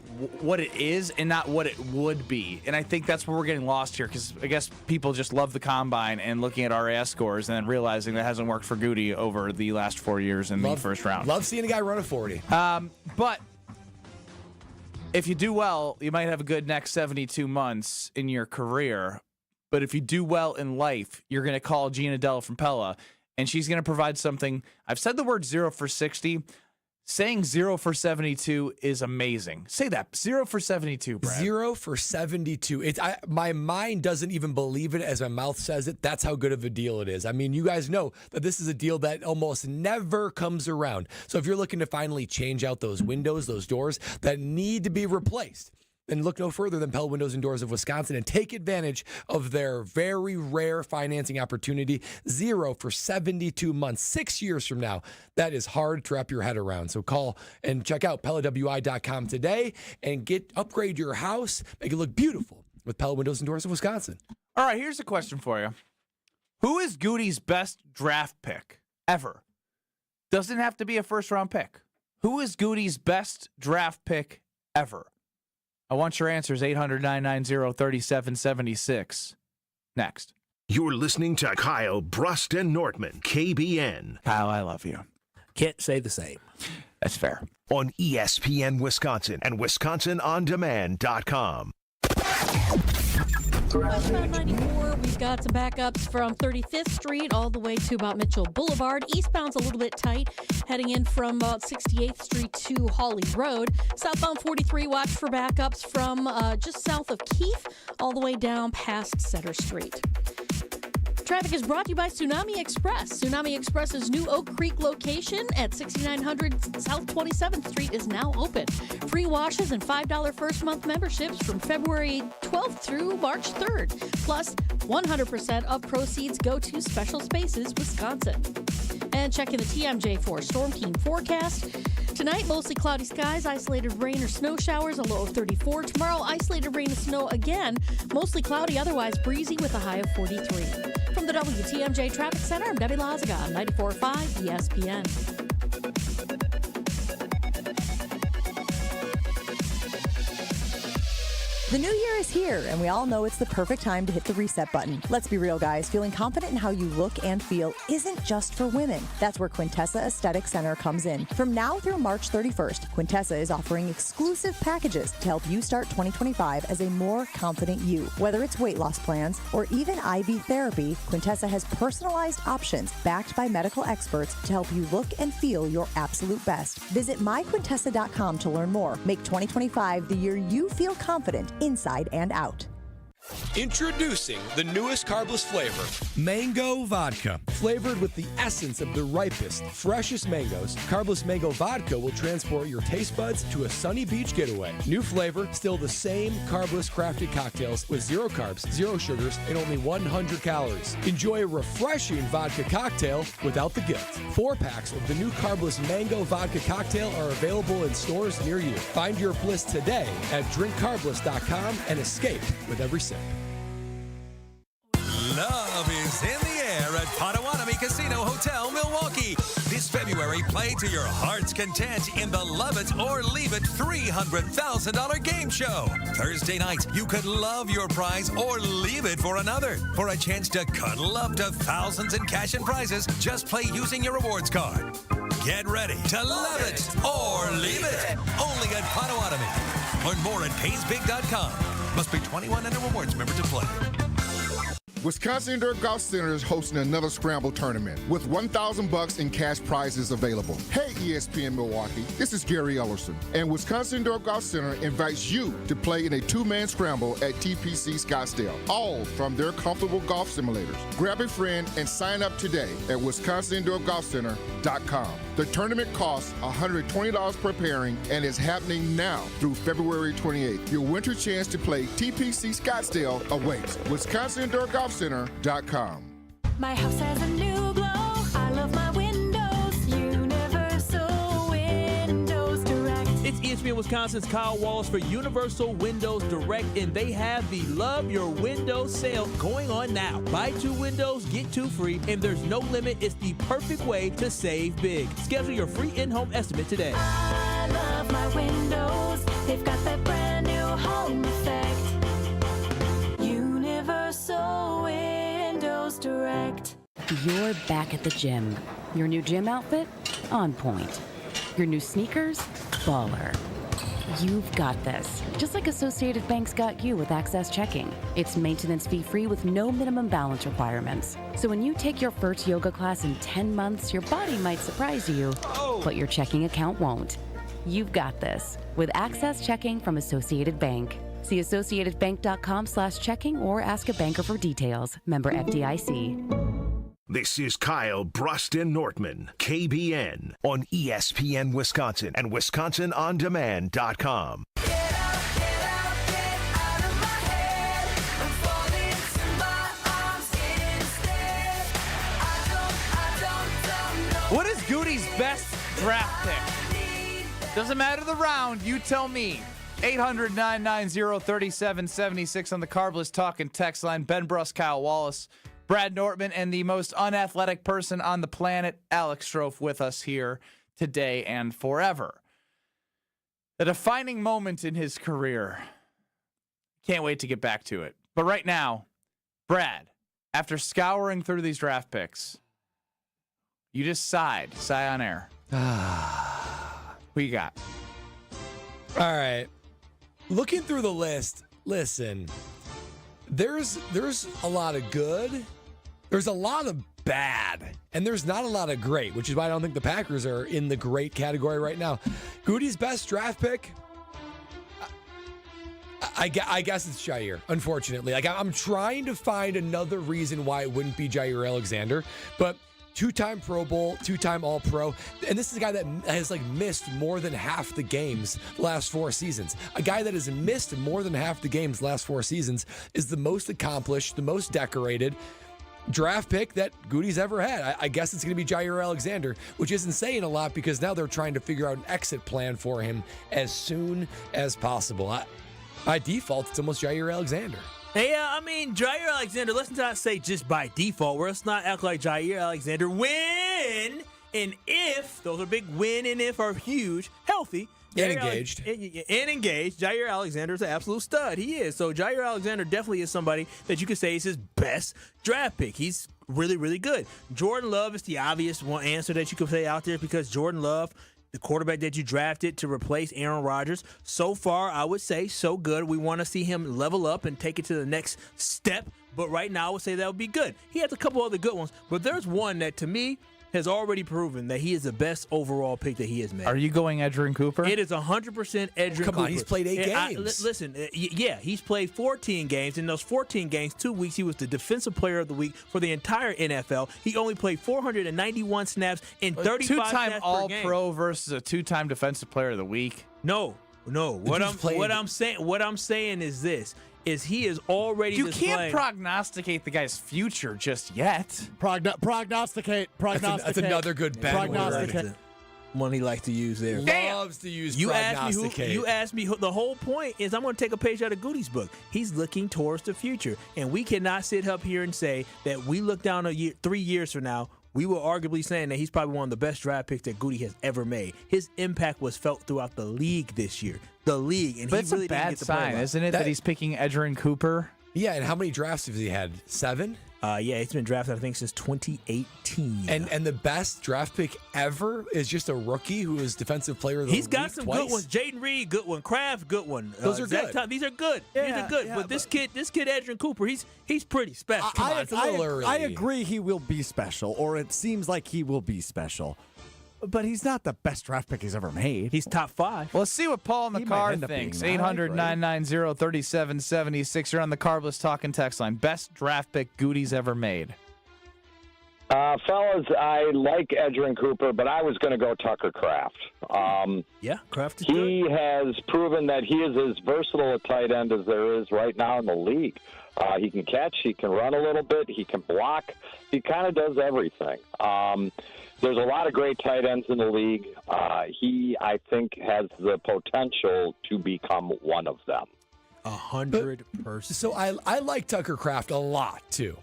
[SPEAKER 2] is and not what it would be. And I think that's where we're getting lost here, because I guess people just love the combine and looking at RAS scores and then realizing that hasn't worked for Goody over the last 4 years in the first round.
[SPEAKER 3] Love seeing a guy run a 40.
[SPEAKER 2] But if you do well, you might have a good next 72 months in your career. But if you do well in life, you're going to call Gina Della from Pella, and she's going to provide something. I've said the word 0 for 60. Saying 0 for 72 is amazing. Say that. 0 for 72, Brad.
[SPEAKER 3] 0 for 72. My mind doesn't even believe it as my mouth says it. That's how good of a deal it is. I mean, you guys know that this is a deal that almost never comes around. So if you're looking to finally change out those windows, those doors that need to be replaced, then look no further than Pella Windows and Doors of Wisconsin and take advantage of their very rare financing opportunity. 0 for 72 months, 6 years from now. That is hard to wrap your head around. So call and check out PellaWI.com today and upgrade your house, make it look beautiful with Pella Windows and Doors of Wisconsin.
[SPEAKER 2] All right, here's a question for you. Who is Goody's best draft pick ever? Doesn't have to be a first-round pick. Who is Goody's best draft pick ever? I want your answers, 800-990-3776. Next.
[SPEAKER 1] You're listening to Kyle, Brust, and Nortman, KBN.
[SPEAKER 2] Kyle, I love you.
[SPEAKER 6] Can't say the same.
[SPEAKER 2] That's fair.
[SPEAKER 1] On ESPN Wisconsin and WisconsinOnDemand.com.
[SPEAKER 7] Westbound 94, we've got some backups from 35th Street all the way to about Mitchell Boulevard. Eastbound's a little bit tight, heading in from about 68th Street to Hawley Road. Southbound 43, watch for backups from just south of Keith all the way down past Center Street. Traffic is brought to you by Tsunami Express. Tsunami Express's new Oak Creek location at 6900 South 27th Street is now open. Free washes and $5 first month memberships from February 12th through March 3rd. Plus, 100% of proceeds go to Special Spaces Wisconsin. And checking the TMJ4 Storm Team forecast. Tonight, mostly cloudy skies, isolated rain or snow showers, a low of 34. Tomorrow, isolated rain and snow again, mostly cloudy, otherwise breezy with a high of 43. From the WTMJ Traffic Center, I'm Debbie Lazaga on 94.5 ESPN.
[SPEAKER 8] The new year is here, and we all know it's the perfect time to hit the reset button. Let's be real, guys. Feeling confident in how you look and feel isn't just for women. That's where Quintessa Aesthetic Center comes in. From now through March 31st, Quintessa is offering exclusive packages to help you start 2025 as a more confident you. Whether it's weight loss plans or even IV therapy, Quintessa has personalized options backed by medical experts to help you look and feel your absolute best. Visit myquintessa.com to learn more. Make 2025 the year you feel confident inside and out.
[SPEAKER 3] Introducing the newest carbless flavor, Mango Vodka. Flavored with the essence of the ripest, freshest mangoes, Carbless Mango Vodka will transport your taste buds to a sunny beach getaway. New flavor, still the same carbless crafted cocktails with 0 carbs, 0 sugars, and only 100 calories. Enjoy a refreshing vodka cocktail without the guilt. 4 packs of the new Carbless Mango Vodka cocktail are available in stores near you. Find your bliss today at drinkcarbless.com and escape with every sip.
[SPEAKER 10] Love is in the air at Potawatomi Casino Hotel, Milwaukee. This February, play to your heart's content in the Love It or Leave It $300,000 game show. Thursday night, you could love your prize or leave it for another. For a chance to cuddle up to thousands in cash and prizes, just play using your rewards card. Get ready to love it or leave it. Only at Potawatomi. Learn more at paysbig.com. Must be 21 and a rewards member to play.
[SPEAKER 11] Wisconsin Indoor Golf Center is hosting another Scramble tournament with $1,000 in cash prizes available. Hey, ESPN Milwaukee, this is Gary Ellerson, and Wisconsin Indoor Golf Center invites you to play in a 2-man scramble at TPC Scottsdale, all from their comfortable golf simulators. Grab a friend and sign up today at WisconsinIndoorGolfCenter.com. The tournament costs $120 per pairing and is happening now through February 28th. Your winter chance to play TPC Scottsdale awaits. WisconsinIndoorGolfCenter.com.
[SPEAKER 12] My house has a new glow. I love my windows. Universal Windows Direct.
[SPEAKER 5] It's ESPN Wisconsin's Kyle Wallace for Universal Windows Direct, and they have the Love Your Windows sale going on now. Buy 2 windows, get 2 free, and there's no limit. It's the perfect way to save big. Schedule your free in-home estimate today.
[SPEAKER 12] I love my windows. They've got that brand new home effect. Universal Windows Direct.
[SPEAKER 27] You're back at the gym. Your new gym outfit? On point. Your new sneakers? Baller. You've got this. Just like Associated Bank's got you with Access Checking. It's maintenance fee-free with no minimum balance requirements. So when you take your first yoga class in 10 months, your body might surprise you, but your checking account won't. You've got this with Access Checking from Associated Bank. See associatedbank.com/checking or ask a banker for details. Member FDIC.
[SPEAKER 1] This is Kyle, Brust, and Nortman, KBN, on ESPN Wisconsin and WisconsinOnDemand.com.
[SPEAKER 2] What is Goody's best draft pick? Doesn't matter the round, you tell me. 800-990-3776 on the Carbless Talk and Text line. Ben Brust, Kyle Wallace, Brad Nortman, and the most unathletic person on the planet, Alex Strouf, with us here today and forever. The defining moment in his career. Can't wait to get back to it. But right now, Brad, after scouring through these draft picks, you just sigh on air. Who you got?
[SPEAKER 3] All right. Looking through the list, listen, there's a lot of good, there's a lot of bad, and there's not a lot of great, which is why I don't think the Packers are in the great category right now. Goody's best draft pick, I guess it's Jaire, unfortunately. Like, I'm trying to find another reason why it wouldn't be Jaire Alexander, but 2-time Pro Bowl, 2-time All-Pro, and this is a guy that has missed more than half the games the last 4 seasons. A guy that has missed more than half the games the last 4 seasons is the most accomplished, the most decorated draft pick that Goody's ever had. I guess it's going to be Jaire Alexander, which isn't saying a lot because now they're trying to figure out an exit plan for him as soon as possible. By default, it's almost Jaire Alexander.
[SPEAKER 6] Hey, Jaire Alexander, let's not say just by default. Let's not act like Jaire Alexander when and if, those are big when and if are huge, healthy,
[SPEAKER 3] And engaged.
[SPEAKER 6] And engaged. Jaire Alexander is an absolute stud. He is. So Jaire Alexander definitely is somebody that you could say is his best draft pick. He's really, really good. Jordan Love is the obvious one answer that you could say out there because Jordan Love, the quarterback that you drafted to replace Aaron Rodgers, so far, I would say, so good. We want to see him level up and take it to the next step. But right now, I would say that would be good. He has a couple other good ones. But there's one that, to me, has already proven that he is the best overall pick that he has made.
[SPEAKER 2] Are you going Edgerrin Cooper?
[SPEAKER 6] It is 100% Edgerrin Cooper.
[SPEAKER 3] Come on, he's played 8 games.
[SPEAKER 6] Listen, he's played 14 games. In those 14 games, 2 weeks, he was the Defensive Player of the Week for the entire NFL. He only played 491 snaps in 35 snaps per game.
[SPEAKER 2] Two-time All-Pro versus a 2-time Defensive Player of the Week.
[SPEAKER 6] No. What I'm saying is this. He is already
[SPEAKER 2] You can't prognosticate the guy's future just yet.
[SPEAKER 4] Prognosticate.
[SPEAKER 3] That's another good bet.
[SPEAKER 4] Prognosticate.
[SPEAKER 6] One he likes to use there.
[SPEAKER 3] Loves to use prognosticate.
[SPEAKER 6] You asked me who. The whole point is I'm going to take a page out of Goody's book. He's looking towards the future. And we cannot sit up here and say that we look down 3 years from now, we were arguably saying that he's probably one of the best draft picks that Goody has ever made. His impact was felt throughout the league this year. And
[SPEAKER 2] but
[SPEAKER 6] he
[SPEAKER 2] it's
[SPEAKER 6] really
[SPEAKER 2] a bad
[SPEAKER 6] didn't get to play
[SPEAKER 2] sign,
[SPEAKER 6] well.
[SPEAKER 2] isn't it, that he's picking Edgerrin Cooper?
[SPEAKER 3] Yeah, and how many drafts has he had? 7?
[SPEAKER 6] Yeah, he's been drafted, I think, since 2018.
[SPEAKER 3] And the best draft pick ever is just a rookie who is Defensive Player of the Week.
[SPEAKER 6] He's got some
[SPEAKER 3] twice.
[SPEAKER 6] good ones. Jaden Reed, good one. Kraft, good one.
[SPEAKER 3] Those are
[SPEAKER 6] Zach
[SPEAKER 3] good.
[SPEAKER 6] These are good. These are good. But this kid, Edgerrin Cooper, he's pretty special.
[SPEAKER 3] It's a little early.
[SPEAKER 4] I agree he will be special, or it seems like he will be special. But he's not the best draft pick he's ever made.
[SPEAKER 6] He's top 5.
[SPEAKER 2] Well, let's see what Paul in the
[SPEAKER 4] He
[SPEAKER 2] car
[SPEAKER 4] might end up
[SPEAKER 2] thinks.
[SPEAKER 4] being that.
[SPEAKER 2] 800-990-3776. You're on the Carbless Talking text line. Best draft pick Goody's ever made.
[SPEAKER 13] Fellas, I like Edgerrin Cooper, but I was going to go Tucker Kraft.
[SPEAKER 6] Kraft is
[SPEAKER 13] He has proven that he is as versatile a tight end as there is right now in the league. He can catch, he can run a little bit, he can block. He kind of does everything. There's a lot of great tight ends in the league. He, I think, has the potential to become one of them.
[SPEAKER 6] 100%.
[SPEAKER 3] So I like Tucker Kraft a lot, too.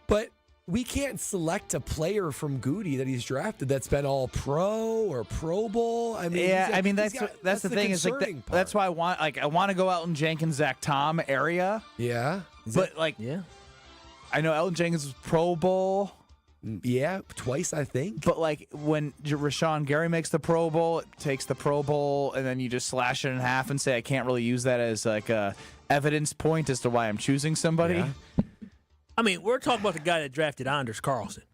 [SPEAKER 3] But we can't select a player from Goody that he's drafted that's been all pro or Pro Bowl. I mean,
[SPEAKER 2] that's the thing. Is like that's why I want to go Elton Jenkins, Zach Tom area.
[SPEAKER 3] Yeah,
[SPEAKER 2] I know Elton Jenkins was Pro Bowl.
[SPEAKER 3] Yeah, twice I think.
[SPEAKER 2] But like when Rashawn Gary makes the Pro Bowl, it takes the Pro Bowl, and then you just slash it in half and say I can't really use that as like a evidence point as to why I'm choosing somebody.
[SPEAKER 3] Yeah.
[SPEAKER 6] I mean, we're talking about the guy that drafted Anders Carlson.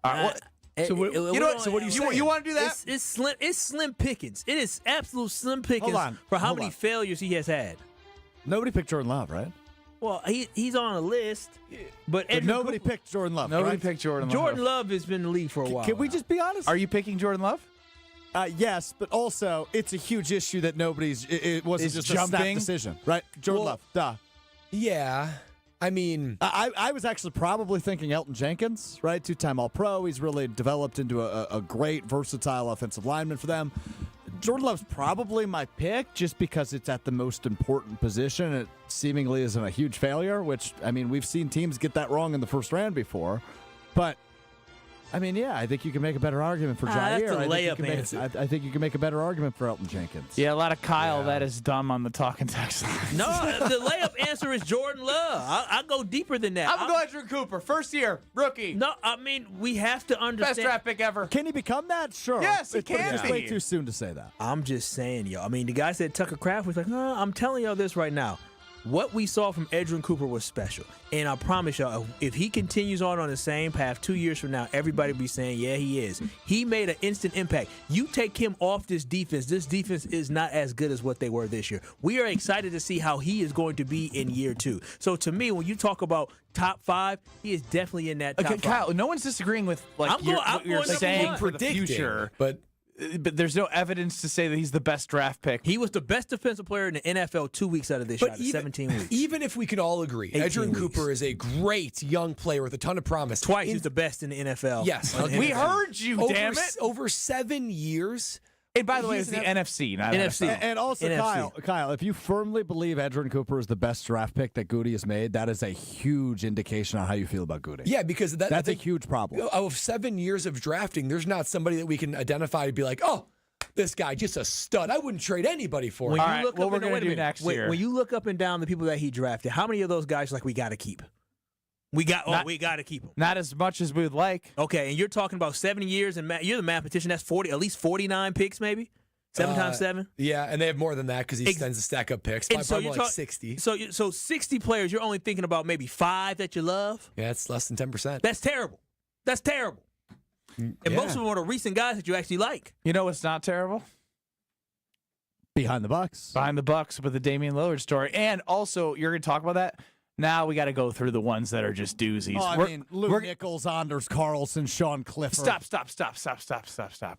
[SPEAKER 2] So what do you say? You want to do that?
[SPEAKER 6] It's slim pickings. It is absolute slim pickings for how many failures he has had.
[SPEAKER 4] Nobody picked Jordan Love, right?
[SPEAKER 6] Well, he's on a list, but
[SPEAKER 4] nobody picked Jordan Love.
[SPEAKER 2] Nobody picked Jordan Love.
[SPEAKER 6] Jordan Love has been in the league for a while.
[SPEAKER 4] Can we just be honest?
[SPEAKER 2] Are you picking Jordan Love?
[SPEAKER 4] Yes, but also it's a huge issue that it wasn't just a snap decision, right? Jordan Love, duh.
[SPEAKER 3] Yeah. I mean,
[SPEAKER 4] I was actually probably thinking Elton Jenkins, right? 2-time All-Pro. He's really developed into a great, versatile offensive lineman for them. Jordan Love's probably my pick just because it's at the most important position. It seemingly isn't a huge failure, which, I mean, we've seen teams get that wrong in the first round before. But, I mean, yeah, I think you can make a better argument for Jaire.
[SPEAKER 6] That's a layup answer.
[SPEAKER 4] I think you can make a better argument for Elton Jenkins.
[SPEAKER 2] Yeah, a lot of Kyle that is dumb on the talking text line.
[SPEAKER 6] No, the layup answer is Jordan Love. I'll go deeper than that.
[SPEAKER 2] I'm going to go Edgerrin Cooper. First year, rookie.
[SPEAKER 6] No, I mean, we have to understand.
[SPEAKER 2] Best draft pick ever.
[SPEAKER 4] Can he become that? Sure.
[SPEAKER 2] Yes, he can
[SPEAKER 4] It's
[SPEAKER 2] be.
[SPEAKER 4] way too soon to say that.
[SPEAKER 6] I'm just saying, yo. I mean, the guy said Tucker Kraft was like, no, I'm telling y'all this right now. What we saw from Edgerrin Cooper was special. And I promise y'all, if he continues on the same path 2 years from now, everybody will be saying, yeah, he is. He made an instant impact. You take him off this defense is not as good as what they were this year. We are excited to see how he is going to be in year 2. So to me, when you talk about top 5, he is definitely in that top 5.
[SPEAKER 2] Kyle, no one's disagreeing with what you're saying for the future. But there's no evidence to say that he's the best draft pick.
[SPEAKER 6] He was the best defensive player in the NFL 2 weeks out of this shot, 17 weeks.
[SPEAKER 3] Even if we could all agree, Edgerrin Cooper is a great young player with a ton of promise.
[SPEAKER 6] Twice he's the best in the NFL.
[SPEAKER 3] Yes.
[SPEAKER 2] We heard you, damn it.
[SPEAKER 3] Over 7 years.
[SPEAKER 2] And by the way, it's the NFC, not NFC.
[SPEAKER 4] And also,
[SPEAKER 6] NFC.
[SPEAKER 4] Kyle, if you firmly believe Edgerrin Cooper is the best draft pick that Goody has made, that is a huge indication on how you feel about Goody.
[SPEAKER 3] Yeah, because
[SPEAKER 4] that's a huge problem.
[SPEAKER 3] Of 7 years of drafting, there's not somebody that we can identify to be like, oh, this guy, just a stud. I wouldn't trade anybody for him.
[SPEAKER 2] All right, what we're going to do next year.
[SPEAKER 6] When you look up and down the people that he drafted, how many of those guys we got to keep? We got to keep them.
[SPEAKER 2] Not as much as we would like.
[SPEAKER 6] Okay, and you're talking about 7 years, and you're the mathematician. That's at least 49 picks, maybe 7 times 7.
[SPEAKER 3] Yeah, and they have more than that because he tends to stack up picks. Probably more like 60.
[SPEAKER 6] So 60 players, you're only thinking about maybe 5 that you love.
[SPEAKER 3] Yeah, it's less than 10%.
[SPEAKER 6] That's terrible. And most of them are the recent guys that you actually like.
[SPEAKER 2] You know what's not terrible?
[SPEAKER 4] Behind the Bucks.
[SPEAKER 2] Behind the Bucks with the Damian Lillard story. And also, you're going to talk about that? Now we got to go through the ones that are just doozies.
[SPEAKER 4] Oh, Lou Nichols, Anders Carlson, Sean Clifford.
[SPEAKER 2] Stop.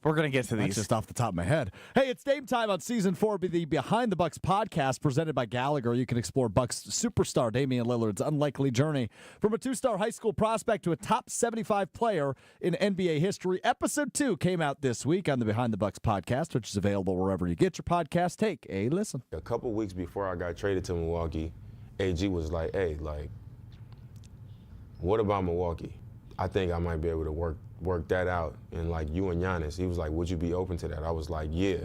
[SPEAKER 2] We're going to get to these.
[SPEAKER 4] That's just off the top of my head. Hey, it's Dame time on Season 4 of the Behind the Bucks podcast presented by Gallagher. You can explore Bucks superstar Damian Lillard's unlikely journey from a 2-star high school prospect to a top 75 player in NBA history. Episode 2 came out this week on the Behind the Bucks podcast, which is available wherever you get your podcast. Take a listen.
[SPEAKER 22] A couple weeks before I got traded to Milwaukee, AG was like, hey, what about Milwaukee? I think I might be able to work that out. And you and Giannis, he was like, would you be open to that? I was like, yeah.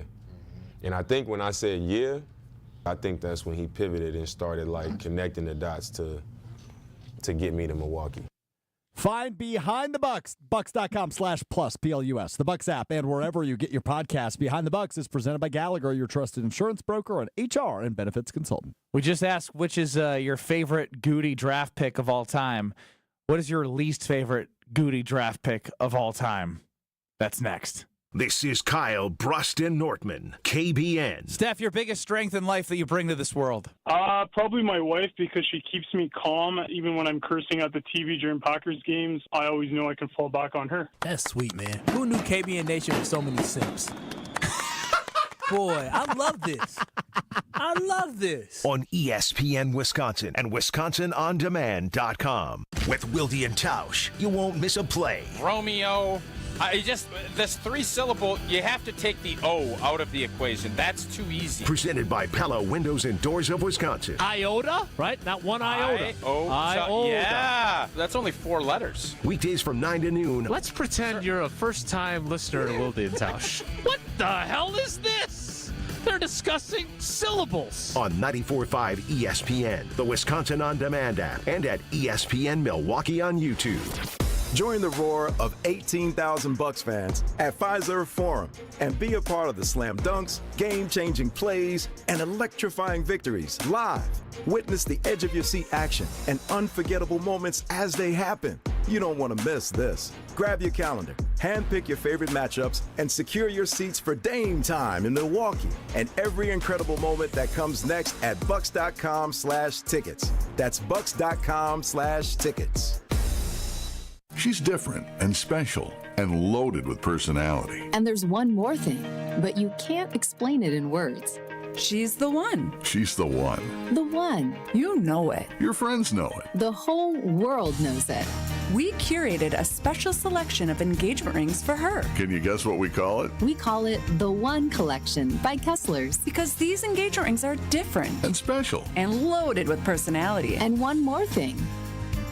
[SPEAKER 22] And I think when I said yeah, I think that's when he pivoted and started connecting the dots to get me to Milwaukee.
[SPEAKER 4] Find Behind the Bucks, bucks.com/plus, PLUS, the Bucks app, and wherever you get your podcasts. Behind the Bucks is presented by Gallagher, your trusted insurance broker and HR and benefits consultant.
[SPEAKER 2] We just asked which is your favorite Goody draft pick of all time. What is your least favorite Goody draft pick of all time? That's next.
[SPEAKER 1] This is Kyle, Brust, and Nortman, KBN.
[SPEAKER 2] Steph, your biggest strength in life that you bring to this world?
[SPEAKER 14] Probably my wife, because she keeps me calm. Even when I'm cursing at the TV during Packers games, I always know I can fall back on her.
[SPEAKER 6] That's sweet, man. Who knew KBN Nation with so many simps? Boy, I love this.
[SPEAKER 1] On ESPN Wisconsin and WisconsinOnDemand.com. With Wilde and Tausch, you won't miss a play.
[SPEAKER 16] Romeo. This 3-syllable, you have to take the O out of the equation. That's too easy.
[SPEAKER 1] Presented by Pella Windows and Doors of Wisconsin.
[SPEAKER 17] Iota, right? Not one iota.
[SPEAKER 16] Iota. Yeah, that's only 4 letters.
[SPEAKER 1] Weekdays from 9 to noon.
[SPEAKER 17] Let's pretend you're a first-time listener to Wilde and Tausch. What the hell is this? They're discussing syllables.
[SPEAKER 1] On 94.5 ESPN, the Wisconsin On Demand app, and at ESPN Milwaukee on YouTube.
[SPEAKER 18] Join the roar of 18,000 Bucks fans at Fiserv Forum and be a part of the slam dunks, game-changing plays, and electrifying victories live. Witness the edge-of-your-seat action and unforgettable moments as they happen. You don't want to miss this. Grab your calendar, handpick your favorite matchups, and secure your seats for Dame time in Milwaukee and every incredible moment that comes next at bucks.com/tickets. That's bucks.com/tickets.
[SPEAKER 15] She's different and special and loaded with personality.
[SPEAKER 19] And there's one more thing, but you can't explain it in words. She's the one.
[SPEAKER 15] She's the one.
[SPEAKER 19] The one. You know it.
[SPEAKER 15] Your friends know it.
[SPEAKER 19] The whole world knows it.
[SPEAKER 20] We curated a special selection of engagement rings for her.
[SPEAKER 15] Can you guess what we call it?
[SPEAKER 19] We call it the One Collection by Kessler's.
[SPEAKER 20] Because these engagement rings are different.
[SPEAKER 15] And special.
[SPEAKER 20] And loaded with personality.
[SPEAKER 19] And one more thing.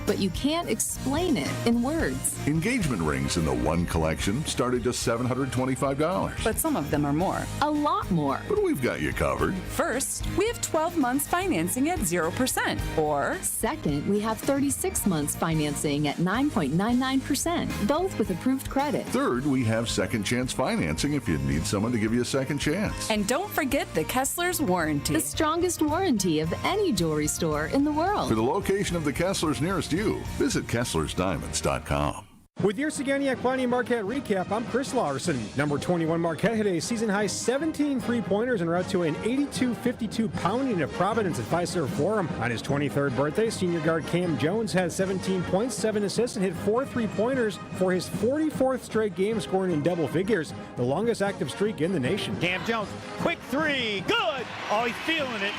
[SPEAKER 19] But you can't explain it in words.
[SPEAKER 15] Engagement rings in the One Collection start at just $725.
[SPEAKER 20] But some of them are more.
[SPEAKER 19] A lot more.
[SPEAKER 15] But we've got you covered.
[SPEAKER 20] First, we have 12 months financing at 0%. Or
[SPEAKER 19] second, we have 36 months financing at 9.99%, both with approved credit.
[SPEAKER 15] Third, we have second chance financing if you need someone to give you a second chance.
[SPEAKER 20] And don't forget the Kessler's warranty.
[SPEAKER 19] The strongest warranty of any jewelry store in the world.
[SPEAKER 15] For the location of the Kessler's nearest you, visit KesslersDiamonds.com.
[SPEAKER 21] With your Saganaw County Marquette recap, I'm Chris Larson. Number 21 Marquette hit a season-high 17 three-pointers en route to an 82-52 pounding of Providence at Fiserv Forum. On his 23rd birthday, senior guard Cam Jones had 17 points, 7 assists, and hit 4 three-pointers for his 44th straight game, scoring in double figures, the longest active streak in the nation.
[SPEAKER 23] Cam Jones, quick three, good! Oh, he's feeling it.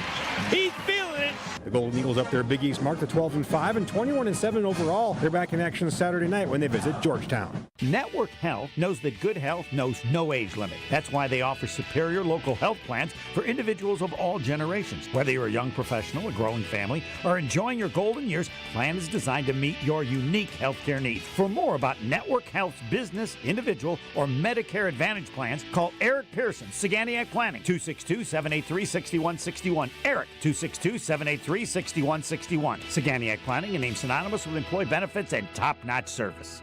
[SPEAKER 23] He's feeling it.
[SPEAKER 21] The Golden Eagles up their Big East mark to 12-5 and 21-7 overall. They're back in action Saturday night when they visit Georgetown.
[SPEAKER 7] Network Health knows that good health knows no age limit. That's why they offer superior local health plans for individuals of all generations. Whether you're a young professional, a growing family, or enjoying your golden years, plan is designed to meet your unique healthcare needs. For more about Network Health's business, individual, or Medicare Advantage plans, call Eric Pearson, Saganiac Planning, 262-783-6161. Eric, 262-783-6161. Saganiac Planning, a name synonymous with employee benefits and top-notch service.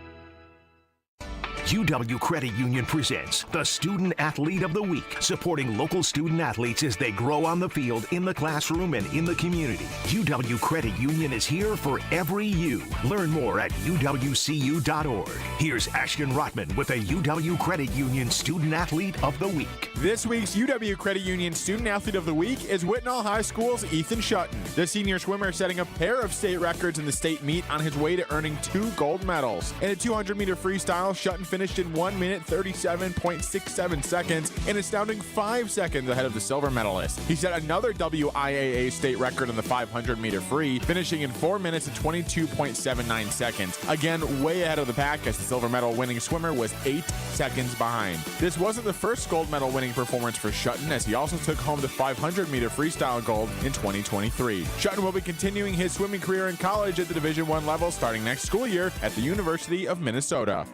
[SPEAKER 1] UW Credit Union presents the Student Athlete of the Week, supporting local student athletes as they grow on the field, in the classroom, and in the community. UW Credit Union is here for every you. Learn more at uwcu.org. Here's Ashton Rotman with the UW Credit Union Student Athlete of the Week.
[SPEAKER 8] This week's UW Credit Union Student Athlete of the Week is Whitnall High School's Ethan Shutton. The senior swimmer setting a pair of state records in the state meet on his way to earning 2 gold medals. In a 200-meter freestyle, Shutton finished in 1 minute 37.67 seconds, an astounding 5 seconds ahead of the silver medalist. He set another WIAA state record on the 500-meter free, finishing in 4 minutes and 22.79 seconds. Again, way ahead of the pack as the silver medal winning swimmer was 8 seconds behind. This wasn't the first gold medal winning performance for Shutton, as he also took home the 500-meter freestyle gold in 2023. Shutton will be continuing his swimming career in college at the Division I level starting next school year at the University of Minnesota.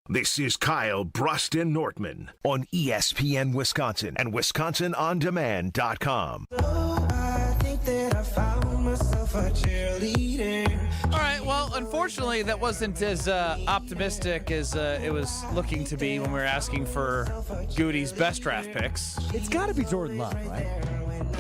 [SPEAKER 1] This is Kyle, Brust, and Nortman on ESPN Wisconsin and WisconsinOnDemand.com.
[SPEAKER 9] I think that I found myself a cheerleader.
[SPEAKER 2] All right, well, unfortunately, that wasn't as optimistic as it was looking to be when we were asking for Goody's best draft picks.
[SPEAKER 4] It's got to be Jordan Love, right?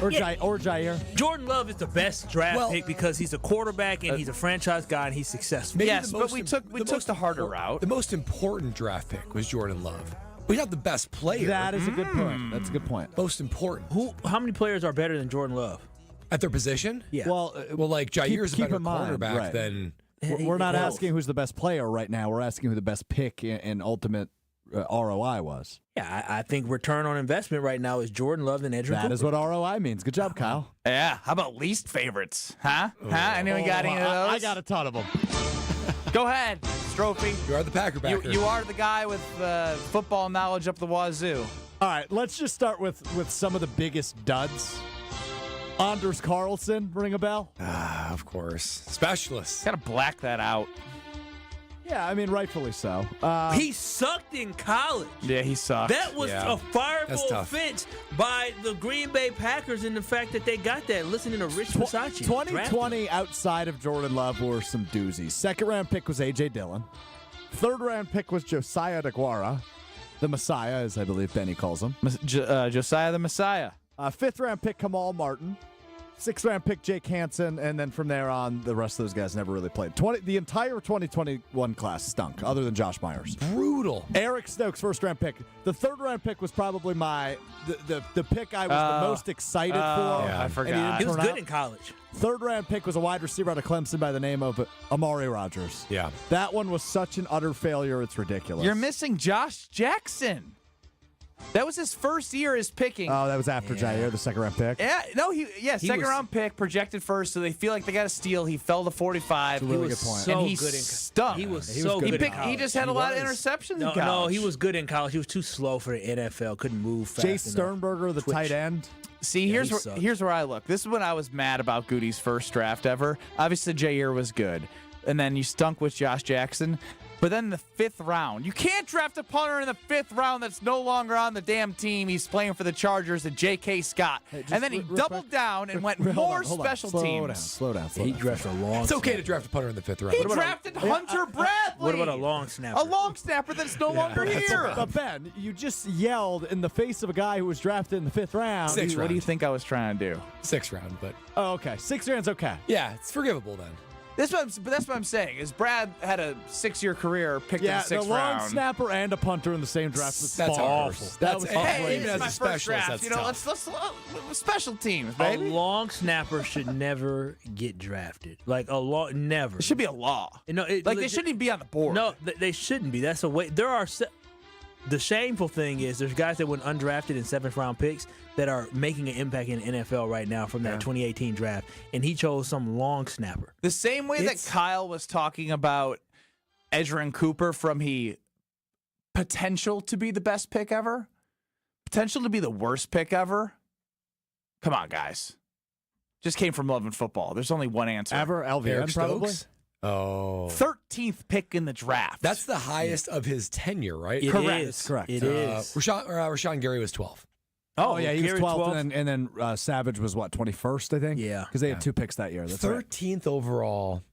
[SPEAKER 4] Or Jaire.
[SPEAKER 6] Jordan Love is the best draft pick because he's a quarterback and he's a franchise guy and he's successful.
[SPEAKER 2] Yes, but we took the harder route.
[SPEAKER 3] The most important draft pick was Jordan Love. We got the best player.
[SPEAKER 4] That is a good point. That's a good point.
[SPEAKER 3] Most important.
[SPEAKER 6] How many players are better than Jordan Love?
[SPEAKER 3] At their position?
[SPEAKER 6] Yeah.
[SPEAKER 3] Well, like Jaire's a better cornerback than...
[SPEAKER 4] We're not asking who's the best player right now. We're asking who the best pick and ultimate ROI was.
[SPEAKER 6] Yeah, I think return on investment right now is Jordan Love and Edgerrin Cooper.
[SPEAKER 4] That is what ROI means. Good job, Kyle.
[SPEAKER 2] Yeah. How about least favorites? Huh? Anyone got any of those?
[SPEAKER 4] I got a ton of them.
[SPEAKER 2] Go ahead, Stroufy.
[SPEAKER 3] You are the Packer backer.
[SPEAKER 2] You are the guy with football knowledge up the wazoo.
[SPEAKER 4] All right, let's just start with some of the biggest duds. Anders Carlson, ring a bell?
[SPEAKER 3] Of course. Specialist.
[SPEAKER 2] Gotta black that out.
[SPEAKER 4] Yeah, I mean, rightfully so.
[SPEAKER 6] He sucked in college.
[SPEAKER 2] Yeah, he sucked.
[SPEAKER 6] That was a fireable offense by the Green Bay Packers in the fact that they got that. Listening to Rich Versace.
[SPEAKER 4] 2020 outside of Jordan Love were some doozies. Second-round pick was A.J. Dillon. Third-round pick was Josiah DeGuara, the Messiah, as I believe Benny calls him.
[SPEAKER 2] Josiah the Messiah.
[SPEAKER 4] Fifth-round pick Kamal Martin. Sixth-round pick Jake Hansen, and then from there on, the rest of those guys never really played. The entire 2021 class stunk, other than Josh Myers.
[SPEAKER 3] Brutal.
[SPEAKER 4] Eric Stokes, first-round pick. The third-round pick was probably the pick I was the most excited for.
[SPEAKER 2] Yeah, I forgot.
[SPEAKER 6] He was good in college.
[SPEAKER 4] Third-round pick was a wide receiver out of Clemson by the name of Amari Rodgers.
[SPEAKER 3] Yeah.
[SPEAKER 4] That one was such an utter failure, it's ridiculous.
[SPEAKER 2] You're missing Josh Jackson. That was his first year as picking.
[SPEAKER 4] Oh, that was after Jaire, the second-round pick?
[SPEAKER 2] Yeah, no, second-round pick, projected first, so they feel like they got a steal. He fell to 45.
[SPEAKER 4] That's a really good point.
[SPEAKER 6] So
[SPEAKER 2] and he
[SPEAKER 6] good
[SPEAKER 2] stunk.
[SPEAKER 6] He was so good in college.
[SPEAKER 2] He just had a lot of interceptions in college.
[SPEAKER 6] No, he was good in college. He was too slow for the NFL. Couldn't move fast
[SPEAKER 4] Chase Sternberger, the tight end.
[SPEAKER 2] See, here's where I look. This is when I was mad about Goody's first draft ever. Obviously, Jaire was good. And then you stunk with Josh Jackson. But then the fifth round, you can't draft a punter in the fifth round that's no longer on the damn team. He's playing for the Chargers at J.K. Scott. And then he doubled down and went more special teams.
[SPEAKER 4] Slow down.
[SPEAKER 6] He drafted a long
[SPEAKER 3] It's okay to draft a punter in the fifth round.
[SPEAKER 2] He drafted Hunter Bradley.
[SPEAKER 6] What about a long snapper?
[SPEAKER 2] A long snapper that's no longer here.
[SPEAKER 4] But Ben, you just yelled in the face of a guy who was drafted in the fifth round.
[SPEAKER 2] What do you think I was trying to do?
[SPEAKER 3] Sixth round, but...
[SPEAKER 4] Oh, okay. Sixth round's okay.
[SPEAKER 3] Yeah, it's forgivable then.
[SPEAKER 2] That's what I'm saying. Is Brad had a 6-year career picked in the sixth round.
[SPEAKER 4] The long snapper and a punter in the same draft.
[SPEAKER 3] That's
[SPEAKER 4] awful. That was
[SPEAKER 2] hey,
[SPEAKER 3] even
[SPEAKER 2] it's
[SPEAKER 3] as
[SPEAKER 2] my
[SPEAKER 3] a
[SPEAKER 2] first
[SPEAKER 3] specialist,
[SPEAKER 2] draft.
[SPEAKER 3] that's
[SPEAKER 2] You know,
[SPEAKER 3] tough.
[SPEAKER 2] let's special teams,
[SPEAKER 6] A
[SPEAKER 2] baby.
[SPEAKER 6] long snapper should never get drafted. Like never.
[SPEAKER 2] It should be a law.
[SPEAKER 6] No,
[SPEAKER 2] they shouldn't even be on the board.
[SPEAKER 6] No, they shouldn't be. That's a way. There are The shameful thing is there's guys that went undrafted in 7th-round picks that are making an impact in the NFL right now from that 2018 draft, and he chose some long snapper.
[SPEAKER 2] The same way that Kyle was talking about Edgerrin Cooper from potential to be the best pick ever, potential to be the worst pick ever. Come on, guys. Just came from Love and Football. There's only one answer.
[SPEAKER 4] Ever, LVN probably?
[SPEAKER 3] Oh.
[SPEAKER 2] 13th pick in the draft.
[SPEAKER 3] That's the highest of his tenure, right?
[SPEAKER 6] Correct.
[SPEAKER 4] Correct.
[SPEAKER 6] It is.
[SPEAKER 3] Rashawn Gary was 12.
[SPEAKER 4] Oh, yeah, he was
[SPEAKER 6] Gary
[SPEAKER 4] 12th, and then Savage was, 21st, I think?
[SPEAKER 6] Yeah.
[SPEAKER 4] Because they had 2 picks that year. That's
[SPEAKER 3] 13th overall,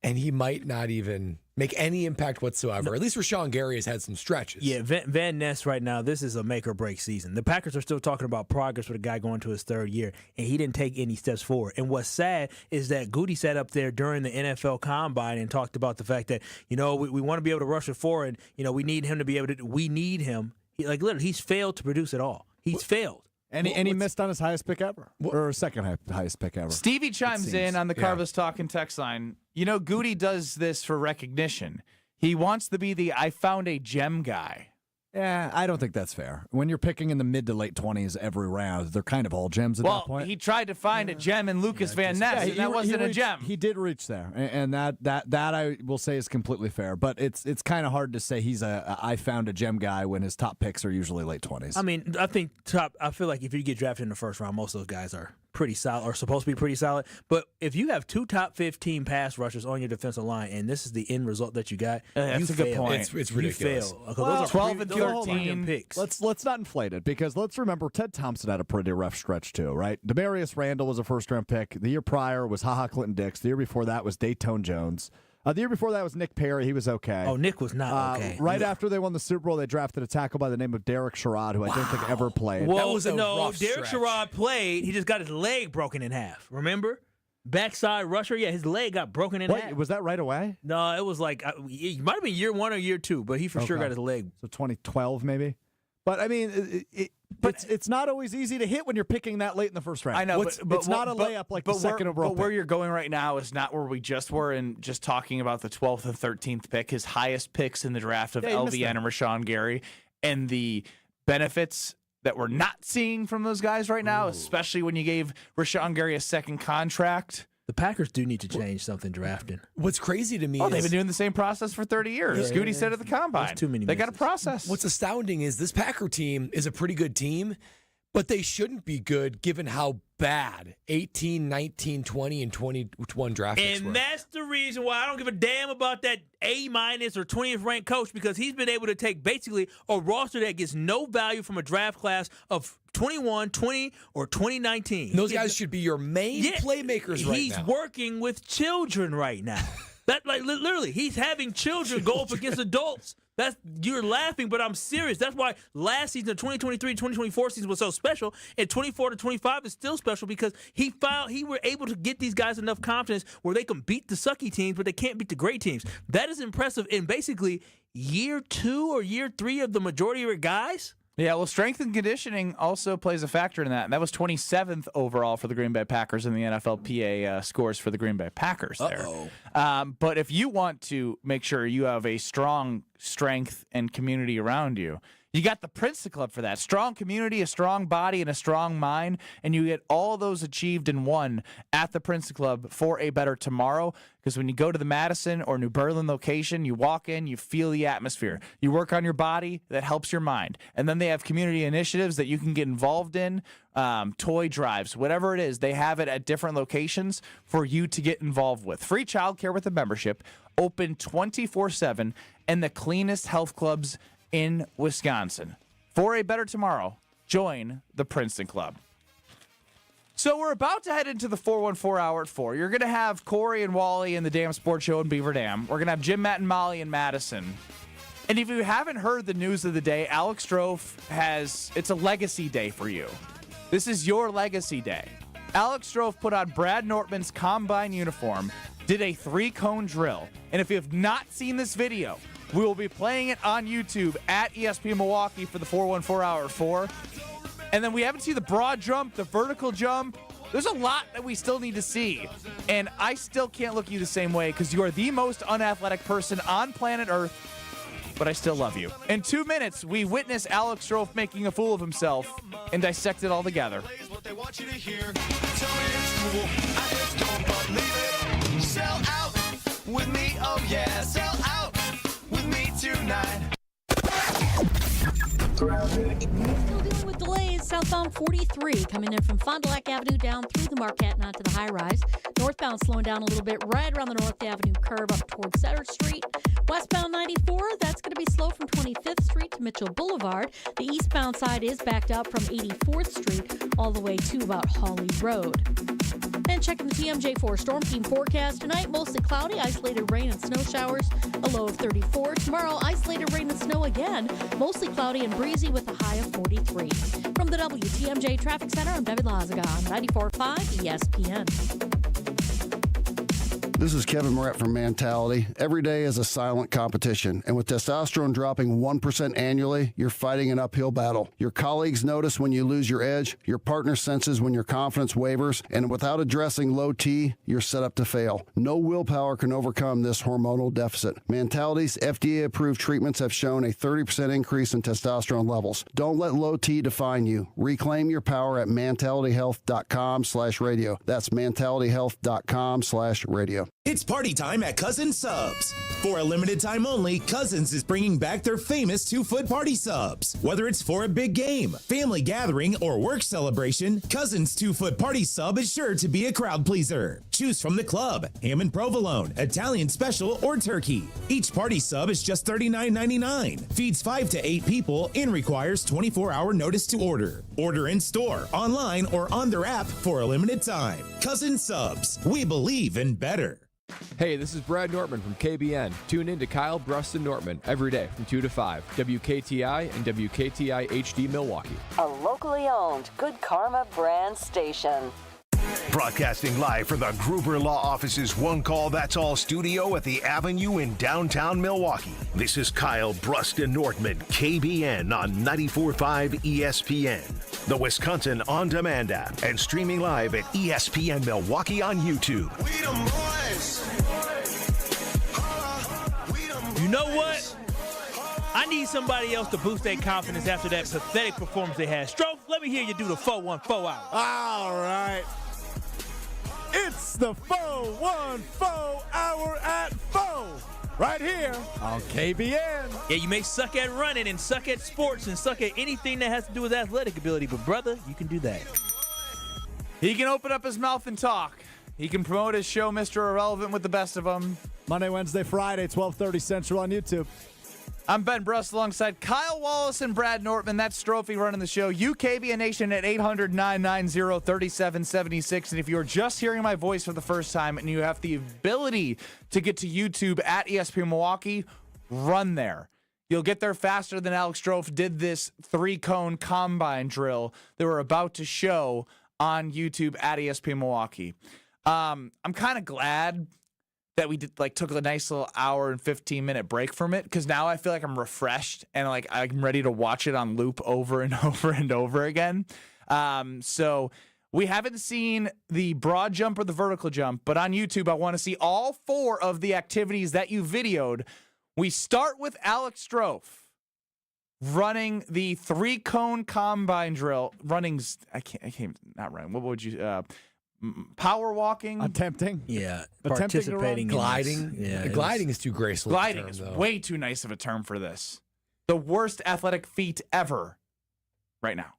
[SPEAKER 3] and he might not even make any impact whatsoever. At least Rashawn Gary has had some stretches.
[SPEAKER 6] Yeah, Van Ness right now, this is a make-or-break season. The Packers are still talking about progress with a guy going to his 3rd year, and he didn't take any steps forward. And what's sad is that Goody sat up there during the NFL Combine and talked about the fact that, we want to be able to rush it forward, and, we need him to be able to – we need him. Literally, he's failed to produce it all. He's failed.
[SPEAKER 4] And he missed on his highest pick ever, or second highest pick ever.
[SPEAKER 2] Stevie chimes in on the Carlos Talking text line. Goody does this for recognition. He wants to be the I found a gem guy.
[SPEAKER 4] Yeah, I don't think that's fair. When you're picking in the mid to late 20s every round, they're kind of all gems at that point.
[SPEAKER 2] Well, he tried to find a gem in Lucas Van Ness, and that wasn't a gem.
[SPEAKER 4] He did reach there, and that I will say is completely fair. But it's kind of hard to say he's a I found a gem guy when his top picks are usually late 20s.
[SPEAKER 6] I mean, I feel like if you get drafted in the 1st round, most of those guys are pretty solid, or supposed to be pretty solid. But if you have 2 top 15 pass rushers on your defensive line, and this is the end result that you got,
[SPEAKER 2] that's a good point.
[SPEAKER 3] It's ridiculous.
[SPEAKER 6] You fail. Those are
[SPEAKER 2] 12 and 13
[SPEAKER 6] picks.
[SPEAKER 4] Let's not inflate it, because let's remember Ted Thompson had a pretty rough stretch too, right? Demarius Randall was a 1st-round pick. The year prior was HaHa Clinton Dix. The year before that was Dayton Jones. The year before that was Nick Perry. He was okay.
[SPEAKER 6] Oh, Nick was not okay.
[SPEAKER 4] Right after they won the Super Bowl, they drafted a tackle by the name of Derek Sherrod, who I don't think ever played.
[SPEAKER 6] Well,
[SPEAKER 3] that was a rough
[SPEAKER 6] Derek
[SPEAKER 3] stretch.
[SPEAKER 6] Sherrod played. He just got his leg broken in half. Remember? Backside rusher. Yeah, his leg got broken in half.
[SPEAKER 4] Was that right away?
[SPEAKER 6] No, it was like it might have been year 1 or year 2, but he for sure got his leg.
[SPEAKER 4] So 2012 maybe. But I mean, it's not always easy to hit when you're picking that late in the 1st round.
[SPEAKER 2] I know, but
[SPEAKER 4] it's not a layup like the 2nd overall.
[SPEAKER 2] But where you're going right now is not where we just were, and just talking about the 12th and 13th pick, his highest picks in the draft of LVN and Rashawn Gary, and the benefits that we're not seeing from those guys right now, especially when you gave Rashawn Gary a 2nd contract.
[SPEAKER 6] The Packers do need to change something drafting.
[SPEAKER 3] What's crazy to me
[SPEAKER 2] is...
[SPEAKER 3] they've
[SPEAKER 2] been doing the same process for 30 years. Goody said at the Combine.
[SPEAKER 6] Too many
[SPEAKER 2] they got a process.
[SPEAKER 3] What's astounding is this Packer team is a pretty good team, but they shouldn't be good given how bad 18, 19, 20, and 21 draft picks were.
[SPEAKER 6] And that's the reason why I don't give a damn about that A- or 20th ranked coach, because he's been able to take basically a roster that gets no value from a draft class of 21, 20, or 2019.
[SPEAKER 3] Those guys should be your main playmakers right now.
[SPEAKER 6] He's working with children right now. That literally, he's having children go up against adults. You're laughing, but I'm serious. That's why last season, the 2023-2024 season was so special, and 24 to 25 is still special because he were able to get these guys enough confidence where they can beat the sucky teams, but they can't beat the great teams. That is impressive in basically year 2 or year 3 of the majority of your guys.
[SPEAKER 2] Yeah, well, strength and conditioning also plays a factor in that. And that was 27th overall for the Green Bay Packers in the NFLPA scores for the Green Bay Packers there. But if you want to make sure you have a strong strength and community around you, you got the Princeton Club for that. Strong community, a strong body, and a strong mind. And you get all those achieved in one at the Princeton Club for a better tomorrow. Because when you go to the Madison or New Berlin location, you walk in, you feel the atmosphere. You work on your body, that helps your mind. And then they have community initiatives that you can get involved in, toy drives, whatever it is. They have it at different locations for you to get involved with. Free childcare with a membership, open 24/7, and the cleanest health clubs in Wisconsin. For a better tomorrow, join the Princeton Club. So we're about to head into the 414 hour at 4. You're going to have Corey and Wally in the Damn Sports Show in Beaver Dam. We're going to have Jim, Matt, and Molly in Madison. And if you haven't heard the news of the day, Alex Strouf it's a legacy day for you. This is your legacy day. Alex Strouf put on Brad Nortman's Combine uniform, did a 3-cone drill. And if you have not seen this video, we will be playing it on YouTube at ESPN Milwaukee for the 414 hour 4. And then we haven't seen the broad jump, the vertical jump. There's a lot that we still need to see. And I still can't look at you the same way because you are the most unathletic person on planet Earth. but I still love you. In 2 minutes, we witness Alex Strouf making a fool of himself and dissect it all together.
[SPEAKER 9] Sell out with me, oh yeah, sell out with me tonight.
[SPEAKER 5] Still dealing with delays. Southbound 43 coming in from Fond du Lac Avenue down through the Marquette and onto the high rise. Northbound slowing down a little bit right around the North Avenue curve up towards Center Street. Westbound 94, that's going to be slow from 25th Street to Mitchell Boulevard. The eastbound side is backed up from 84th Street all the way to about Hawley Road. And checking the TMJ4 Storm Team forecast tonight, mostly cloudy, isolated rain and snow showers, a low of 34. Tomorrow, isolated rain and snow again, mostly cloudy and breezy with a high of 43. From the WTMJ Traffic Center, I'm Debbie Lazaga on 94.5 ESPN.
[SPEAKER 10] This is Kevin Moret from Mentality. Every day is a silent competition, and with testosterone dropping 1% annually, you're fighting an uphill battle. Your colleagues notice when you lose your edge, your partner senses when your confidence wavers, and without addressing low T, you're set up to fail. No willpower can overcome this hormonal deficit. Mentality's FDA-approved treatments have shown a 30% increase in testosterone levels. Don't let low T define you. Reclaim your power at mentalityhealth.com/radio. That's mentalityhealth.com/radio.
[SPEAKER 11] It's party time at Cousins Subs. For a limited time only, Cousins is bringing back their famous 2-foot party subs. Whether it's for a big game, family gathering, or work celebration, Cousins 2-foot party sub is sure to be a crowd pleaser. Choose from the club, ham and provolone, Italian special, or turkey. Each party sub is just $39.99, feeds 5 to 8 people, and requires 24-hour notice to order. Order in store, online, or on their app for a limited time. Cousins Subs. We believe in better.
[SPEAKER 23] Hey, this is Brad Nortman from KBN. Tune in to Kyle, Brust, and Nortman every day from 2 to 5. WKTI and WKTI HD Milwaukee.
[SPEAKER 24] A locally owned Good Karma brand station.
[SPEAKER 1] Broadcasting live from the Gruber Law Office's One Call That's All studio at the Avenue in downtown Milwaukee. This is Kyle, Brust, and Nortman, KBN on 94.5 ESPN, the Wisconsin On Demand app, and streaming live at ESPN Milwaukee on YouTube.
[SPEAKER 6] You know what? I need somebody else to boost their confidence after that pathetic performance they had. Strouf, let me hear you do the 414 hour.
[SPEAKER 4] All right. It's the 414 hour at 4 right here on KBN.
[SPEAKER 6] Yeah, you may suck at running and suck at sports and suck at anything that has to do with athletic ability, but brother, you can do that.
[SPEAKER 2] He can open up his mouth and talk. He can promote his show, Mr. Irrelevant, with the best of them.
[SPEAKER 4] Monday, Wednesday, Friday, 12:30 Central on YouTube.
[SPEAKER 2] I'm Ben Brust alongside Kyle Wallace and Brad Nortman. That's Strophy running the show. UKBN Nation at 800-990-3776. And if you're just hearing my voice for the first time and you have the ability to get to YouTube at ESPN Milwaukee, run there. You'll get there faster than Alex Strouf did this 3-cone combine drill that we're about to show on YouTube at ESPN Milwaukee. I'm kind of glad that we took a nice little hour and 15-minute break from it, because now I feel like I'm refreshed and I'm ready to watch it on loop over and over and over again. So we haven't seen the broad jump or the vertical jump, but on YouTube I want to see all 4 of the activities that you videoed. We start with Alex Strouf running the 3-cone combine drill. What would you? Power walking,
[SPEAKER 6] attempting,
[SPEAKER 3] participating, gliding. Gliding is too graceful.
[SPEAKER 2] Gliding is way too nice of a term for this. The worst athletic feat ever, right now.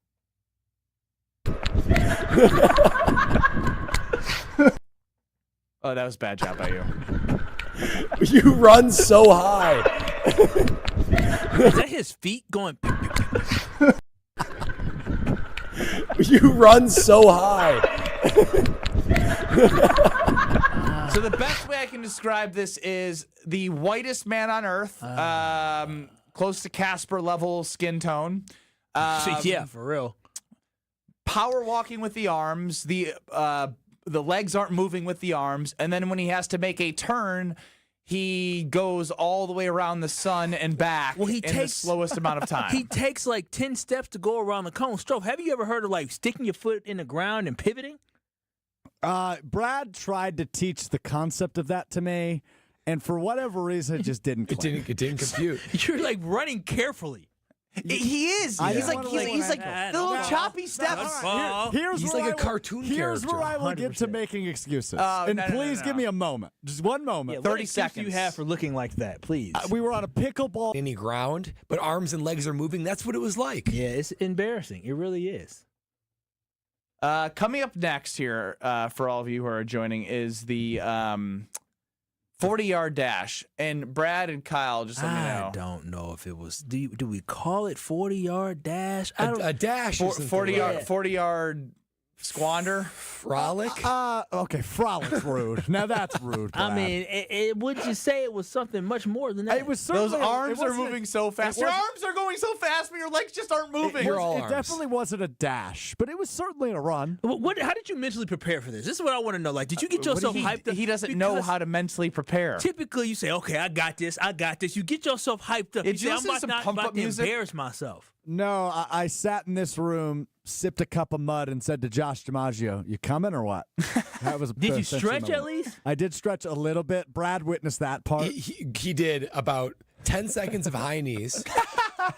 [SPEAKER 2] Oh, that was a bad job by you.
[SPEAKER 3] You run so high.
[SPEAKER 6] Is that his feet going?
[SPEAKER 3] You run so high.
[SPEAKER 2] So the best way I can describe this is the whitest man on earth, close to Casper level skin tone.
[SPEAKER 6] Yeah, for real.
[SPEAKER 2] Power walking with the arms. The legs aren't moving with the arms, and then when he has to make a turn, he goes all the way around the sun and back in the slowest amount of time.
[SPEAKER 6] He takes 10 steps to go around the cone. Strouf, have you ever heard of sticking your foot in the ground and pivoting?
[SPEAKER 4] Brad tried to teach the concept of that to me, And for whatever reason, it just didn't click.
[SPEAKER 3] It didn't compute.
[SPEAKER 6] You're like running carefully.
[SPEAKER 2] He is. He's like the little choppy steps.
[SPEAKER 3] He's like a cartoon character.
[SPEAKER 4] Here's where I will get to making excuses.
[SPEAKER 2] No,
[SPEAKER 4] please give me a moment. Just one moment.
[SPEAKER 2] 30 seconds.
[SPEAKER 6] You have for looking like that, please.
[SPEAKER 4] We were on a pickleball.
[SPEAKER 3] Any ground, but arms and legs are moving. That's what it was like.
[SPEAKER 6] Yeah, it's embarrassing. It really is.
[SPEAKER 2] Coming up next here, for all of you who are joining, is the 40-yard dash. And Brad and Kyle, just let me know.
[SPEAKER 6] I don't know if it was. Do we call it 40-yard dash?
[SPEAKER 3] A dash.
[SPEAKER 2] 40-yard squander.
[SPEAKER 3] Frolic.
[SPEAKER 4] Okay, frolic's rude. Now that's rude. Brad.
[SPEAKER 6] I mean, would you say it was something much more than that?
[SPEAKER 4] It was
[SPEAKER 2] Those
[SPEAKER 4] certainly
[SPEAKER 2] arms are moving so fast. Your arms are going so fast, but your legs just aren't moving.
[SPEAKER 4] It definitely wasn't a dash, but it was certainly a run.
[SPEAKER 6] How did you mentally prepare for this? This is what I want to know. Like, did you get yourself hyped up?
[SPEAKER 2] He doesn't know how to mentally prepare.
[SPEAKER 6] Typically, you say, "Okay, I got this. You get yourself hyped up.
[SPEAKER 2] Did you
[SPEAKER 6] say,
[SPEAKER 2] listen to some pump-up
[SPEAKER 6] to
[SPEAKER 2] music?
[SPEAKER 6] embarrass myself.
[SPEAKER 4] No, I sat in this room, sipped a cup of mud, and said to Josh DiMaggio, "You coming or what?" That was.
[SPEAKER 6] Did you stretch at least?
[SPEAKER 4] I did stretch a little bit. Brad witnessed that part.
[SPEAKER 3] He did about 10 seconds of high knees.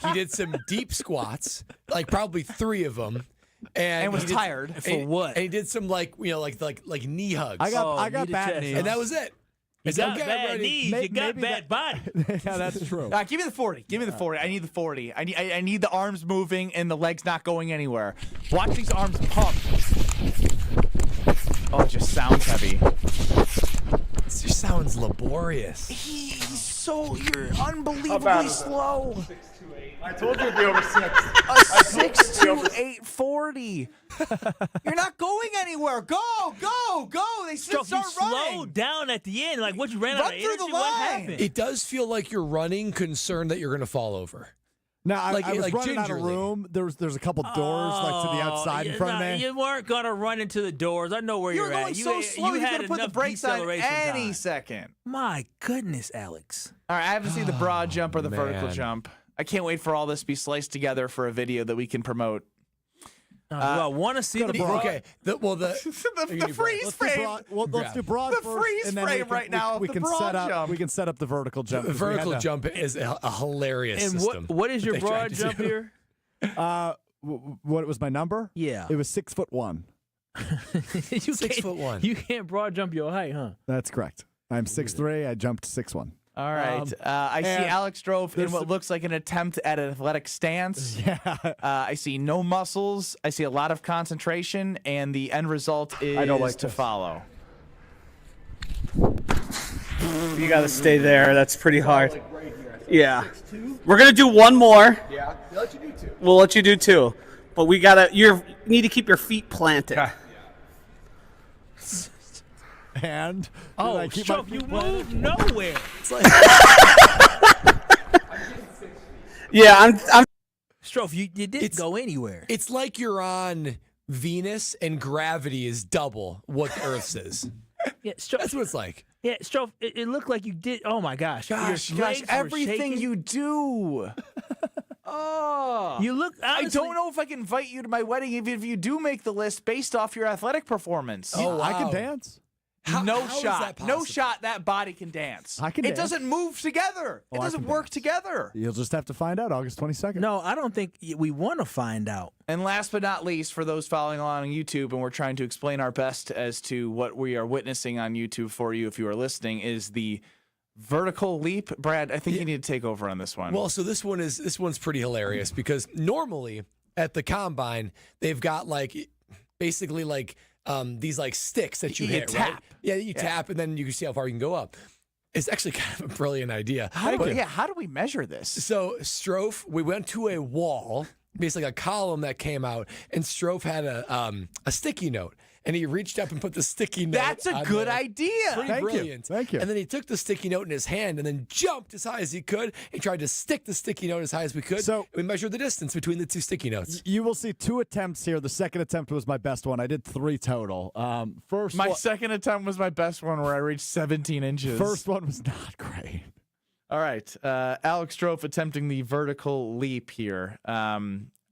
[SPEAKER 3] He did some deep squats, like probably 3 of them. And
[SPEAKER 2] was tired.
[SPEAKER 6] For what?
[SPEAKER 3] And he did some like knee hugs.
[SPEAKER 4] I got bad knees.
[SPEAKER 3] And that was it.
[SPEAKER 6] You got bad knees. You got bad body.
[SPEAKER 4] Yeah, that's true.
[SPEAKER 2] Give me the 40. Give me the 40. I need the 40. I need the arms moving and the legs not going anywhere. Watch these arms pump. Oh, it just sounds heavy.
[SPEAKER 3] It just sounds laborious.
[SPEAKER 2] You're unbelievably slow.
[SPEAKER 8] I told you it'd be over 6.
[SPEAKER 2] A 6'2", 840. You're not going anywhere. Go. They start running.
[SPEAKER 6] Slowed down at the end. Like, what, you ran out of energy?
[SPEAKER 2] Through the
[SPEAKER 6] What
[SPEAKER 2] line.
[SPEAKER 6] happened?
[SPEAKER 3] It does feel like you're running, concerned that you're going to fall over.
[SPEAKER 4] Now, I was running
[SPEAKER 3] gingerly.
[SPEAKER 4] out of room. There's a couple doors like to the outside in front of me.
[SPEAKER 6] You weren't going to run into the doors. I know where you're at.
[SPEAKER 2] You're going so slow. You had to put the brakes on any second.
[SPEAKER 6] My goodness, Alex.
[SPEAKER 2] All right, I haven't seen the broad jump or the vertical jump. I can't wait for all this to be sliced together for a video that we can promote.
[SPEAKER 6] I want to see the broad.
[SPEAKER 3] Okay.
[SPEAKER 2] the freeze frame.
[SPEAKER 4] Let's do broad
[SPEAKER 2] the
[SPEAKER 4] first,
[SPEAKER 2] freeze
[SPEAKER 4] and then
[SPEAKER 2] frame right now.
[SPEAKER 4] We can set up. We can set up the vertical jump.
[SPEAKER 3] The vertical jump is a hilarious system.
[SPEAKER 6] What is your broad jump here?
[SPEAKER 4] What was my number?
[SPEAKER 6] Yeah,
[SPEAKER 4] it was 6'1".
[SPEAKER 3] 6'1".
[SPEAKER 6] You can't broad jump your height, huh?
[SPEAKER 4] That's correct. I'm 6'3". I jumped 6'1".
[SPEAKER 2] All right. I see Alex Strouf in what looks like an attempt at an athletic stance.
[SPEAKER 4] Yeah.
[SPEAKER 2] I see no muscles. I see a lot of concentration, and the end result is to follow.
[SPEAKER 12] You got to stay there. That's pretty hard. Yeah. We're going to do one more.
[SPEAKER 3] Yeah. We'll let you do 2.
[SPEAKER 12] We'll let you do 2. But you need to keep your feet planted.
[SPEAKER 3] Okay.
[SPEAKER 4] And
[SPEAKER 6] Strouf, you moved nowhere.
[SPEAKER 4] It's like
[SPEAKER 12] yeah, I'm
[SPEAKER 6] Strouf, you didn't go anywhere.
[SPEAKER 3] It's like you're on Venus and gravity is double what Earth's is.
[SPEAKER 6] Yeah, Strouf,
[SPEAKER 3] that's what it's like.
[SPEAKER 6] Yeah, Strouf, it looked like you did. Oh my gosh,
[SPEAKER 2] gosh, everything you do. Oh,
[SPEAKER 6] you look. Honestly,
[SPEAKER 2] I don't know if I can invite you to my wedding, even if you do make the list based off your athletic performance.
[SPEAKER 4] Oh, wow. I can dance.
[SPEAKER 2] No shot. That body can dance.
[SPEAKER 4] I can
[SPEAKER 2] It
[SPEAKER 4] dance.
[SPEAKER 2] doesn't move together. It doesn't work together.
[SPEAKER 4] You'll just have to find out August 22nd.
[SPEAKER 6] No, I don't think we want to find out.
[SPEAKER 2] And last but not least, for those following along on YouTube, and we're trying to explain our best as to what we are witnessing on YouTube for you if you are listening, is the vertical leap. Brad, I think you need to take over on this one.
[SPEAKER 3] Well, so this one's pretty hilarious because normally at the combine they've got basically these sticks that you hit,
[SPEAKER 2] tap.
[SPEAKER 3] Right? Yeah, you tap, and then you can see how far you can go up. It's actually kind of a brilliant idea.
[SPEAKER 2] How do we measure this?
[SPEAKER 3] So Strouf, we went to a wall, basically a column that came out, and Strouf had a sticky note. And he reached up and put the sticky note.
[SPEAKER 2] That's a good idea.
[SPEAKER 3] Pretty brilliant.
[SPEAKER 4] Thank you.
[SPEAKER 3] And then he took the sticky note in his hand and then jumped as high as he could. He tried to stick the sticky note as high as we could. So we measured the distance between the 2 sticky notes.
[SPEAKER 4] You will see 2 attempts here. The second attempt was my best one. I did 3 total.
[SPEAKER 2] My second attempt was my best one, where I reached 17 inches.
[SPEAKER 4] First one was not great.
[SPEAKER 2] All right, Alex Strouf attempting the vertical leap here.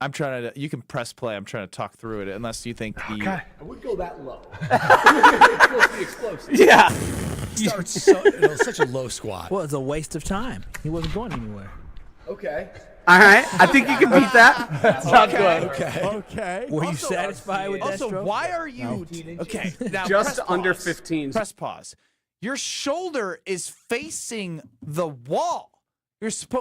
[SPEAKER 2] I'm trying to. You can press play. I'm trying to talk through it, unless you think
[SPEAKER 3] I wouldn't go that low. It's supposed to be explosive.
[SPEAKER 12] Yeah.
[SPEAKER 3] Starts such a low squat.
[SPEAKER 6] Well, it's a waste of time. He wasn't going anywhere.
[SPEAKER 3] Okay.
[SPEAKER 12] All right, I think you can beat that. Sounds good.
[SPEAKER 4] Okay.
[SPEAKER 6] Were you satisfied with that?
[SPEAKER 2] Also, why are you okay? Now
[SPEAKER 12] Just
[SPEAKER 2] press
[SPEAKER 12] under
[SPEAKER 2] pause.
[SPEAKER 12] 15.
[SPEAKER 2] Press pause. Your shoulder is facing the wall.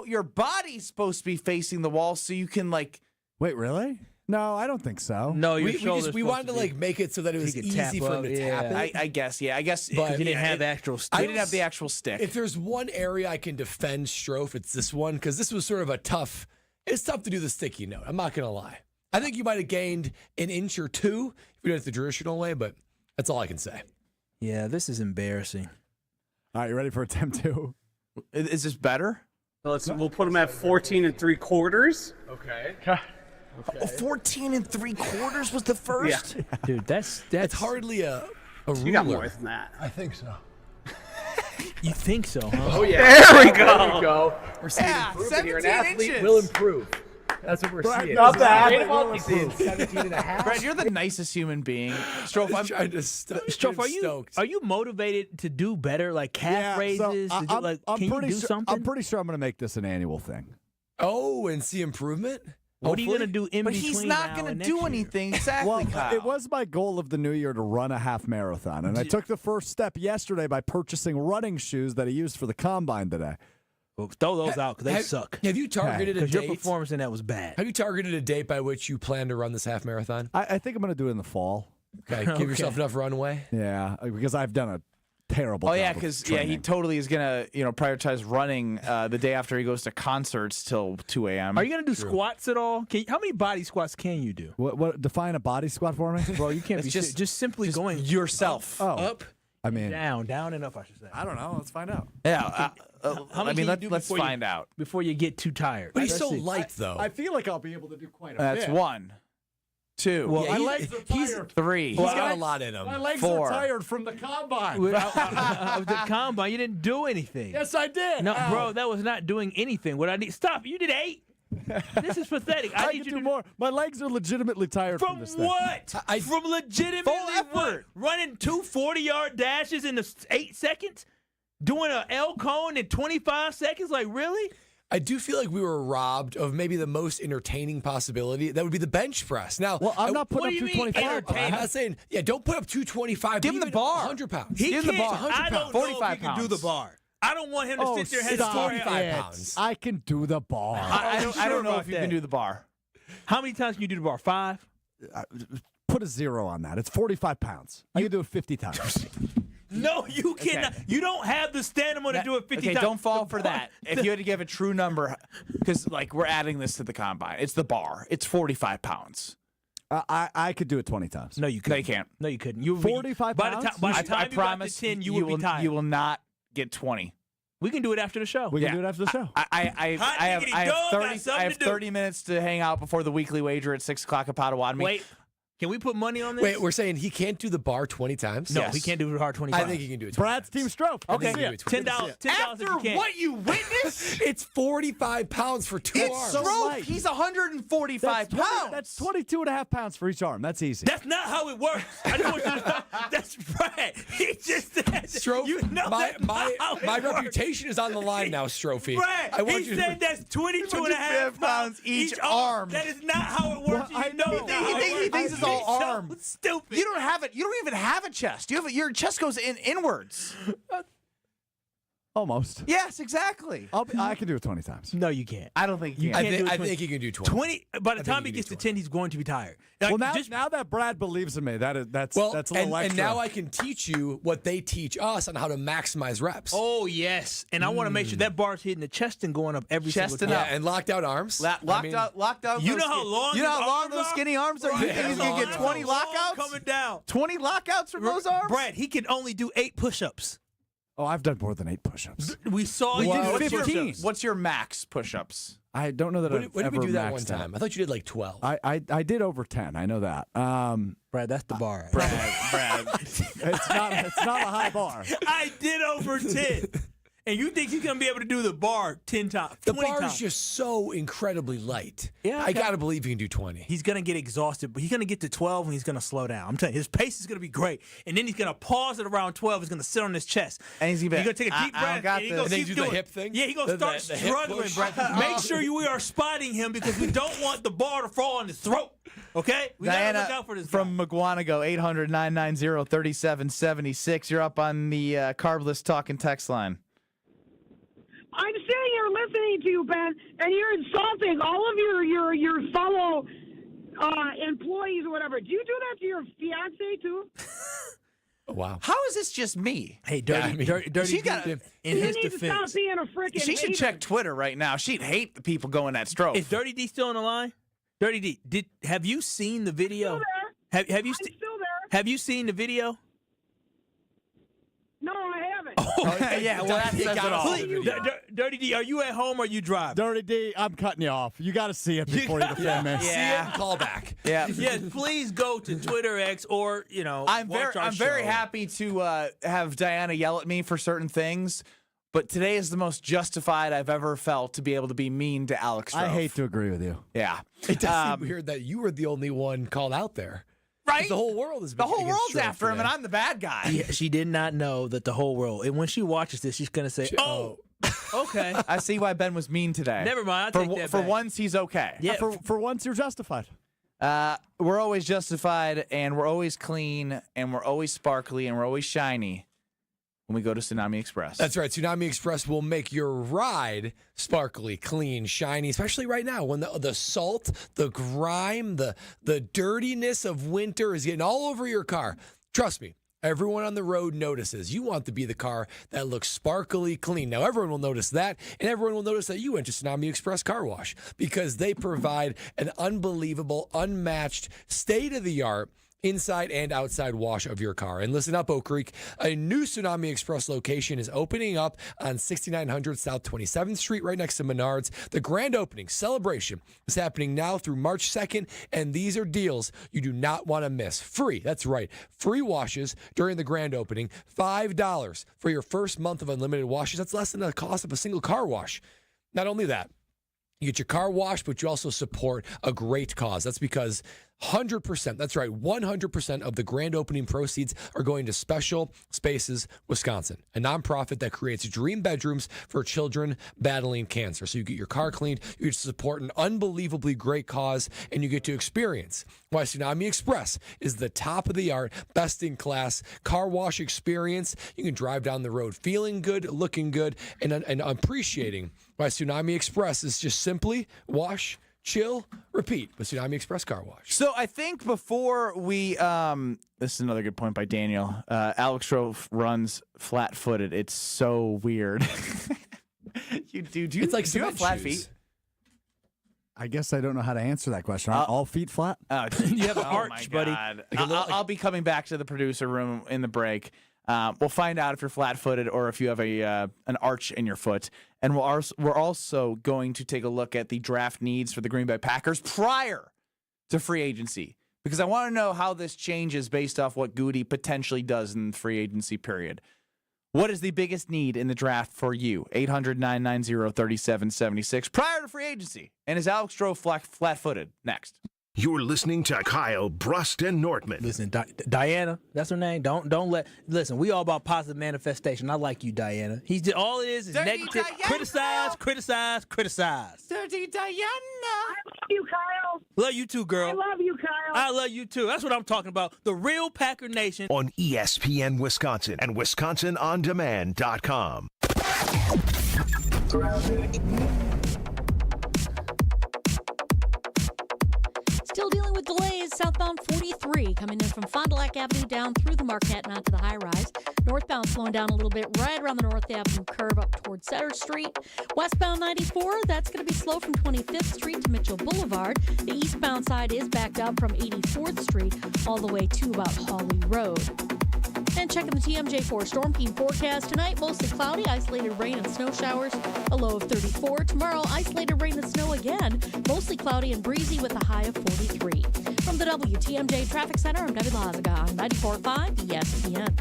[SPEAKER 2] Your body's supposed to be facing the wall, so you can like.
[SPEAKER 4] Wait, really? No, I don't think so.
[SPEAKER 6] No, your
[SPEAKER 3] We
[SPEAKER 6] shoulder's
[SPEAKER 3] wanted to
[SPEAKER 6] supposed
[SPEAKER 3] like make it so that it was
[SPEAKER 6] could
[SPEAKER 3] easy
[SPEAKER 6] tap
[SPEAKER 3] for him
[SPEAKER 6] up,
[SPEAKER 3] to tap
[SPEAKER 6] yeah.
[SPEAKER 3] it.
[SPEAKER 2] I guess, yeah. I guess
[SPEAKER 3] But
[SPEAKER 6] You didn't
[SPEAKER 2] yeah,
[SPEAKER 6] have the actual stick.
[SPEAKER 2] we didn't have the actual stick.
[SPEAKER 3] If there's one area I can defend Strouf, it's this one because this was sort of a tough. It's tough to do the sticky note. I'm not gonna lie. I think you might have gained an inch or two if you did it the traditional way, but that's all I can say.
[SPEAKER 6] Yeah, this is embarrassing.
[SPEAKER 4] All right, you ready for attempt 2?
[SPEAKER 2] Is this better?
[SPEAKER 12] We'll put him at 14 3/4.
[SPEAKER 3] Okay.
[SPEAKER 2] Oh, 14 3/4 was the first.
[SPEAKER 12] Yeah.
[SPEAKER 6] Dude, that's
[SPEAKER 3] hardly a ruler.
[SPEAKER 12] You got more than that.
[SPEAKER 3] I think so.
[SPEAKER 6] You think so, huh?
[SPEAKER 3] Oh yeah.
[SPEAKER 12] There we go.
[SPEAKER 3] We're seeing
[SPEAKER 2] Yeah,
[SPEAKER 3] improvement here. An
[SPEAKER 2] 17
[SPEAKER 3] athlete
[SPEAKER 2] inches.
[SPEAKER 3] will improve. That's what we're seeing.
[SPEAKER 12] Not bad.
[SPEAKER 3] He's seeing 17 and a half.
[SPEAKER 2] Brad, you're the nicest human being. Strouf,
[SPEAKER 3] I'm trying to
[SPEAKER 6] Strouf, are you motivated to do better, like calf raises?
[SPEAKER 4] So
[SPEAKER 6] to do, like, can you do something?
[SPEAKER 4] I'm pretty sure I'm going to make this an annual thing.
[SPEAKER 3] Oh, and see improvement?
[SPEAKER 6] What are you going to do in
[SPEAKER 2] but
[SPEAKER 6] between
[SPEAKER 2] he's not
[SPEAKER 6] now
[SPEAKER 2] going
[SPEAKER 6] and
[SPEAKER 2] to do
[SPEAKER 6] next year?
[SPEAKER 2] anything. Exactly,
[SPEAKER 4] Well,
[SPEAKER 2] Kyle.
[SPEAKER 4] it was my goal of the new year to run a half marathon, and I took the first step yesterday by purchasing running shoes that I used for the combine today.
[SPEAKER 6] Well, throw those out because they suck.
[SPEAKER 3] Have you targeted a
[SPEAKER 6] Because
[SPEAKER 3] date?
[SPEAKER 6] your performance in that was bad.
[SPEAKER 3] Have you targeted a date by which you plan to run this half marathon?
[SPEAKER 4] I think I'm going to do it in the fall.
[SPEAKER 3] Okay, give yourself enough runway.
[SPEAKER 4] Yeah, because I've done a terrible job
[SPEAKER 2] yeah,
[SPEAKER 4] of
[SPEAKER 2] because he
[SPEAKER 4] training.
[SPEAKER 2] totally is gonna prioritize running the day after he goes to concerts till 2 a.m.
[SPEAKER 6] Are you going to do squats at all? How many body squats can you do?
[SPEAKER 4] What define a body squat for me?
[SPEAKER 6] Bro, you can't
[SPEAKER 2] It's
[SPEAKER 6] be
[SPEAKER 2] just
[SPEAKER 6] simply going
[SPEAKER 2] yourself.
[SPEAKER 6] up,
[SPEAKER 4] I mean,
[SPEAKER 6] down and up, I should say.
[SPEAKER 4] I don't know. Let's find out.
[SPEAKER 2] Yeah,
[SPEAKER 6] How many can you do
[SPEAKER 2] let's
[SPEAKER 6] before
[SPEAKER 2] find out.
[SPEAKER 6] Before you get too tired.
[SPEAKER 3] But he's
[SPEAKER 6] Let's
[SPEAKER 3] so
[SPEAKER 6] see.
[SPEAKER 3] light, though.
[SPEAKER 4] I feel like I'll be able to do quite a
[SPEAKER 2] That's
[SPEAKER 4] bit.
[SPEAKER 2] 1, 2,
[SPEAKER 6] Well,
[SPEAKER 4] My legs are tired.
[SPEAKER 2] 3.
[SPEAKER 3] He's got a lot in him.
[SPEAKER 4] My legs
[SPEAKER 2] 4.
[SPEAKER 4] are tired from the combine.
[SPEAKER 6] Of the combine, you didn't do anything.
[SPEAKER 4] Yes, I did.
[SPEAKER 6] No,
[SPEAKER 4] Ow.
[SPEAKER 6] bro, that was not doing anything. What I need, stop. You did 8. This is pathetic.
[SPEAKER 4] I
[SPEAKER 6] need
[SPEAKER 4] can
[SPEAKER 6] you
[SPEAKER 4] do
[SPEAKER 6] to
[SPEAKER 4] more. My legs are legitimately tired from
[SPEAKER 6] From
[SPEAKER 4] this thing.
[SPEAKER 6] what? From legitimately
[SPEAKER 2] Full effort.
[SPEAKER 6] what? Running 2 40-yard dashes in 8 seconds? Doing an L cone in 25 seconds? Like, really?
[SPEAKER 3] I do feel like we were robbed of maybe the most entertaining possibility. That would be the bench press. Now,
[SPEAKER 4] Well, I'm not
[SPEAKER 6] what
[SPEAKER 4] putting
[SPEAKER 6] do
[SPEAKER 4] up
[SPEAKER 6] you mean
[SPEAKER 4] 225.
[SPEAKER 3] I'm not saying, don't put up 225.
[SPEAKER 2] Give him the
[SPEAKER 3] even
[SPEAKER 2] bar.
[SPEAKER 3] 100 pounds.
[SPEAKER 6] He
[SPEAKER 2] Give him the
[SPEAKER 6] can't.
[SPEAKER 2] bar. 100
[SPEAKER 6] I don't
[SPEAKER 2] pounds.
[SPEAKER 6] know
[SPEAKER 2] 45
[SPEAKER 6] if he can do the
[SPEAKER 2] pounds.
[SPEAKER 6] bar. I don't want him to sit there and have
[SPEAKER 4] stop
[SPEAKER 3] 45
[SPEAKER 4] it.
[SPEAKER 3] pounds.
[SPEAKER 4] I can do the bar.
[SPEAKER 2] I don't know
[SPEAKER 6] about
[SPEAKER 2] if you
[SPEAKER 6] that?
[SPEAKER 2] can do the bar.
[SPEAKER 6] How many times can you do the bar? 5?
[SPEAKER 4] Put a 0 on that. It's 45 pounds. I can do it 50 times.
[SPEAKER 6] No, you cannot. You don't have the stamina to do it 50
[SPEAKER 2] Okay,
[SPEAKER 6] times.
[SPEAKER 2] don't fall for that. If you had to give a true number, because we're adding this to the combine, it's the bar. It's 45 pounds.
[SPEAKER 4] I could do it 20 times.
[SPEAKER 6] No, you couldn't.
[SPEAKER 2] No, you can't.
[SPEAKER 6] No, you couldn't. You
[SPEAKER 4] 45
[SPEAKER 6] by the
[SPEAKER 4] pounds?
[SPEAKER 6] time, by the time
[SPEAKER 2] I
[SPEAKER 6] you
[SPEAKER 2] promise
[SPEAKER 6] got to 10, you
[SPEAKER 2] will
[SPEAKER 6] would be tired.
[SPEAKER 2] You will not get 20.
[SPEAKER 6] We can do it after the show.
[SPEAKER 4] We can do it after the show.
[SPEAKER 2] I have 30 minutes to hang out before the weekly wager at 6 o'clock at Potawatomi.
[SPEAKER 6] Wait, can we put money on this?
[SPEAKER 3] Wait, we're saying he can't do the bar 20 times?
[SPEAKER 6] No,
[SPEAKER 2] Yes.
[SPEAKER 6] he can't do it hard 25.
[SPEAKER 3] I think he can do it 20
[SPEAKER 4] Brad's
[SPEAKER 3] times.
[SPEAKER 4] Team Strouf.
[SPEAKER 6] Okay,
[SPEAKER 3] think he can do it.
[SPEAKER 6] $10. $10 if
[SPEAKER 2] After
[SPEAKER 6] you can.
[SPEAKER 2] what you witnessed,
[SPEAKER 3] It's 45 pounds for 2
[SPEAKER 2] it's
[SPEAKER 3] arms.
[SPEAKER 4] so
[SPEAKER 2] Strouf.
[SPEAKER 4] light.
[SPEAKER 2] He's 145 pounds.
[SPEAKER 4] That's 22 and a half pounds for each arm. That's easy.
[SPEAKER 6] That's not how it works. I just want you to. That's right. He just said.
[SPEAKER 3] Strouf,
[SPEAKER 6] You know that's
[SPEAKER 3] my
[SPEAKER 6] not how it
[SPEAKER 3] my
[SPEAKER 6] works.
[SPEAKER 3] reputation is on the line now, Strophy.
[SPEAKER 6] Right.
[SPEAKER 3] I want
[SPEAKER 6] He
[SPEAKER 3] you
[SPEAKER 6] said
[SPEAKER 3] to.
[SPEAKER 6] that's 22 and a half pounds
[SPEAKER 2] each arm.
[SPEAKER 6] That is not how it works.
[SPEAKER 4] Well, I
[SPEAKER 6] You know
[SPEAKER 4] know.
[SPEAKER 6] that.
[SPEAKER 2] He thinks it's all
[SPEAKER 6] He's so
[SPEAKER 2] arm.
[SPEAKER 6] stupid.
[SPEAKER 2] You don't have it. You don't even have a chest. Your chest goes inwards.
[SPEAKER 4] Almost.
[SPEAKER 2] Yes, exactly.
[SPEAKER 4] I can do it 20 times.
[SPEAKER 6] No, you can't.
[SPEAKER 2] I don't think you
[SPEAKER 3] I
[SPEAKER 2] can.
[SPEAKER 3] think,
[SPEAKER 6] do it
[SPEAKER 3] I
[SPEAKER 6] 20.
[SPEAKER 3] think he can do 20.
[SPEAKER 6] 20. By the
[SPEAKER 3] I think
[SPEAKER 6] time
[SPEAKER 3] he
[SPEAKER 6] he
[SPEAKER 3] can
[SPEAKER 6] gets
[SPEAKER 3] do
[SPEAKER 6] to 10, he's going to be tired. Like,
[SPEAKER 4] Well,
[SPEAKER 6] just,
[SPEAKER 4] now that Brad believes in me, that's a
[SPEAKER 3] Well,
[SPEAKER 4] little
[SPEAKER 3] and
[SPEAKER 4] extra.
[SPEAKER 3] now I can teach you what they teach us on how to maximize reps.
[SPEAKER 6] oh yes, and I want to make sure that bar's hitting the chest and going up every
[SPEAKER 2] Chest
[SPEAKER 6] single
[SPEAKER 2] and
[SPEAKER 6] time.
[SPEAKER 3] Yeah, and locked out arms.
[SPEAKER 2] Locked out.
[SPEAKER 6] You
[SPEAKER 2] those
[SPEAKER 6] know how
[SPEAKER 2] skin-
[SPEAKER 6] long
[SPEAKER 2] You know
[SPEAKER 6] his
[SPEAKER 2] how long
[SPEAKER 6] arms
[SPEAKER 2] those
[SPEAKER 6] are?
[SPEAKER 2] skinny arms are. You think he's gonna get 20 lockouts?
[SPEAKER 6] Coming down.
[SPEAKER 2] 20 lockouts from those arms?
[SPEAKER 6] Brad, he can only do 8 push-ups.
[SPEAKER 4] Oh, I've done more than 8 push-ups.
[SPEAKER 6] We saw
[SPEAKER 2] We
[SPEAKER 6] you.
[SPEAKER 2] did
[SPEAKER 6] do
[SPEAKER 2] 15. What's your max push-ups?
[SPEAKER 4] I don't know that
[SPEAKER 3] When
[SPEAKER 4] I've
[SPEAKER 3] did
[SPEAKER 4] ever
[SPEAKER 3] we do that
[SPEAKER 4] maxed
[SPEAKER 3] one time?
[SPEAKER 4] out.
[SPEAKER 3] I thought you did like 12.
[SPEAKER 4] I did over 10. I know that.
[SPEAKER 6] Brad, that's the bar.
[SPEAKER 2] Brad.
[SPEAKER 4] It's not a high bar.
[SPEAKER 6] I did over 10. and you think he's going to be able to do the bar 10 times,
[SPEAKER 3] The
[SPEAKER 6] 20
[SPEAKER 3] bar
[SPEAKER 6] times.
[SPEAKER 3] is just so incredibly light.
[SPEAKER 6] Yeah,
[SPEAKER 3] I got to believe he can do 20.
[SPEAKER 6] He's going to get exhausted, but he's going to get to 12 and he's going to slow down. I'm telling you, his pace is going to be great. And then he's going to pause at around 12. He's going to sit on his chest.
[SPEAKER 2] And he's going to
[SPEAKER 6] take a deep breath. And he's going to keep
[SPEAKER 3] do
[SPEAKER 6] doing
[SPEAKER 3] the hip thing?
[SPEAKER 6] Yeah, he's going to start
[SPEAKER 3] the hip
[SPEAKER 6] struggling,
[SPEAKER 3] push?
[SPEAKER 6] Brad. Make sure we are spotting him because we don't want the bar to fall on his throat. Okay? We got to look out for this
[SPEAKER 2] from McGuanago, 800-990-3776. You're up on the Carbless Talk and Text line.
[SPEAKER 13] I'm sitting here listening to you, Ben, and you're insulting all of your fellow employees or whatever. Do you do that to your fiance too?
[SPEAKER 3] Wow.
[SPEAKER 2] How is this just me?
[SPEAKER 6] Hey, Dirty
[SPEAKER 2] she got
[SPEAKER 6] in
[SPEAKER 13] you
[SPEAKER 6] his
[SPEAKER 13] need to stop
[SPEAKER 6] defense.
[SPEAKER 13] being a freaking
[SPEAKER 2] She should
[SPEAKER 13] hater.
[SPEAKER 2] check Twitter right now. She'd hate the people going at Strouf.
[SPEAKER 6] Is Dirty D still on the line? Dirty D, have you seen the video? Have you
[SPEAKER 13] I'm still there.
[SPEAKER 6] Have you seen the video?
[SPEAKER 13] No, I haven't.
[SPEAKER 2] Yeah, well, that says it all.
[SPEAKER 6] Dirty D, are you at home or are you driving?
[SPEAKER 4] Dirty D, I'm cutting you off. You got to see it before you defend me.
[SPEAKER 2] Yeah.
[SPEAKER 3] Call back.
[SPEAKER 2] Yeah.
[SPEAKER 6] Yes, please go to Twitter X or
[SPEAKER 2] I'm
[SPEAKER 6] watch our
[SPEAKER 2] very
[SPEAKER 6] show.
[SPEAKER 2] happy to have Diana yell at me for certain things, but today is the most justified I've ever felt to be able to be mean to Alex Strouf.
[SPEAKER 4] I hate to agree with you.
[SPEAKER 2] Yeah.
[SPEAKER 3] It does seem weird that you were the only one called out there.
[SPEAKER 2] Right?
[SPEAKER 3] The whole world is
[SPEAKER 2] The whole
[SPEAKER 3] against
[SPEAKER 2] world's
[SPEAKER 3] Strouf
[SPEAKER 2] after him,
[SPEAKER 3] today.
[SPEAKER 2] and I'm the bad guy.
[SPEAKER 6] Yeah, she did not know that the whole world. And when she watches this, she's gonna say, "Oh, okay."
[SPEAKER 2] I see why Ben was mean today.
[SPEAKER 6] Never mind. I'll take that
[SPEAKER 2] For
[SPEAKER 6] back.
[SPEAKER 2] once, he's okay.
[SPEAKER 6] Yeah.
[SPEAKER 4] For once, you're justified.
[SPEAKER 2] We're always justified, and we're always clean, and we're always sparkly, and we're always shiny when we go to Tsunami Express.
[SPEAKER 3] That's right. Tsunami Express will make your ride sparkly, clean, shiny, especially right now when the salt, the grime, the dirtiness of winter is getting all over your car. Trust me, everyone on the road notices. You want to be the car that looks sparkly clean. Now, everyone will notice that, and everyone will notice that you went to Tsunami Express Car Wash because they provide an unbelievable, unmatched, state-of-the-art inside and outside wash of your car. And listen up, Oak Creek, a new Tsunami Express location is opening up on 6900 South 27th Street, right next to Menards. The grand opening celebration is happening now through March 2nd, and these are deals you do not want to miss. Free, that's right, free washes during the grand opening, $5 for your first month of unlimited washes. That's less than the cost of a single car wash. Not only that, you get your car washed, but you also support a great cause. That's because 100%, that's right, 100% of the grand opening proceeds are going to Special Spaces Wisconsin, a nonprofit that creates dream bedrooms for children battling cancer. So you get your car cleaned, you get to support an unbelievably great cause, and you get to experience why Tsunami Express is the top of the art, best in class car wash experience. You can drive down the road feeling good, looking good, and appreciating why Tsunami Express is just simply wash, chill, repeat with Tsunami Express Car Wash.
[SPEAKER 2] So I think before we, this is another good point by Daniel. Alex Strouf runs flat-footed. It's so weird. You do
[SPEAKER 3] It's like
[SPEAKER 2] do you have
[SPEAKER 3] cement
[SPEAKER 2] flat
[SPEAKER 3] shoes.
[SPEAKER 2] feet?
[SPEAKER 4] I guess I don't know how to answer that question. Are all feet flat?
[SPEAKER 6] You have an
[SPEAKER 2] Oh
[SPEAKER 6] arch,
[SPEAKER 2] my
[SPEAKER 6] buddy.
[SPEAKER 2] God. I'll be coming back to the producer room in the break. We'll find out if you're flat-footed or if you have an arch in your foot. And we're also going to take a look at the draft needs for the Green Bay Packers prior to free agency, because I want to know how this changes based off what Goody potentially does in the free agency period. What is the biggest need in the draft for you? 800-990-3776 prior to free agency. And is Alex Strouf flat-footed? Next.
[SPEAKER 1] You're listening to Kyle, Brust, and Nortman.
[SPEAKER 6] Listen, Diana, that's her name. Listen, we all about positive manifestation. I like you, Diana. All it is
[SPEAKER 2] Dirty
[SPEAKER 6] negative.
[SPEAKER 2] Diana.
[SPEAKER 6] Criticize.
[SPEAKER 2] Dirty Diana.
[SPEAKER 13] I love you, Kyle.
[SPEAKER 6] Love you too, girl.
[SPEAKER 13] I love you, Kyle.
[SPEAKER 6] I love you too. That's what I'm talking about. The real Packer Nation.
[SPEAKER 1] On ESPN Wisconsin and WisconsinOnDemand.com.
[SPEAKER 5] Still dealing with delays. Southbound 43 coming in from Fond du Lac Avenue down through the Marquette and onto the high rise. Northbound slowing down a little bit right around the North Avenue curve up towards Center Street. Westbound 94, that's going to be slow from 25th Street to Mitchell Boulevard. The eastbound side is backed up from 84th Street all the way to about Hawley Road. And checking the TMJ for Storm Team forecast tonight, mostly cloudy, isolated rain and snow showers, a low of 34. Tomorrow, isolated rain and snow again, mostly cloudy and breezy with a high of 43. From the WTMJ Traffic Center, I'm Debbie Lazaga on 94.5 ESPN.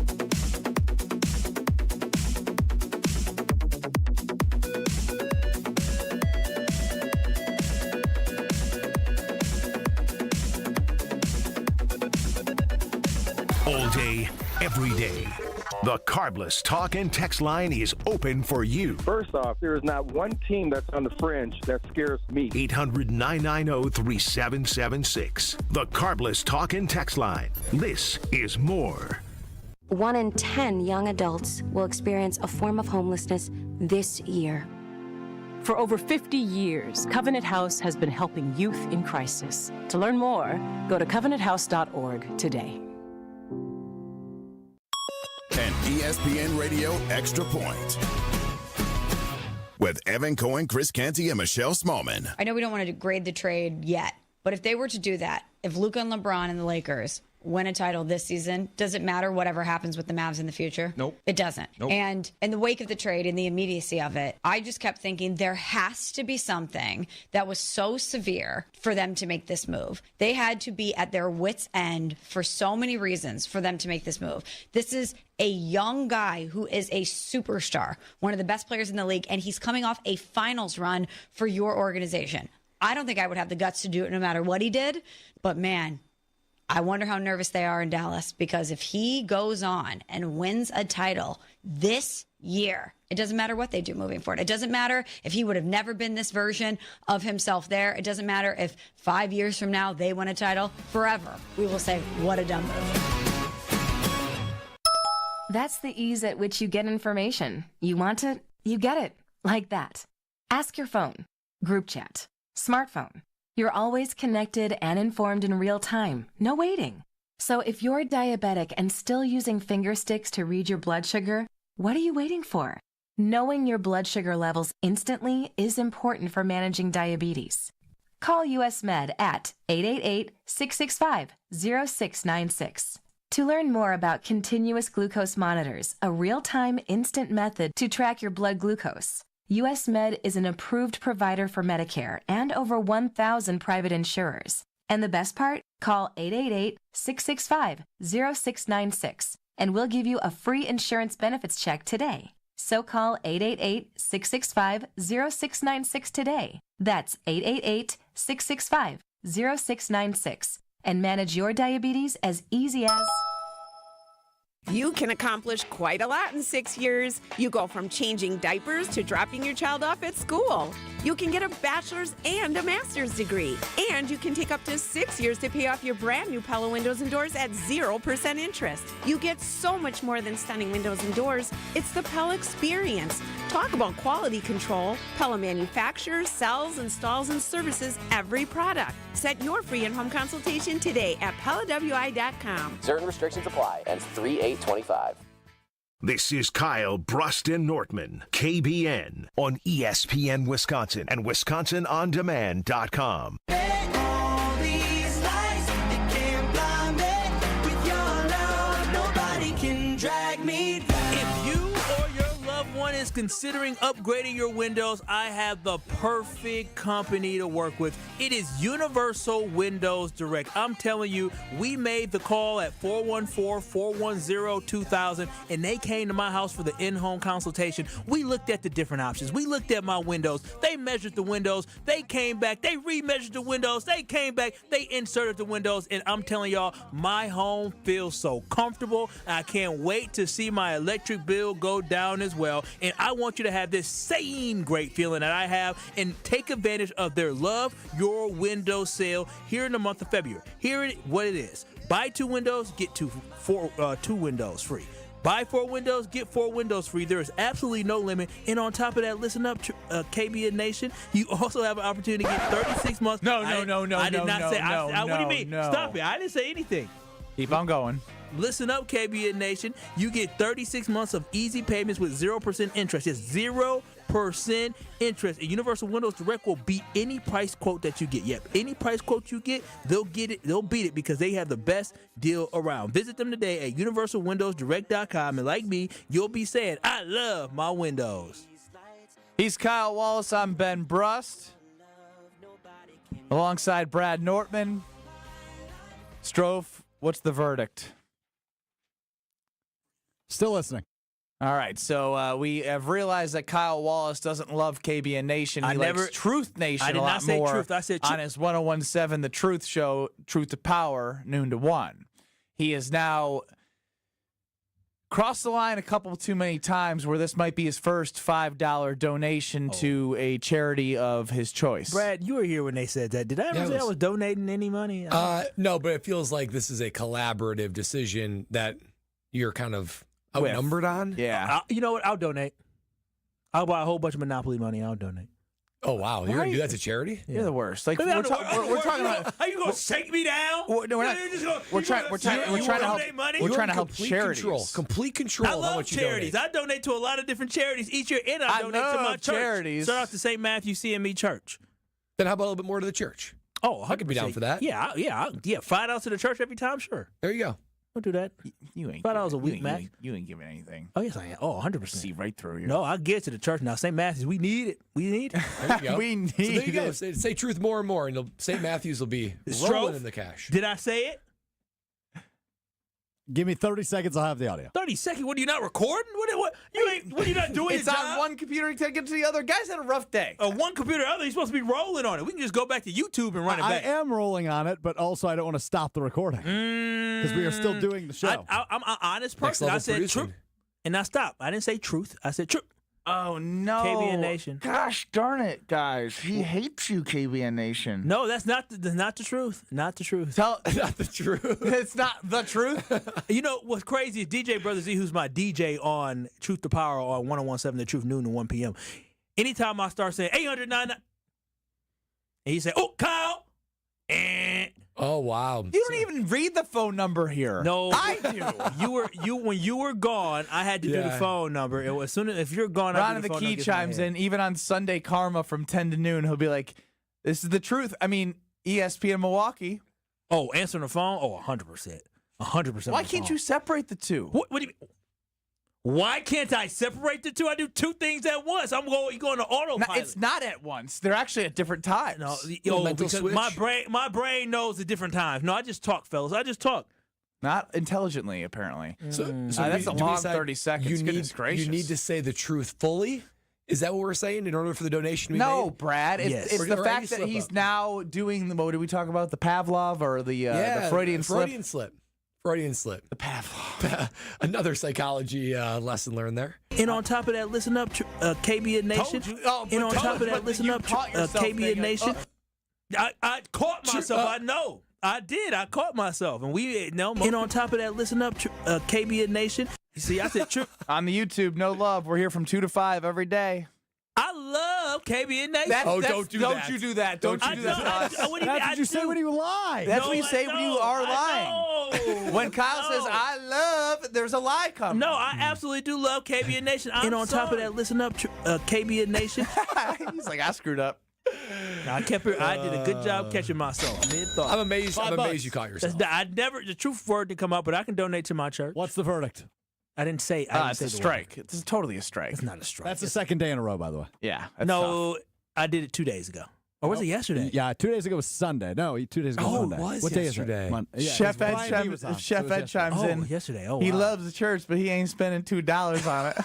[SPEAKER 1] day, every day. The Carbless Talk and Text line is open for you.
[SPEAKER 14] First off, there is not one team that's on the fringe that scares me.
[SPEAKER 1] 800-990-3776. The Carbless Talk and Text line. This is more.
[SPEAKER 16] 1 in 10 young adults will experience a form of homelessness this year.
[SPEAKER 17] For over 50 years, Covenant House has been helping youth in crisis. To learn more, go to covenanthouse.org today.
[SPEAKER 22] An ESPN Radio Extra Point with Evan Cohen, Chris Canty, and Michelle Smallman.
[SPEAKER 25] I know we don't want to grade the trade yet, but if they were to do that, if Luka and LeBron and the Lakers win a title this season, does it matter whatever happens with the Mavs in the future?
[SPEAKER 26] Nope.
[SPEAKER 25] It doesn't.
[SPEAKER 26] Nope.
[SPEAKER 25] And in the wake of the trade, in the immediacy of it, I just kept thinking there has to be something that was so severe for them to make this move. They had to be at their wits' end for so many reasons for them to make this move. This is a young guy who is a superstar, one of the best players in the league, and he's coming off a finals run for your organization. I don't think I would have the guts to do it no matter what he did, but man, I wonder how nervous they are in Dallas, because if he goes on and wins a title this year, it doesn't matter what they do moving forward. It doesn't matter if he would have never been this version of himself there. It doesn't matter if 5 years from now they win a title. Forever, we will say, what a dumb move.
[SPEAKER 27] That's the ease at which you get information. You want it, you get it. Like that. Ask your phone. Group chat. Smartphone. You're always connected and informed in real time. No waiting. So if you're diabetic and still using finger sticks to read your blood sugar, what are you waiting for? Knowing your blood sugar levels instantly is important for managing diabetes. Call US Med at 888-665-0696. To learn more about continuous glucose monitors, a real-time instant method to track your blood glucose. US Med is an approved provider for Medicare and over 1,000 private insurers. And the best part? Call 888-665-0696 and we'll give you a free insurance benefits check today. So call 888-665-0696 today. That's 888-665-0696 and manage your diabetes as easy as...
[SPEAKER 28] You can accomplish quite a lot in 6 years. You go from changing diapers to dropping your child off at school. You can get a bachelor's and a master's degree. And you can take up to 6 years to pay off your brand new Pella windows and doors at 0% interest. You get so much more than stunning windows and doors. It's the Pella experience. Talk about quality control. Pella manufactures, sells, installs, and services every product. Set your free in-home consultation today at PellaWI.com.
[SPEAKER 29] Certain restrictions apply. Ends 3/8/25.
[SPEAKER 1] This is Kyle, Brust, and Nortman, KBN, on ESPN Wisconsin and WisconsinOnDemand.com.
[SPEAKER 9] All these lights, they can't blind me. With your love, nobody can drag me down.
[SPEAKER 6] If you or your loved one is considering upgrading your windows, I have the perfect company to work with. It is Universal Windows Direct. I'm telling you, we made the call at 414-410-2000, and they came to my house for the in-home consultation. We looked at the different options. We looked at my windows. They measured the windows. They came back. They remeasured the windows. They came back. They inserted the windows, and I'm telling y'all, my home feels so comfortable. I can't wait to see my electric bill go down as well, and I want you to have this same great feeling that I have and take advantage of their Love Your Window sale here in the month of February. Here it what it is. Buy 2 windows, get 2 windows free. Buy 4 windows, get 4 windows free. There is absolutely no limit. And on top of that, listen up, KBN Nation. You also have an opportunity to get 36 months.
[SPEAKER 2] No.
[SPEAKER 6] I did not say. What do you mean? Stop it. I didn't say anything.
[SPEAKER 2] Keep on going.
[SPEAKER 6] Listen up, KBN Nation. You get 36 months of easy payments with 0% interest. It's 0% interest. And Universal Windows Direct will beat any price quote that you get. Yep, any price quote you get, they'll get it. They'll beat it because they have the best deal around. Visit them today at universalwindowsdirect.com. And like me, you'll be saying, I love my windows.
[SPEAKER 2] He's Kyle Wallace. I'm Ben Brust. Alongside Brad Nortman. Strouf, what's the verdict?
[SPEAKER 4] Still listening.
[SPEAKER 2] All right, so we have realized that Kyle Wallace doesn't love KBN Nation. He likes Truth Nation
[SPEAKER 6] I did
[SPEAKER 2] a lot
[SPEAKER 6] not say
[SPEAKER 2] more
[SPEAKER 6] Truth. I said
[SPEAKER 2] on his 101.7 The Truth Show, Truth to Power, noon to 1. He is now crossed the line a couple too many times where this might be his first $5 donation to a charity of his choice.
[SPEAKER 6] Brad, you were here when they said that. Did I ever say I was donating any money?
[SPEAKER 3] No, but it feels like this is a collaborative decision that you're kind of outnumbered on.
[SPEAKER 2] Yeah.
[SPEAKER 6] You know what? I'll donate. I'll buy a whole bunch of Monopoly money. I'll donate.
[SPEAKER 3] Oh, wow. You're going to do that to charity?
[SPEAKER 2] You're the worst. Like,
[SPEAKER 6] But
[SPEAKER 2] we're talking about.
[SPEAKER 6] How you going to shake me down?
[SPEAKER 2] We're trying to help charities.
[SPEAKER 3] Complete control.
[SPEAKER 6] I
[SPEAKER 3] of how
[SPEAKER 6] love
[SPEAKER 3] much you
[SPEAKER 6] charities.
[SPEAKER 3] donate.
[SPEAKER 6] I donate to a lot of different charities each year, and I donate to my
[SPEAKER 2] love
[SPEAKER 6] church.
[SPEAKER 2] charities.
[SPEAKER 6] Shout out to St. Matthew CME Church.
[SPEAKER 3] Then how about a little bit more to the church?
[SPEAKER 6] Oh,
[SPEAKER 3] I could be down for that.
[SPEAKER 6] Yeah. $5 to the church every time, sure.
[SPEAKER 3] There you go.
[SPEAKER 6] Don't do that.
[SPEAKER 2] You ain't
[SPEAKER 6] $5 a week, Mac.
[SPEAKER 2] You ain't giving anything.
[SPEAKER 6] Oh, yes, I am. Oh, 100%.
[SPEAKER 2] See right through you.
[SPEAKER 6] No, I get to the church now. St. Matthew's, we need it. We need it.
[SPEAKER 3] There you go.
[SPEAKER 2] We need
[SPEAKER 3] so there you go.
[SPEAKER 2] it.
[SPEAKER 3] Say truth more and more, and St. Matthew's will be rolling in the cash.
[SPEAKER 6] Did I say it?
[SPEAKER 4] Give me 30 seconds. I'll have the audio.
[SPEAKER 6] 30 seconds? What, are you not recording? What are you not doing
[SPEAKER 2] It's
[SPEAKER 6] your
[SPEAKER 2] on
[SPEAKER 6] job?
[SPEAKER 2] one computer to get to the other. Guys had a rough day.
[SPEAKER 6] One computer, other. You're supposed to be rolling on it. We can just go back to YouTube and run it
[SPEAKER 4] I
[SPEAKER 6] back.
[SPEAKER 4] am rolling on it, but also I don't want to stop the recording because we are still doing the show.
[SPEAKER 6] I'm an honest person. I said truth, and I stopped. I didn't say truth. I said truth.
[SPEAKER 2] Oh, no.
[SPEAKER 6] KBN Nation.
[SPEAKER 2] Gosh darn it, guys. He hates you, KBN Nation.
[SPEAKER 6] No, that's not the truth. Not the truth.
[SPEAKER 3] Not the truth.
[SPEAKER 2] It's not the truth.
[SPEAKER 6] You know what's crazy is DJ Brother Z, who's my DJ on Truth to Power on 101.7 The Truth, noon to 1 p.m. Anytime I start saying 809, and he say, "Oh, Kyle,"
[SPEAKER 3] Oh, wow.
[SPEAKER 2] You don't even read the phone number here.
[SPEAKER 6] No,
[SPEAKER 2] I do.
[SPEAKER 6] When you were gone, I had to do the phone number. It was soon as if you're gone,
[SPEAKER 2] Ron of the Key chimes in. Even on Sunday Karma from 10 to noon, he'll be like, "This is the truth." I mean, ESPN Milwaukee.
[SPEAKER 6] Oh, answering the phone? Oh, 100%. 100%.
[SPEAKER 2] Why can't you separate the two?
[SPEAKER 6] What do you mean? Why can't I separate the two? I do two things at once. I'm going to autopilot.
[SPEAKER 2] It's not at once. They're actually at different times.
[SPEAKER 6] No, because my brain knows the different times. No, I just talk, fellas. I just talk.
[SPEAKER 2] Not intelligently, apparently.
[SPEAKER 3] So
[SPEAKER 2] that's a long 30 seconds. Goodness gracious.
[SPEAKER 3] You need to say the truth fully? Is that what we're saying in order for the donation to be made?
[SPEAKER 2] No, Brad. It's the fact that he's
[SPEAKER 3] up?
[SPEAKER 2] now doing the, what did we talk about? The Pavlov or the Freudian slip?
[SPEAKER 3] Freudian slip.
[SPEAKER 2] The Pavlov.
[SPEAKER 3] Another psychology lesson learned there.
[SPEAKER 6] And on top of that, listen up, KBN Nation. And on top of that, listen up, KBN Nation. I caught myself. I know. I did. I caught myself. And and on top of that, listen up, KBN Nation. You see, I said trip.
[SPEAKER 2] On the YouTube, no love. We're here from 2 to 5 every day.
[SPEAKER 6] I love KBN Nation.
[SPEAKER 2] Don't you do that. Don't you do that.
[SPEAKER 4] That's what you say when you lie.
[SPEAKER 2] That's what you say when you are lying. When Kyle says, "I love," there's a lie coming.
[SPEAKER 6] No, I absolutely do love KBN Nation. And on top of that, listen up, KBN Nation.
[SPEAKER 2] He's like, I screwed up.
[SPEAKER 6] I did a good job catching myself. Mid-thought.
[SPEAKER 3] I'm amazed you caught yourself.
[SPEAKER 6] The truth word to come up, but I can donate to my church.
[SPEAKER 4] What's the verdict?
[SPEAKER 6] I didn't say.
[SPEAKER 2] It's a strike. It's totally a strike.
[SPEAKER 6] It's not a strike.
[SPEAKER 4] That's the second day in a row, by the way.
[SPEAKER 2] Yeah.
[SPEAKER 6] No, I did it 2 days ago. Or was it yesterday?
[SPEAKER 4] Yeah, 2 days ago was Sunday. No, 2 days ago was Monday.
[SPEAKER 3] Was
[SPEAKER 4] what
[SPEAKER 3] yesterday?
[SPEAKER 4] Day is it?
[SPEAKER 2] Chef Ed chimes in.
[SPEAKER 6] Yesterday.
[SPEAKER 2] He loves the church, but he ain't spending $2 on it.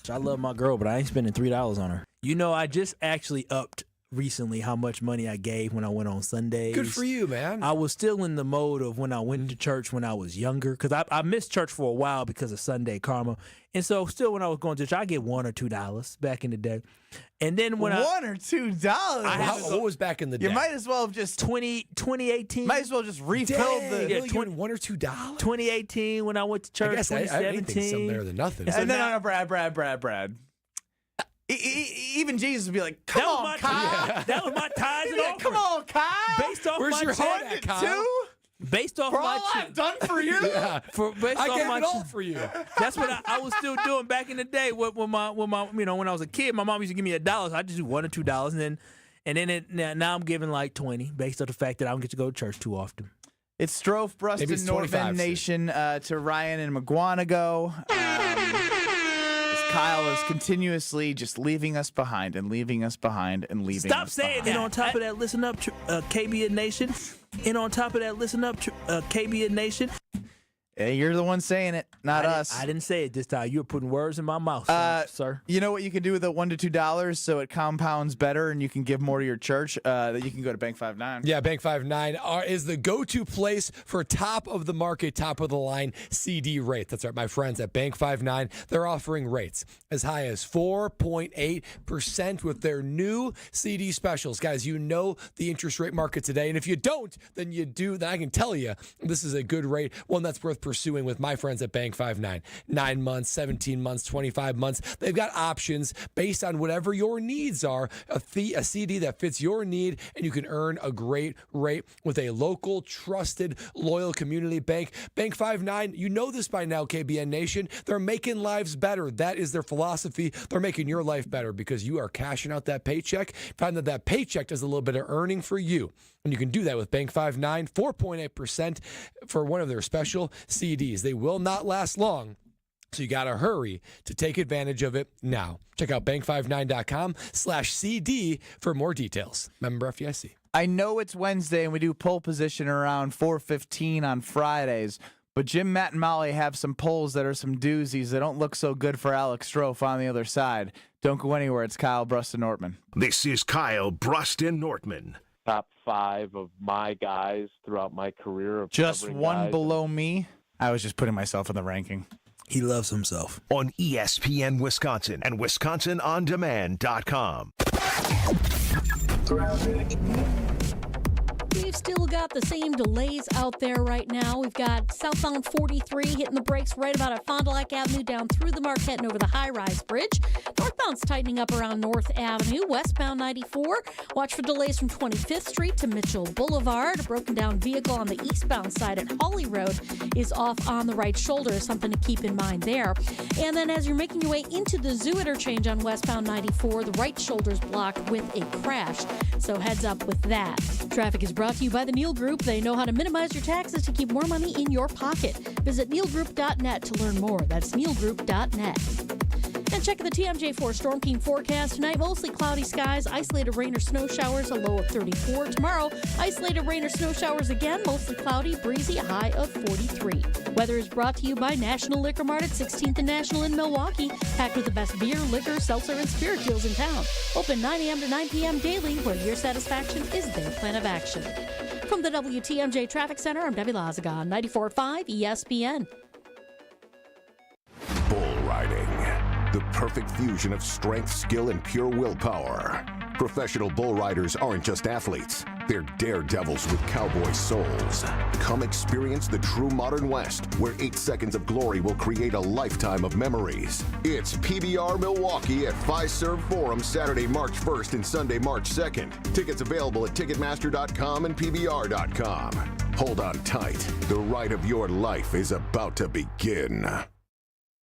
[SPEAKER 6] I love my girl, but I ain't spending $3 on her. You know, I just actually upped recently how much money I gave when I went on Sundays.
[SPEAKER 3] Good for you, man.
[SPEAKER 6] I was still in the mode of when I went to church when I was younger, because I missed church for a while because of Sunday Karma. And so still when I was going to church, I get $1 or $2 back in the day. And then when
[SPEAKER 2] $1 or $2?
[SPEAKER 3] What was back in the day?
[SPEAKER 2] You might as well have just
[SPEAKER 6] 2018.
[SPEAKER 2] Might as well just refilled the
[SPEAKER 3] really $1 or $2.
[SPEAKER 6] 2018 when I went to church.
[SPEAKER 3] I guess
[SPEAKER 6] 2017.
[SPEAKER 3] something better than nothing.
[SPEAKER 2] And then on Brad. Even Jesus would be like, "Come on, Kyle."
[SPEAKER 6] That was my tithes and offering.
[SPEAKER 2] Come on, Kyle.
[SPEAKER 6] Based off
[SPEAKER 3] Where's
[SPEAKER 6] my
[SPEAKER 3] your heart at, Kyle?
[SPEAKER 6] Based off
[SPEAKER 2] for
[SPEAKER 6] my
[SPEAKER 2] all I've done for you.
[SPEAKER 6] Based
[SPEAKER 3] I
[SPEAKER 6] off
[SPEAKER 3] gave
[SPEAKER 6] my
[SPEAKER 3] it all for you.
[SPEAKER 6] That's what I was still doing back in the day when my when I was a kid. My mom used to give me $1. I just do $1 or $2, and then now I'm giving like 20 based on the fact that I don't get to go to church too often.
[SPEAKER 2] It's Strouf, Brust, and Nortman Nation to Ryan and McGuanago. Kyle is continuously just leaving us behind and leaving us behind and leaving
[SPEAKER 6] Stop
[SPEAKER 2] us
[SPEAKER 6] saying
[SPEAKER 2] behind.
[SPEAKER 6] that. And on top of that, listen up, KBN Nation. And on top of that, listen up, KBN Nation.
[SPEAKER 2] Hey, you're the one saying it, not us.
[SPEAKER 6] I didn't say it this time. You were putting words in my mouth, sir.
[SPEAKER 2] You know what you can do with the $1 to $2 so it compounds better and you can give more to your church? That you can go to Bank 5.9.
[SPEAKER 3] Yeah, Bank 5.9 is the go-to place for top-of-the-market, top-of-the-line CD rate. That's right, my friends at Bank 5.9. They're offering rates as high as 4.8% with their new CD specials. Guys, you know the interest rate market today, and if you don't, then you do. Then I can tell you this is a good rate, one that's worth pursuing with my friends at Bank 5.9. 9 months, 17 months, 25 months. They've got options based on whatever your needs are, a CD that fits your need, and you can earn a great rate with a local, trusted, loyal community bank. Bank 5.9, you know this by now, KBN Nation. They're making lives better. That is their philosophy. They're making your life better because you are cashing out that paycheck. Find that paycheck does a little bit of earning for you. And you can do that with Bank 5.9, 4.8% for one of their special CDs. They will not last long, so you got to hurry to take advantage of it now. Check out bank59.com/CD for more details. Member FDIC.
[SPEAKER 2] I know it's Wednesday and we do pole position around 4:15 on Fridays, but Jim, Matt, and Molly have some polls that are some doozies that don't look so good for Alex Strouf on the other side. Don't go anywhere. It's Kyle, Brust, and Nortman.
[SPEAKER 1] This is Kyle, Brust, and Nortman.
[SPEAKER 7] Top 5 of my guys throughout my career.
[SPEAKER 2] Just one below me. I was just putting myself in the ranking.
[SPEAKER 6] He loves himself.
[SPEAKER 1] On ESPN Wisconsin and WisconsinOnDemand.com.
[SPEAKER 5] We've still got the same delays out there right now. We've got southbound 43 hitting the brakes right about at Fond du Lac Avenue down through the Marquette and over the high-rise bridge. Northbound's tightening up around North Avenue. Westbound 94. Watch for delays from 25th Street to Mitchell Boulevard. A broken down vehicle on the eastbound side at Holly Road is off on the right shoulder. Something to keep in mind there. And then as you're making your way into the Zoo interchange on westbound 94, the right shoulder's blocked with a crash. So heads up with that. Traffic is brought to you by the Neal Group. They know how to minimize your taxes to keep more money in your pocket. Visit nealgroup.net to learn more. That's nealgroup.net. And check the TMJ4 Storm Team forecast tonight. Mostly cloudy skies, isolated rain or snow showers, a low of 34. Tomorrow, isolated rain or snow showers again, mostly cloudy, breezy, a high of 43. Weather is brought to you by National Liquor Mart at 16th and National in Milwaukee. Packed with the best beer, liquor, seltzer, and spirit deals in town. Open 9 a.m. to 9 p.m. daily, where your satisfaction is their plan of action. From the WTMJ Traffic Center, I'm Debbie Lazaga, 94.5 ESPN.
[SPEAKER 22] Bull riding. The perfect fusion of strength, skill, and pure willpower. Professional bull riders aren't just athletes. They're daredevils with cowboy souls. Come experience the true modern West, where 8 seconds of glory will create a lifetime of memories. It's PBR Milwaukee at Fiserv Forum Saturday, March 1st and Sunday, March 2nd. Tickets available at Ticketmaster.com and PBR.com. Hold on tight. The ride of your life is about to begin.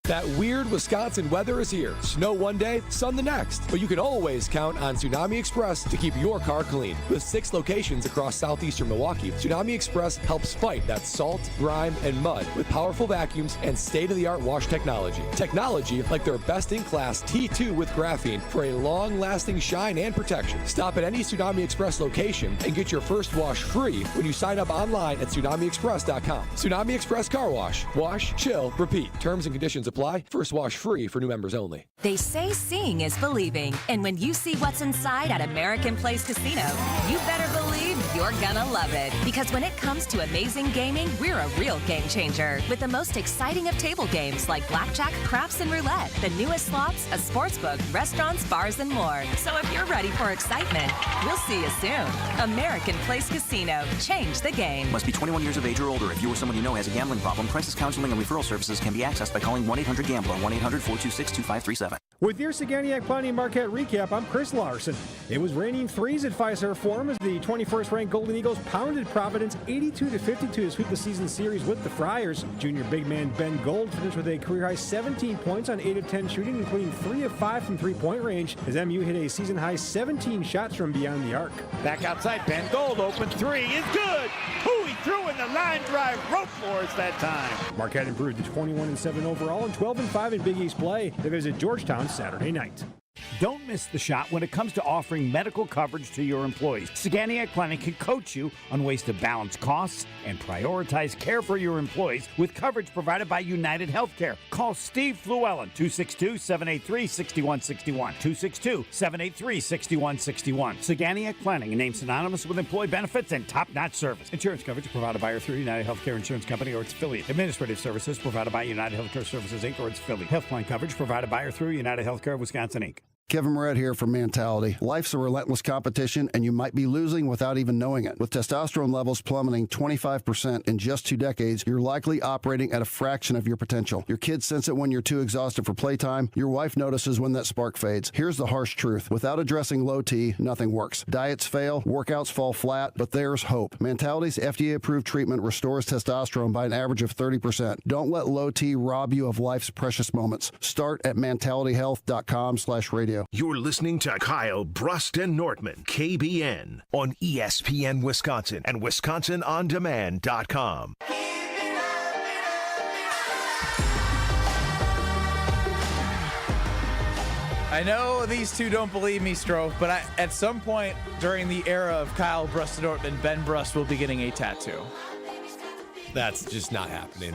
[SPEAKER 3] That weird Wisconsin weather is here. Snow one day, sun the next. But you can always count on Tsunami Express to keep your car clean. With 6 locations across southeastern Milwaukee, Tsunami Express helps fight that salt, grime, and mud with powerful vacuums and state-of-the-art wash technology. Technology like their best-in-class T2 with graphene for a long-lasting shine and protection. Stop at any Tsunami Express location and get your first wash free when you sign up online at TsunamiExpress.com. Tsunami Express Car Wash. Wash, chill, repeat. Terms and conditions apply. First wash free for new members only.
[SPEAKER 10] They say seeing is believing. And when you see what's inside at American Place Casino, you better believe you're gonna love it. Because when it comes to amazing gaming, we're a real game changer. With the most exciting of table games like blackjack, craps, and roulette, the newest slots, a sports book, restaurants, bars, and more. So if you're ready for excitement, we'll see you soon. American Place Casino. Change the game.
[SPEAKER 11] Must be 21 years of age or older. If you or someone you know has a gambling problem, crisis counseling and referral services can be accessed by calling 1-800-GAMBLER, 1-800-426-2537.
[SPEAKER 15] With your Saganiac Planning Marquette recap, I'm Chris Larson. It was raining threes at Fiserv Forum as the 21st ranked Golden Eagles pounded Providence 82-52 to sweep the season series with the Friars. Junior big man Ben Gold finished with a career-high 17 points on 8 of 10 shooting, including 3 of 5 from three-point range, as MU hit a season-high 17 shots from beyond the arc.
[SPEAKER 18] Back outside, Ben Gold, open three is good. Ooh, he threw in the line drive, rope for us that time.
[SPEAKER 15] Marquette improved to 21-7 overall and 12-5 in Big East play. They visit Georgetown Saturday night.
[SPEAKER 18] Don't miss the shot when it comes to offering medical coverage to your employees. Sagania Clinic can coach you on ways to balance costs and prioritize care for your employees with coverage provided by United Healthcare. Call Steve Llewellyn, 262-783-6161, 262-783-6161. Sagania Clinic, a name synonymous with employee benefits and top-notch service. Insurance coverage provided by or through United Healthcare Insurance Company or its affiliate. Administrative services provided by United Healthcare Services, Inc. or its affiliate. Health plan coverage provided by or through United Healthcare of Wisconsin, Inc.
[SPEAKER 8] Kevin Moret here from Mentality. Life's a relentless competition, and you might be losing without even knowing it. With testosterone levels plummeting 25% in just 2 decades, you're likely operating at a fraction of your potential. Your kids sense it when you're too exhausted for playtime. Your wife notices when that spark fades. Here's the harsh truth. Without addressing low T, nothing works. Diets fail, workouts fall flat, but there's hope. Mentality's FDA-approved treatment restores testosterone by an average of 30%. Don't let low T rob you of life's precious moments. Start at mentalityhealth.com/radio.
[SPEAKER 1] You're listening to Kyle, Brust, and Nortman, KBN, on ESPN Wisconsin and WisconsinOnDemand.com.
[SPEAKER 2] I know these two don't believe me, Strouf, but at some point during the era of Kyle, Brust, and Nortman, Ben Brust will be getting a tattoo.
[SPEAKER 3] That's just not happening.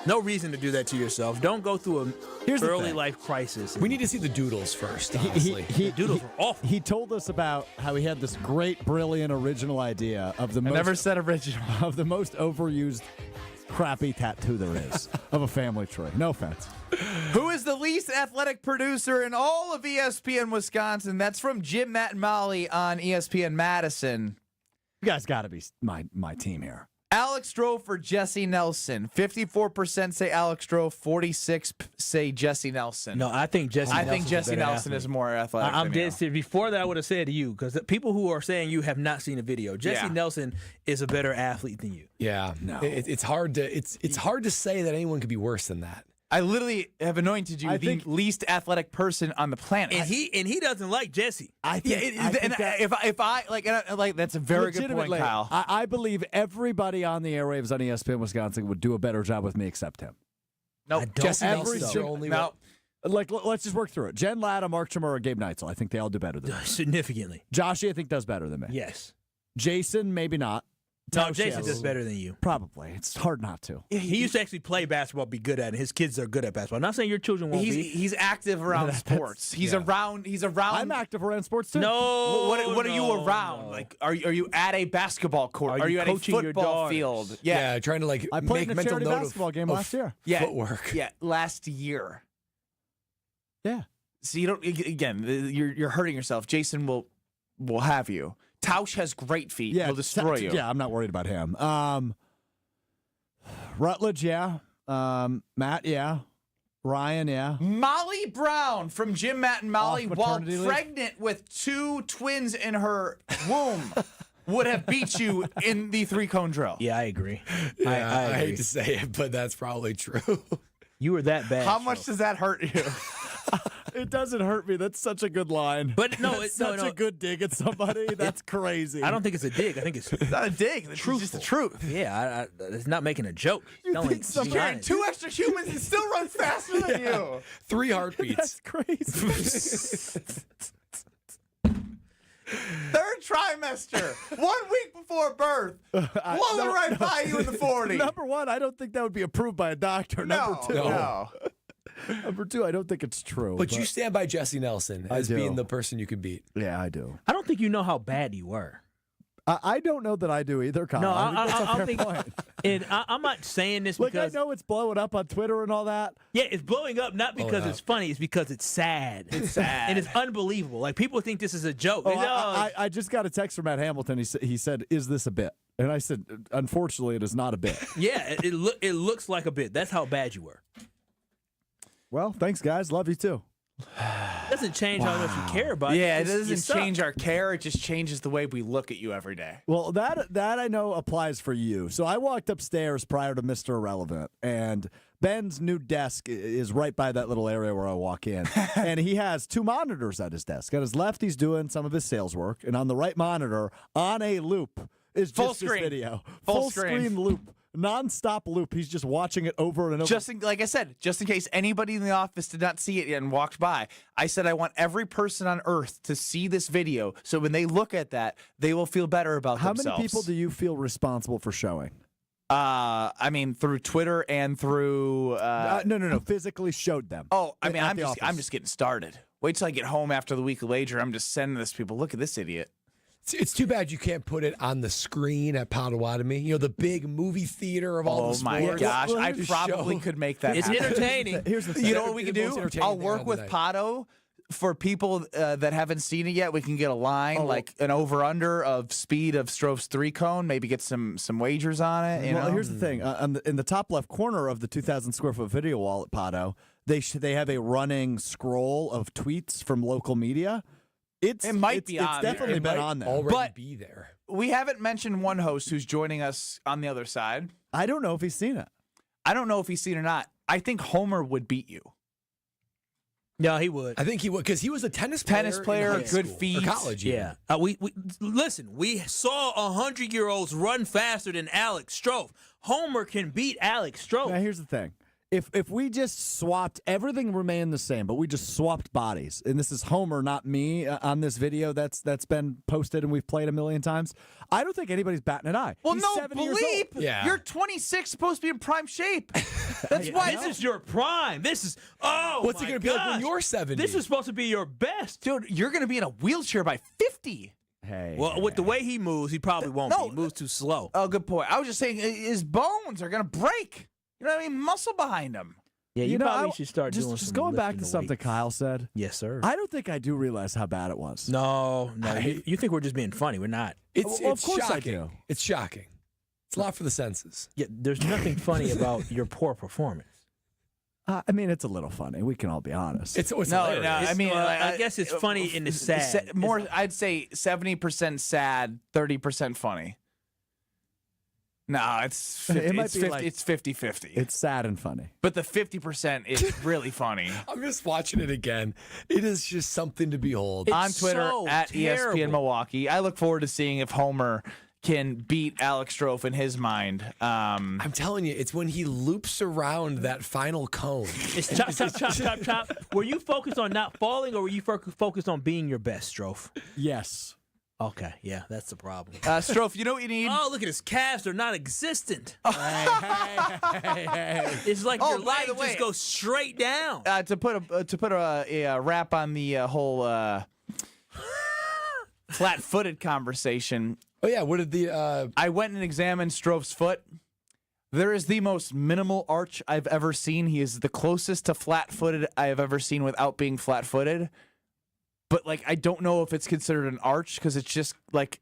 [SPEAKER 6] No reason to do that to yourself. Don't go through a early life crisis.
[SPEAKER 3] We need to see the doodles first, honestly.
[SPEAKER 6] Doodles were awful.
[SPEAKER 4] He told us about how he had this great, brilliant, original idea of the
[SPEAKER 2] never said original.
[SPEAKER 4] Of the most overused, crappy tattoo there is of a family tree. No offense.
[SPEAKER 2] Who is the least athletic producer in all of ESPN Wisconsin? That's from Jim, Matt, and Molly on ESPN Madison.
[SPEAKER 4] You guys got to be my team here.
[SPEAKER 2] Alex Strouf or Jesse Nelson? 54% say Alex Strouf, 46% say Jesse Nelson.
[SPEAKER 6] No, I think Jesse
[SPEAKER 2] Nelson is more athletic.
[SPEAKER 6] I'm dead serious. Before that, I would have said you, because the people who are saying you have not seen a video. Jesse Nelson is a better athlete than you.
[SPEAKER 3] Yeah, no. It's hard to say that anyone could be worse than that.
[SPEAKER 2] I literally have anointed you the least athletic person on the planet,
[SPEAKER 6] and he doesn't like Jesse.
[SPEAKER 2] That's a very good point, Kyle.
[SPEAKER 4] I believe everybody on the airwaves on ESPN Wisconsin would do a better job with me except him.
[SPEAKER 2] No,
[SPEAKER 3] Jesse Nelson's the only one.
[SPEAKER 4] Let's just work through it. Jen Latta, Mark Chimura, Gabe Neitzel. I think they all do better than me.
[SPEAKER 6] Significantly.
[SPEAKER 4] Joshy, I think, does better than me.
[SPEAKER 6] Yes.
[SPEAKER 4] Jason, maybe not.
[SPEAKER 6] No, Jason does better than you.
[SPEAKER 4] Probably. It's hard not to.
[SPEAKER 6] He used to actually play basketball, be good at it. His kids are good at basketball. I'm not saying your children won't be.
[SPEAKER 2] He's active around sports. He's around.
[SPEAKER 4] I'm active around sports too.
[SPEAKER 2] No. What are you around? Like, are you at a basketball court? Are you at a football field?
[SPEAKER 3] Yeah, trying to
[SPEAKER 4] I played in a charity basketball game last year.
[SPEAKER 3] Footwork.
[SPEAKER 2] Yeah, last year.
[SPEAKER 4] Yeah.
[SPEAKER 2] So you don't. Again, you're hurting yourself. Jason will have you. Tausch has great feet.
[SPEAKER 4] Yeah,
[SPEAKER 2] He'll destroy you.
[SPEAKER 4] Yeah, I'm not worried about him. Rutledge, yeah. Matt, yeah. Ryan, yeah.
[SPEAKER 2] Molly Brown from Jim, Matt, and Molly, while
[SPEAKER 4] maternity leave?
[SPEAKER 2] pregnant with 2 twins in her womb, would have beat you in the 3-cone drill.
[SPEAKER 6] Yeah, I agree.
[SPEAKER 3] Yeah, I hate to say it, but that's probably true.
[SPEAKER 6] You were that bad.
[SPEAKER 2] How much does that hurt you?
[SPEAKER 4] It doesn't hurt me. That's such a good line.
[SPEAKER 6] But no, it's
[SPEAKER 4] such a good dig at somebody. That's crazy.
[SPEAKER 6] I don't think it's a dig. I think it's
[SPEAKER 2] not a dig. It's just the truth.
[SPEAKER 6] Yeah, it's not making a joke.
[SPEAKER 2] Carrying 2 extra humans and still runs faster than you.
[SPEAKER 3] 3 heartbeats.
[SPEAKER 4] That's crazy.
[SPEAKER 2] 3rd trimester, 1 week before birth, blowing right by you in the 40.
[SPEAKER 4] Number 1, I don't think that would be approved by a doctor. Number 2,
[SPEAKER 2] no.
[SPEAKER 4] Number 2, I don't think it's true.
[SPEAKER 3] But you stand by Jesse Nelson as being the person you can beat.
[SPEAKER 4] Yeah, I do.
[SPEAKER 6] I don't think you know how bad you were.
[SPEAKER 4] I don't know that I do either, Kyle.
[SPEAKER 6] No,
[SPEAKER 4] I think
[SPEAKER 6] point. And I'm not saying this because
[SPEAKER 4] I know it's blowing up on Twitter and all that.
[SPEAKER 6] Yeah, it's blowing up not because it's funny, it's because it's sad. It's sad. And it's unbelievable. Like, people think this is a joke.
[SPEAKER 4] I just got a text from Matt Hamilton. He said, "Is this a bit?" And I said, "Unfortunately, it is not a bit."
[SPEAKER 6] Yeah, it looks like a bit. That's how bad you were.
[SPEAKER 4] Well, thanks, guys. Love you too.
[SPEAKER 6] It doesn't change how much you care about it.
[SPEAKER 2] Yeah, it doesn't change our care. It just changes the way we look at you every day.
[SPEAKER 4] Well, that I know applies for you. So I walked upstairs prior to Mr. Irrelevant, and Ben's new desk is right by that little area where I walk in. And he has 2 monitors at his desk. On his left, he's doing some of his sales work, and on the right monitor, on a loop, is
[SPEAKER 2] Full
[SPEAKER 4] just
[SPEAKER 2] screen.
[SPEAKER 4] this video.
[SPEAKER 2] Full
[SPEAKER 4] screen loop. nonstop loop. He's just watching it over and over.
[SPEAKER 2] Like I said, just in case anybody in the office did not see it yet and walked by, I said I want every person on earth to see this video, so when they look at that, they will feel better about themselves.
[SPEAKER 4] How many people do you feel responsible for showing?
[SPEAKER 2] I mean, through Twitter and through.
[SPEAKER 4] No. Physically showed them.
[SPEAKER 2] Oh, I mean, I'm just getting started. Wait till I get home after the weekly wager. I'm just sending this to people. Look at this idiot.
[SPEAKER 3] It's too bad you can't put it on the screen at Potawatomi. You know, the big movie theater of all the sports.
[SPEAKER 2] Oh, my gosh. I probably could make that
[SPEAKER 6] It's
[SPEAKER 2] happen.
[SPEAKER 6] entertaining.
[SPEAKER 4] Here's the thing.
[SPEAKER 2] You know what we can do? I'll work with Pato. For people that haven't seen it yet, we can get a line, like an over-under of speed of Strouf's 3-cone, maybe get some wagers on it.
[SPEAKER 4] Well, here's the thing. In the top left corner of the 2,000 square foot video wall at Pato, they have a running scroll of tweets from local media. It's definitely been on there.
[SPEAKER 3] Already be there.
[SPEAKER 2] We haven't mentioned one host who's joining us on the other side.
[SPEAKER 4] I don't know if he's seen it.
[SPEAKER 2] I don't know if he's seen it or not. I think Homer would beat you.
[SPEAKER 6] No, he would.
[SPEAKER 3] I think he would, because he was a tennis player,
[SPEAKER 2] good feet,
[SPEAKER 3] college.
[SPEAKER 6] Yeah. We listen. We saw 100-year-olds run faster than Alex Strouf. Homer can beat Alex Strouf.
[SPEAKER 4] Now, here's the thing. If we just swapped, everything remained the same, but we just swapped bodies, and this is Homer, not me, on this video that's been posted and we've played a million times, I don't think anybody's batting an eye.
[SPEAKER 2] Well,
[SPEAKER 4] He's
[SPEAKER 2] no,
[SPEAKER 4] 70 years old.
[SPEAKER 2] bleep.
[SPEAKER 3] Yeah.
[SPEAKER 2] You're 26, supposed to be in prime shape. That's why
[SPEAKER 6] This is your prime. This is
[SPEAKER 3] What's it going to be like when you're 70?
[SPEAKER 6] This is supposed to be your best.
[SPEAKER 2] Dude, you're going to be in a wheelchair by 50.
[SPEAKER 6] Well, with the way he moves, he probably won't be. He moves too slow.
[SPEAKER 2] Oh, good point. I was just saying his bones are going to break. You know what I mean? Muscle behind him.
[SPEAKER 6] Yeah, you probably should start doing
[SPEAKER 4] just
[SPEAKER 6] some
[SPEAKER 4] going back
[SPEAKER 6] lifting
[SPEAKER 4] to
[SPEAKER 6] the
[SPEAKER 4] something
[SPEAKER 6] weights.
[SPEAKER 4] Kyle said.
[SPEAKER 6] Yes, sir.
[SPEAKER 4] I don't think I do realize how bad it was.
[SPEAKER 6] No. You think we're just being funny. We're not.
[SPEAKER 3] It's
[SPEAKER 4] of course
[SPEAKER 3] shocking.
[SPEAKER 4] I do.
[SPEAKER 3] It's shocking. It's a lot for the senses.
[SPEAKER 6] Yeah, there's nothing funny about your poor performance.
[SPEAKER 4] I mean, it's a little funny. We can all be honest.
[SPEAKER 3] It's hilarious.
[SPEAKER 2] I mean,
[SPEAKER 6] I guess it's funny in the sad.
[SPEAKER 2] More, I'd say 70% sad, 30% funny. No, it's 50,
[SPEAKER 4] It might
[SPEAKER 2] it's
[SPEAKER 4] be
[SPEAKER 2] 50,
[SPEAKER 4] like-
[SPEAKER 2] it's 50-50.
[SPEAKER 4] It's sad and funny.
[SPEAKER 2] But the 50% is really funny.
[SPEAKER 3] I'm just watching it again. It is just something to behold.
[SPEAKER 2] On Twitter,
[SPEAKER 6] so
[SPEAKER 2] at
[SPEAKER 6] terrible.
[SPEAKER 2] ESPN Milwaukee. I look forward to seeing if Homer can beat Alex Strouf in his mind.
[SPEAKER 3] I'm telling you, it's when he loops around that final cone.
[SPEAKER 6] It's chop, chop, chop, chop, chop. Were you focused on not falling, or were you focused on being your best, Strouf?
[SPEAKER 4] Yes.
[SPEAKER 6] Okay, yeah, that's the problem.
[SPEAKER 2] Strouf, you know what you need?
[SPEAKER 6] Oh, look at his calves; they're non-existent.
[SPEAKER 4] Hey.
[SPEAKER 6] It's like
[SPEAKER 2] Oh,
[SPEAKER 6] your
[SPEAKER 2] by
[SPEAKER 6] legs
[SPEAKER 2] the way-
[SPEAKER 6] just go straight down.
[SPEAKER 2] To put a wrap on the whole flat-footed conversation.
[SPEAKER 3] Oh yeah, what did the?
[SPEAKER 2] I went and examined Strouf's foot. There is the most minimal arch I've ever seen. He is the closest to flat-footed I have ever seen without being flat-footed. But like, I don't know if it's considered an arch because it's just like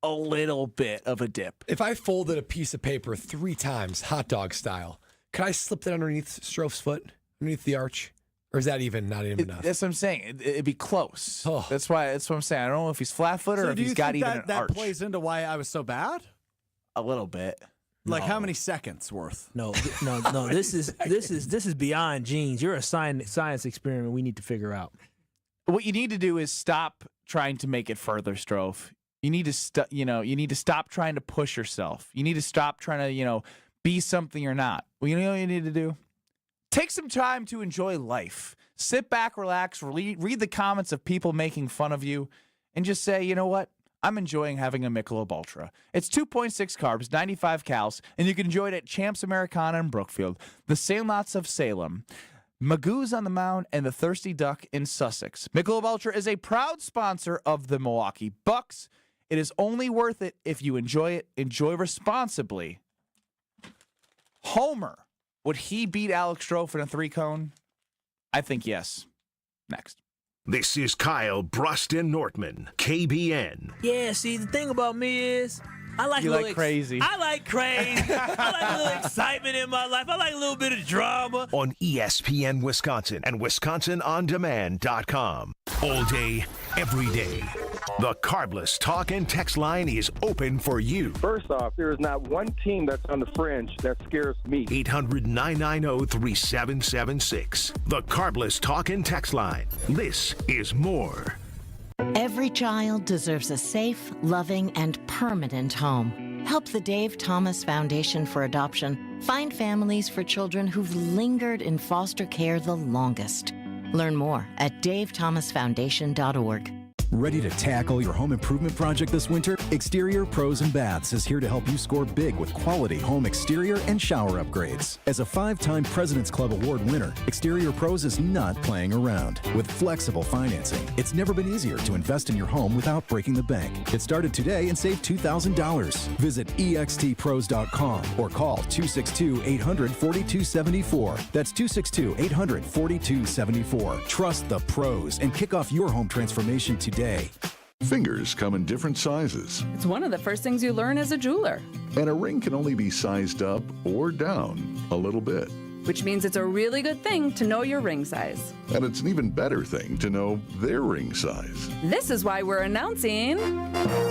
[SPEAKER 2] a little bit of a dip.
[SPEAKER 3] If I folded a piece of paper 3 times, hot dog style, could I slip that underneath Strouf's foot, underneath the arch, or is that not even enough?
[SPEAKER 2] That's what I'm saying. It'd be close.
[SPEAKER 3] Oh.
[SPEAKER 2] That's what I'm saying. I don't know if he's flat-footed or if
[SPEAKER 4] do
[SPEAKER 2] he's
[SPEAKER 4] you
[SPEAKER 2] got
[SPEAKER 4] think
[SPEAKER 2] even an
[SPEAKER 4] that
[SPEAKER 2] arch.
[SPEAKER 4] plays into why I was so bad?
[SPEAKER 2] A little bit.
[SPEAKER 4] Like how many seconds worth?
[SPEAKER 6] No. This is beyond genes. You're a science experiment. We need to figure out.
[SPEAKER 2] What you need to do is stop trying to make it further, Strouf. You need to you need to stop trying to push yourself. You need to stop trying to, be something you're not. Well, you know what you need to do? Take some time to enjoy life. Sit back, relax, read the comments of people making fun of you, and just say, you know what? I'm enjoying having a Michelob Ultra. It's 2.6 carbs, 95 calories, and you can enjoy it at Champs Americana in Brookfield, the Sandlots of Salem, Magoo's on the Mound, and the Thirsty Duck in Sussex. Michelob Ultra is a proud sponsor of the Milwaukee Bucks. It is only worth it if you enjoy it. Enjoy responsibly. Homer, would he beat Alex Strouf in a 3-cone? I think yes. Next.
[SPEAKER 1] This is Kyle, Brust, and Nortman, KBN.
[SPEAKER 6] Yeah, see, the thing about me is I like
[SPEAKER 2] You
[SPEAKER 6] a little
[SPEAKER 2] like crazy.
[SPEAKER 6] I like crazy. I like a little excitement in my life. I like a little bit of drama.
[SPEAKER 1] On ESPN Wisconsin and WisconsinOnDemand.com. All day, every day. The Carbless talk and text line is open for you.
[SPEAKER 12] First off, there is not one team that's on the fringe that scares me.
[SPEAKER 1] 800-990-3776. The Carbless talk and text line. This is more.
[SPEAKER 13] Every child deserves a safe, loving, and permanent home. Help the Dave Thomas Foundation for Adoption find families for children who've lingered in foster care the longest. Learn more at davethomasfoundation.org.
[SPEAKER 14] Ready to tackle your home improvement project this winter? Exterior Pros and Baths is here to help you score big with quality home exterior and shower upgrades. As a 5-time President's Club Award winner, Exterior Pros is not playing around. With flexible financing, it's never been easier to invest in your home without breaking the bank. Get started today and save $2,000. Visit extpros.com or call 262-800-4274. That's 262-800-4274. Trust the pros and kick off your home transformation today.
[SPEAKER 16] Fingers come in different sizes,
[SPEAKER 19] It's one of the first things you learn as a jeweler,
[SPEAKER 16] and a ring can only be sized up or down a little bit.
[SPEAKER 19] which means it's a really good thing to know your ring size.
[SPEAKER 16] And it's an even better thing to know their ring size.
[SPEAKER 19] This is why we're announcing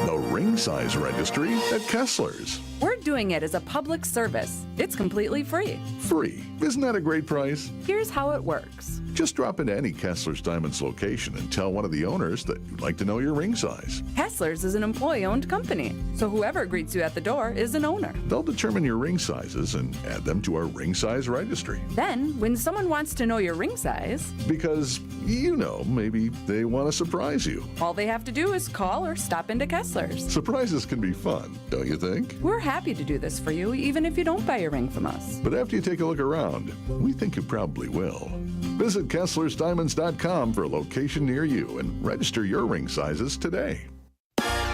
[SPEAKER 16] The Ring Size Registry at Kessler's.
[SPEAKER 19] we're doing it as a public service. It's completely free.
[SPEAKER 16] Free. Isn't that a great price?
[SPEAKER 19] Here's how it works.
[SPEAKER 16] Just drop into any Kessler's Diamonds location and tell one of the owners that you'd like to know your ring size.
[SPEAKER 19] Kessler's is an employee-owned company, so whoever greets you at the door is an owner.
[SPEAKER 16] They'll determine your ring sizes and add them to our ring size registry.
[SPEAKER 19] Then, when someone wants to know your ring size,
[SPEAKER 16] Because, you know, maybe they want to surprise you.
[SPEAKER 19] all they have to do is call or stop into Kessler's.
[SPEAKER 16] Surprises can be fun, don't you think?
[SPEAKER 19] We're happy to do this for you, even if you don't buy a ring from us.
[SPEAKER 16] But after you take a look around, we think you probably will. Visit KesslersDiamonds.com for a location near you and register your ring sizes today.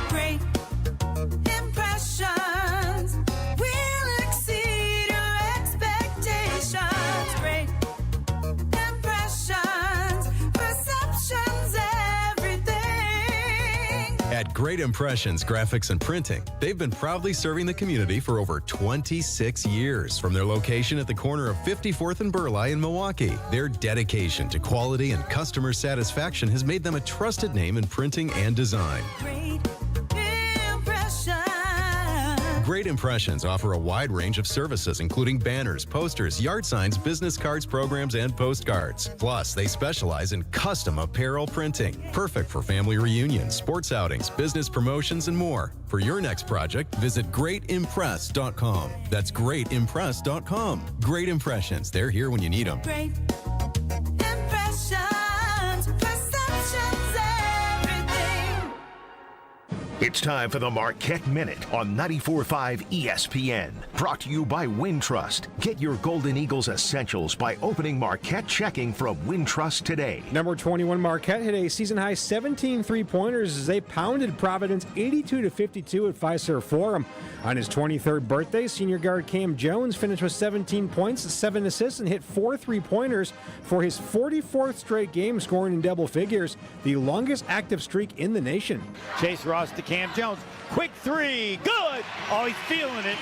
[SPEAKER 9] Great impressions will exceed your expectations. Great impressions, perceptions, everything.
[SPEAKER 20] At Great Impressions Graphics and Printing, they've been proudly serving the community for over 26 years. From their location at the corner of 54th and Burleigh in Milwaukee, their dedication to quality and customer satisfaction has made them a trusted name in printing and design.
[SPEAKER 9] Great impressions.
[SPEAKER 20] Great Impressions offer a wide range of services, including banners, posters, yard signs, business cards, programs, and postcards. Plus, they specialize in custom apparel printing, perfect for family reunions, sports outings, business promotions, and more. For your next project, visit greatimpress.com. That's greatimpress.com. Great Impressions. They're here when you need them.
[SPEAKER 9] Great impressions, perceptions, everything.
[SPEAKER 1] It's time for the Marquette Minute on 94.5 ESPN. Brought to you by Wintrust. Get your Golden Eagles essentials by opening Marquette checking from Wintrust today.
[SPEAKER 15] Number 21 Marquette hit a season-high 17 three-pointers as they pounded Providence 82-52 at Fiserv Forum. On his 23rd birthday, senior guard Cam Jones finished with 17 points, 7 assists, and hit 4 three-pointers for his 44th straight game, scoring in double figures, the longest active streak in the nation.
[SPEAKER 18] Chase Ross to Cam Jones. Quick three. Good. Oh, he's feeling it.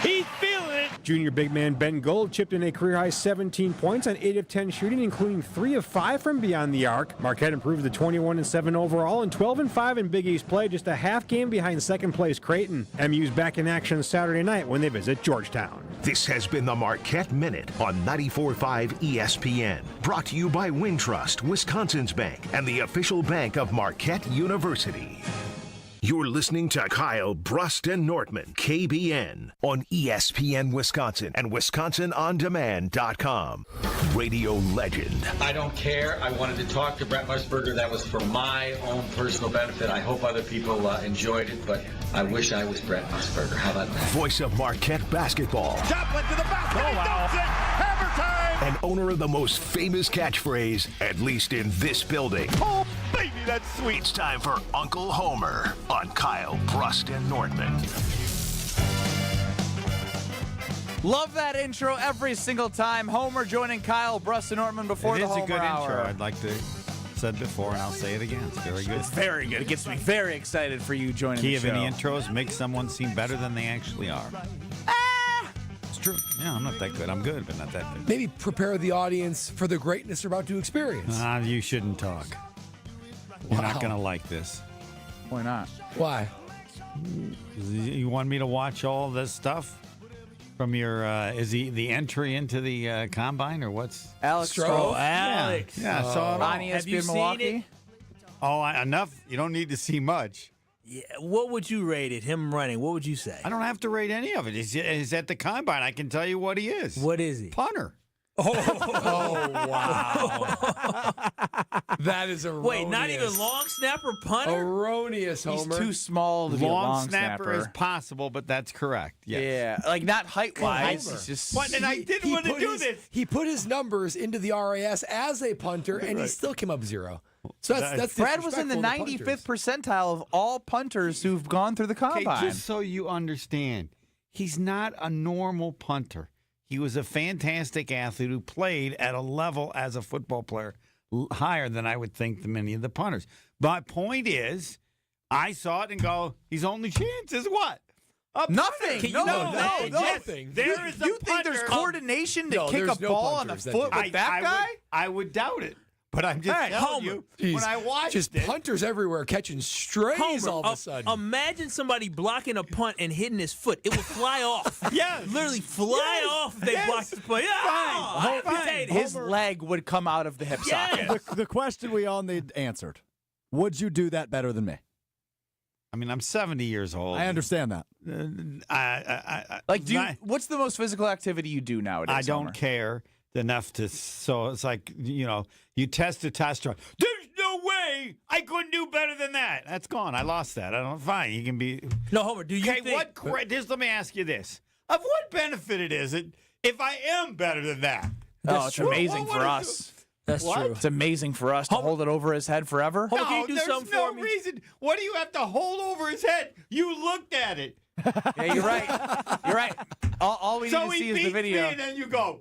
[SPEAKER 18] He's feeling it.
[SPEAKER 15] Junior big man Ben Gold chipped in a career-high 17 points on 8 of 10 shooting, including 3 of 5 from beyond the arc. Marquette improved to 21-7 overall and 12-5 in Big East play, just a half game behind second-place Creighton. MU's back in action Saturday night when they visit Georgetown.
[SPEAKER 1] This has been the Marquette Minute on 94.5 ESPN. Brought to you by Wintrust, Wisconsin's bank, and the official bank of Marquette University. You're listening to Kyle, Brust, and Nortman, KBN, on ESPN Wisconsin and WisconsinOnDemand.com. Radio legend.
[SPEAKER 21] I don't care. I wanted to talk to Brett Musburger. That was for my own personal benefit. I hope other people enjoyed it, but I wish I was Brett Musburger. How about that?
[SPEAKER 1] Voice of Marquette basketball.
[SPEAKER 9] Joplin to the basket. He dumps it. Hammer time.
[SPEAKER 1] And owner of the most famous catchphrase, at least in this building.
[SPEAKER 9] Oh, baby, that's sweet.
[SPEAKER 1] It's time for Uncle Homer on Kyle, Brust, and Nortman.
[SPEAKER 2] Love that intro every single time. Homer joining Kyle, Brust, and Nortman before the Homer
[SPEAKER 23] It is a good
[SPEAKER 2] hour.
[SPEAKER 23] intro. I'd like to said before, and I'll say it again. It's very good.
[SPEAKER 2] It's very good. It gets me very excited for you joining
[SPEAKER 23] Key
[SPEAKER 2] the
[SPEAKER 23] of
[SPEAKER 2] show.
[SPEAKER 23] any intros makes someone seem better than they actually are. It's true. Yeah, I'm not that good. I'm good, but not that good.
[SPEAKER 3] Maybe prepare the audience for the greatness they're about to experience.
[SPEAKER 23] You shouldn't talk. You're not going to like this.
[SPEAKER 2] Why not?
[SPEAKER 3] Why?
[SPEAKER 23] You want me to watch all this stuff from your, is he the entry into the combine or what's?
[SPEAKER 2] Alex Strouf.
[SPEAKER 23] Oh,
[SPEAKER 2] Alex.
[SPEAKER 23] Yeah, I saw it all.
[SPEAKER 2] On ESPN Milwaukee.
[SPEAKER 23] Oh, enough. You don't need to see much.
[SPEAKER 6] Yeah, what would you rate it? Him running? What would you say?
[SPEAKER 23] I don't have to rate any of it. He's at the combine. I can tell you what he is.
[SPEAKER 6] What is he?
[SPEAKER 23] Punter.
[SPEAKER 3] Oh, wow. That is erroneous.
[SPEAKER 6] Wait, not even long snapper, punter?
[SPEAKER 3] Erroneous,
[SPEAKER 2] He's
[SPEAKER 3] Homer.
[SPEAKER 2] too small to be a long
[SPEAKER 23] snapper
[SPEAKER 2] snapper.
[SPEAKER 23] is possible, but that's correct. Yes.
[SPEAKER 2] Yeah, like not height-wise.
[SPEAKER 3] Homer.
[SPEAKER 2] He's just.
[SPEAKER 23] What? And I didn't want to do this.
[SPEAKER 3] He put his numbers into the RAS as a punter, and he still came up 0. So that's
[SPEAKER 2] Brad was in the
[SPEAKER 3] disrespectful to
[SPEAKER 2] 95th percentile of all punters who've gone through the
[SPEAKER 23] Okay,
[SPEAKER 2] combine.
[SPEAKER 23] just so you understand, he's not a normal punter. He was a fantastic athlete who played at a level as a football player higher than I would think than many of the punters. My point is, I saw it and go, his only chance is what?
[SPEAKER 2] Nothing. No,
[SPEAKER 23] nothing. There is a
[SPEAKER 2] you think there's
[SPEAKER 23] punter.
[SPEAKER 2] coordination to kick a ball on the foot with that guy?
[SPEAKER 23] I would doubt it. But I'm just telling you, when I watched
[SPEAKER 3] just
[SPEAKER 23] it.
[SPEAKER 3] punters everywhere catching strays
[SPEAKER 6] Homer,
[SPEAKER 3] all of a sudden.
[SPEAKER 6] Imagine somebody blocking a punt and hitting his foot. It would fly off.
[SPEAKER 23] Yes.
[SPEAKER 6] Literally fly off if they blocked the punt. Yeah.
[SPEAKER 2] Fine. His leg would come out of the hip socket.
[SPEAKER 4] The question we all need answered. Would you do that better than me?
[SPEAKER 23] I mean, I'm 70 years old.
[SPEAKER 4] I understand that.
[SPEAKER 2] What's the most physical activity you do nowadays?
[SPEAKER 23] I don't
[SPEAKER 2] Homer?
[SPEAKER 23] care enough to. So it's like, you test the testosterone. There's no way I couldn't do better than that. That's gone. I lost that. I don't. Fine. You can be.
[SPEAKER 6] No, Homer. Do you think?
[SPEAKER 23] Just let me ask you this: of what benefit is it if I am better than that?
[SPEAKER 2] Oh, it's amazing for us.
[SPEAKER 6] That's true.
[SPEAKER 2] It's amazing for us to hold it over his head forever.
[SPEAKER 6] Homer, can you do
[SPEAKER 23] there's
[SPEAKER 6] something
[SPEAKER 23] no
[SPEAKER 6] for me?
[SPEAKER 23] reason. What do you have to hold over his head? You looked at it.
[SPEAKER 2] Yeah, you're right. You're right. All we need to see is the video.
[SPEAKER 23] Me and then you go,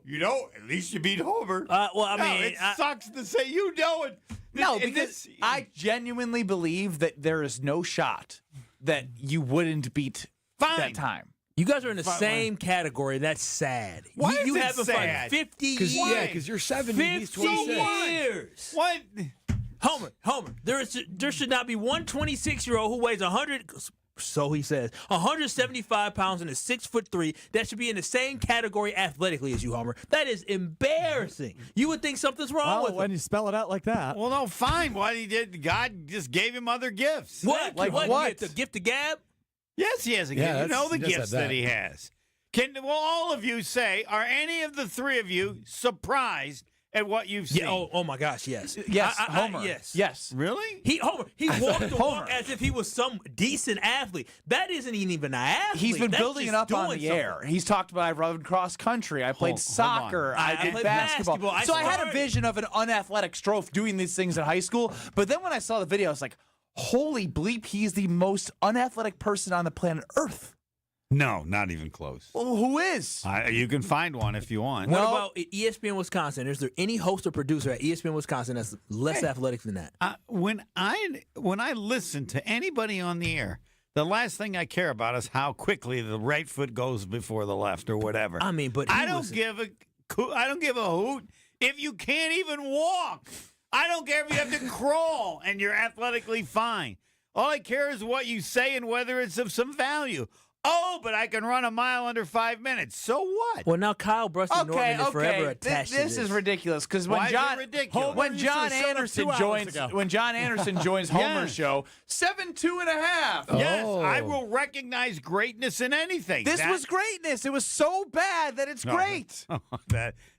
[SPEAKER 23] at least you beat Homer.
[SPEAKER 6] It
[SPEAKER 23] sucks to say you know it.
[SPEAKER 2] No, because I genuinely believe that there is no shot that you wouldn't beat that time.
[SPEAKER 6] You guys are in the same category. That's sad.
[SPEAKER 23] Why
[SPEAKER 6] you
[SPEAKER 23] is it
[SPEAKER 6] haven't
[SPEAKER 23] sad?
[SPEAKER 6] 50 years.
[SPEAKER 3] Yeah, because you're 70, he's 26.
[SPEAKER 6] 50 years.
[SPEAKER 23] What?
[SPEAKER 6] Homer, there should not be one 26-year-old who weighs 100, so he says, 175 pounds and is 6'3" that should be in the same category athletically as you, Homer. That is embarrassing. You would think something's wrong with him.
[SPEAKER 4] When you spell it out like that.
[SPEAKER 23] Well, no, fine. What he did, God just gave him other gifts.
[SPEAKER 6] What?
[SPEAKER 2] Like what?
[SPEAKER 6] Gift? The gift of gab?
[SPEAKER 23] Yes, he has a gift.
[SPEAKER 3] Yeah,
[SPEAKER 23] You know the
[SPEAKER 3] he does
[SPEAKER 23] gifts
[SPEAKER 3] have that.
[SPEAKER 23] that he has. Will all of you say, are any of the three of you surprised at what you've seen?
[SPEAKER 6] Yeah. Oh my gosh, yes.
[SPEAKER 2] Yes, Homer.
[SPEAKER 6] Yes.
[SPEAKER 2] Yes.
[SPEAKER 23] Really?
[SPEAKER 6] He walked the walk as if he was some decent athlete. That isn't even an athlete.
[SPEAKER 2] He's been
[SPEAKER 6] That's
[SPEAKER 2] building it
[SPEAKER 6] just
[SPEAKER 2] up on
[SPEAKER 6] doing
[SPEAKER 2] the
[SPEAKER 6] something.
[SPEAKER 2] air. He's talked about I run cross country. I played
[SPEAKER 23] Hold
[SPEAKER 2] soccer.
[SPEAKER 23] on.
[SPEAKER 2] I did
[SPEAKER 6] played
[SPEAKER 2] basketball.
[SPEAKER 6] basketball.
[SPEAKER 2] So I had a
[SPEAKER 6] started.
[SPEAKER 2] vision of an unathletic Strouf doing these things in high school. But then when I saw the video, I was like, holy bleep, he's the most unathletic person on the planet Earth.
[SPEAKER 23] No, not even close.
[SPEAKER 2] Well, who is?
[SPEAKER 23] You can find one if you want.
[SPEAKER 6] What about ESPN Wisconsin? Is there any host or producer at ESPN Wisconsin that's less athletic than that?
[SPEAKER 23] When I listen to anybody on the air, the last thing I care about is how quickly the right foot goes before the left or whatever.
[SPEAKER 6] I mean, but
[SPEAKER 23] I don't give a hoot if you can't even walk. I don't care if you have to crawl and you're athletically fine. All I care is what you say and whether it's of some value. Oh, but I can run a mile under 5 minutes. So what?
[SPEAKER 6] Well, now Kyle Brust and Nortman is forever attached to
[SPEAKER 2] This is ridiculous because
[SPEAKER 23] Why is it ridiculous?
[SPEAKER 2] when John Anderson joins Homer's show, 7'2.5".
[SPEAKER 23] Yes, I will recognize greatness in anything.
[SPEAKER 2] This was greatness. It was so bad that it's great.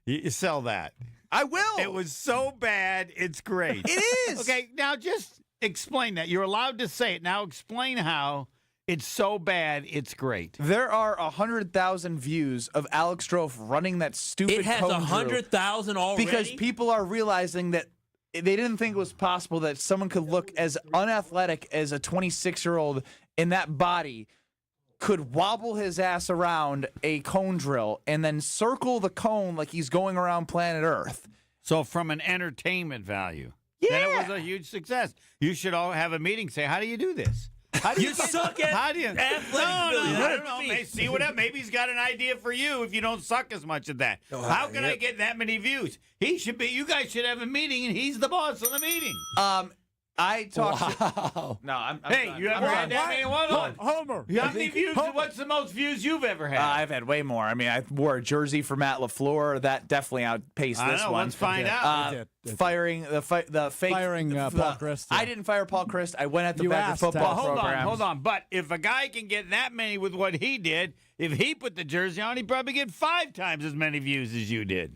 [SPEAKER 23] You sell that.
[SPEAKER 2] I will.
[SPEAKER 23] It was so bad, it's great.
[SPEAKER 2] It is.
[SPEAKER 23] Okay, now just explain that. You're allowed to say it. Now explain how it's so bad, it's great.
[SPEAKER 2] There are 100,000 views of Alex Strouf running that stupid
[SPEAKER 6] It has
[SPEAKER 2] cone drill
[SPEAKER 6] 100,000 already?
[SPEAKER 2] because people are realizing that they didn't think it was possible that someone could look as unathletic as a 26-year-old in that body could wobble his ass around a cone drill and then circle the cone like he's going around planet Earth.
[SPEAKER 23] So from an entertainment value,
[SPEAKER 2] Yeah.
[SPEAKER 23] then it was a huge success. You should all have a meeting, say, how do you do this? How do
[SPEAKER 6] You suck at
[SPEAKER 23] how do you,
[SPEAKER 6] athletics,
[SPEAKER 23] No,
[SPEAKER 6] Billy.
[SPEAKER 23] I don't know. Maybe he's got an idea for you if you don't suck as much at that. How can I get that many views? You guys should have a meeting, and he's the boss of the meeting.
[SPEAKER 2] I talked.
[SPEAKER 3] Wow.
[SPEAKER 2] No, I'm.
[SPEAKER 23] Hey,
[SPEAKER 2] done.
[SPEAKER 23] you
[SPEAKER 2] I'm
[SPEAKER 23] ever
[SPEAKER 2] done.
[SPEAKER 23] had that many? Hold on.
[SPEAKER 4] Homer.
[SPEAKER 23] How many views? What's the most views you've ever had?
[SPEAKER 2] I've had way more. I mean, I wore a jersey for Matt LaFleur. That definitely outpaced
[SPEAKER 23] I
[SPEAKER 2] this
[SPEAKER 23] know,
[SPEAKER 2] one.
[SPEAKER 23] let's find out.
[SPEAKER 4] It did.
[SPEAKER 2] Firing the fake.
[SPEAKER 4] Firing Paul Chryst, yeah.
[SPEAKER 2] I didn't fire Paul Chryst. I went at the
[SPEAKER 4] You
[SPEAKER 2] back of
[SPEAKER 4] asked,
[SPEAKER 2] football
[SPEAKER 23] Well,
[SPEAKER 2] programs.
[SPEAKER 23] hold on. But if a guy can get that many with what he did, if he put the jersey on, he'd probably get 5 times as many views as you did.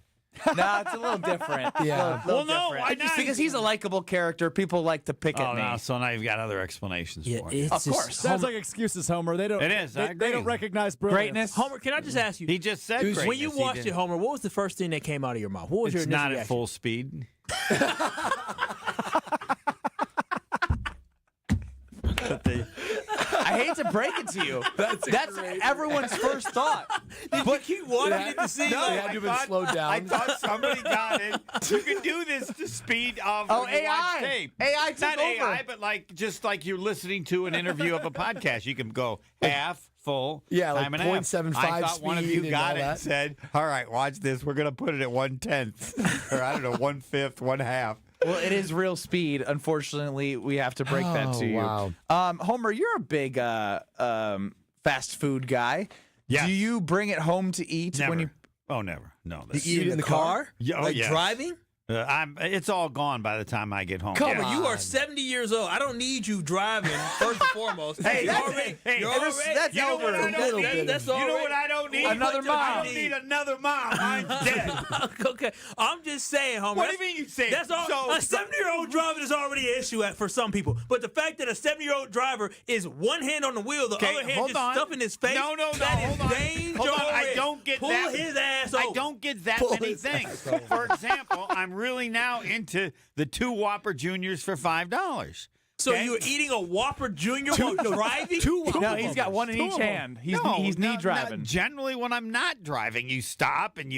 [SPEAKER 2] No, it's a little different.
[SPEAKER 3] Yeah.
[SPEAKER 23] Well, no, why
[SPEAKER 2] Just
[SPEAKER 23] not?
[SPEAKER 2] because he's a likable character, people like to pick at me.
[SPEAKER 23] No, so now you've got other explanations for it.
[SPEAKER 2] Of course.
[SPEAKER 4] Sounds like excuses, Homer. They don't.
[SPEAKER 23] It is. I
[SPEAKER 4] They don't
[SPEAKER 23] agree.
[SPEAKER 4] recognize brilliance.
[SPEAKER 2] Greatness.
[SPEAKER 6] Homer, can I just ask you?
[SPEAKER 23] He just said greatness.
[SPEAKER 6] When you
[SPEAKER 23] He
[SPEAKER 6] watched
[SPEAKER 23] did.
[SPEAKER 6] it, Homer, what was the first thing that came out of your mouth? What was your
[SPEAKER 23] It's
[SPEAKER 6] initial
[SPEAKER 23] not at
[SPEAKER 6] reaction?
[SPEAKER 23] full speed.
[SPEAKER 2] I hate to break it to you. That's everyone's first thought.
[SPEAKER 6] But keep wanting it to see.
[SPEAKER 23] No,
[SPEAKER 3] It had to have been slowed down.
[SPEAKER 23] I thought somebody got it. You can do this to speed of
[SPEAKER 2] Oh,
[SPEAKER 23] when you watch
[SPEAKER 2] AI.
[SPEAKER 23] tape.
[SPEAKER 2] AI took
[SPEAKER 23] Not
[SPEAKER 2] over.
[SPEAKER 23] AI, but just like you're listening to an interview of a podcast. You can go half, full,
[SPEAKER 3] Yeah, like
[SPEAKER 23] time and a half.
[SPEAKER 3] 0.75
[SPEAKER 23] I thought one of
[SPEAKER 3] speed
[SPEAKER 23] you
[SPEAKER 3] and
[SPEAKER 23] got
[SPEAKER 3] all
[SPEAKER 23] it and
[SPEAKER 3] that.
[SPEAKER 23] said, all right, watch this. We're going to put it at 1/10. Or I don't know, 1/5, 1/2.
[SPEAKER 2] Well, it is real speed. Unfortunately, we have to break that to you.
[SPEAKER 3] wow.
[SPEAKER 2] Homer, you're a big fast food guy.
[SPEAKER 23] Yes.
[SPEAKER 2] Do you bring it home to eat
[SPEAKER 23] Never.
[SPEAKER 2] when you?
[SPEAKER 23] Oh, never. No.
[SPEAKER 6] You eat it in the car?
[SPEAKER 23] Yeah, oh,
[SPEAKER 6] like
[SPEAKER 23] yes.
[SPEAKER 6] driving?
[SPEAKER 23] It's all gone by the time I get home.
[SPEAKER 6] Homer,
[SPEAKER 23] Yeah.
[SPEAKER 6] you are 70 years old. I don't need you driving, first and foremost.
[SPEAKER 23] Hey,
[SPEAKER 6] You're
[SPEAKER 23] that's-
[SPEAKER 6] already,
[SPEAKER 23] hey,
[SPEAKER 6] you're
[SPEAKER 23] that's-
[SPEAKER 6] already,
[SPEAKER 2] that's
[SPEAKER 23] You know
[SPEAKER 2] over.
[SPEAKER 23] what I
[SPEAKER 2] A little
[SPEAKER 23] don't
[SPEAKER 2] bit
[SPEAKER 23] need?
[SPEAKER 2] of-
[SPEAKER 6] That's
[SPEAKER 23] You know
[SPEAKER 6] already-
[SPEAKER 23] what I don't need?
[SPEAKER 2] Another mom.
[SPEAKER 23] I don't need another mom. Mine's dead.
[SPEAKER 6] Okay, I'm just saying, Homer.
[SPEAKER 23] What do you mean you say?
[SPEAKER 6] That's all.
[SPEAKER 23] So-
[SPEAKER 6] A 70-year-old driving is already an issue for some people. But the fact that a 70-year-old driver is one hand on the wheel, the
[SPEAKER 23] Okay,
[SPEAKER 6] other hand
[SPEAKER 23] hold
[SPEAKER 6] just
[SPEAKER 23] on.
[SPEAKER 6] stuffing his face.
[SPEAKER 23] No,
[SPEAKER 6] that is
[SPEAKER 23] hold on.
[SPEAKER 6] dangerous.
[SPEAKER 23] Hold on, I don't get
[SPEAKER 6] Pull
[SPEAKER 23] that.
[SPEAKER 6] his ass
[SPEAKER 23] I
[SPEAKER 6] over.
[SPEAKER 23] don't get that
[SPEAKER 3] Pull
[SPEAKER 23] many
[SPEAKER 3] his
[SPEAKER 23] things. For example, I'm really now into the 2 Whopper Juniors for $5.
[SPEAKER 6] So
[SPEAKER 23] okay?
[SPEAKER 6] you're eating a Whopper Junior while driving?
[SPEAKER 2] No, he's got one in each hand. He's knee driving.
[SPEAKER 23] Generally, when I'm not driving, you stop and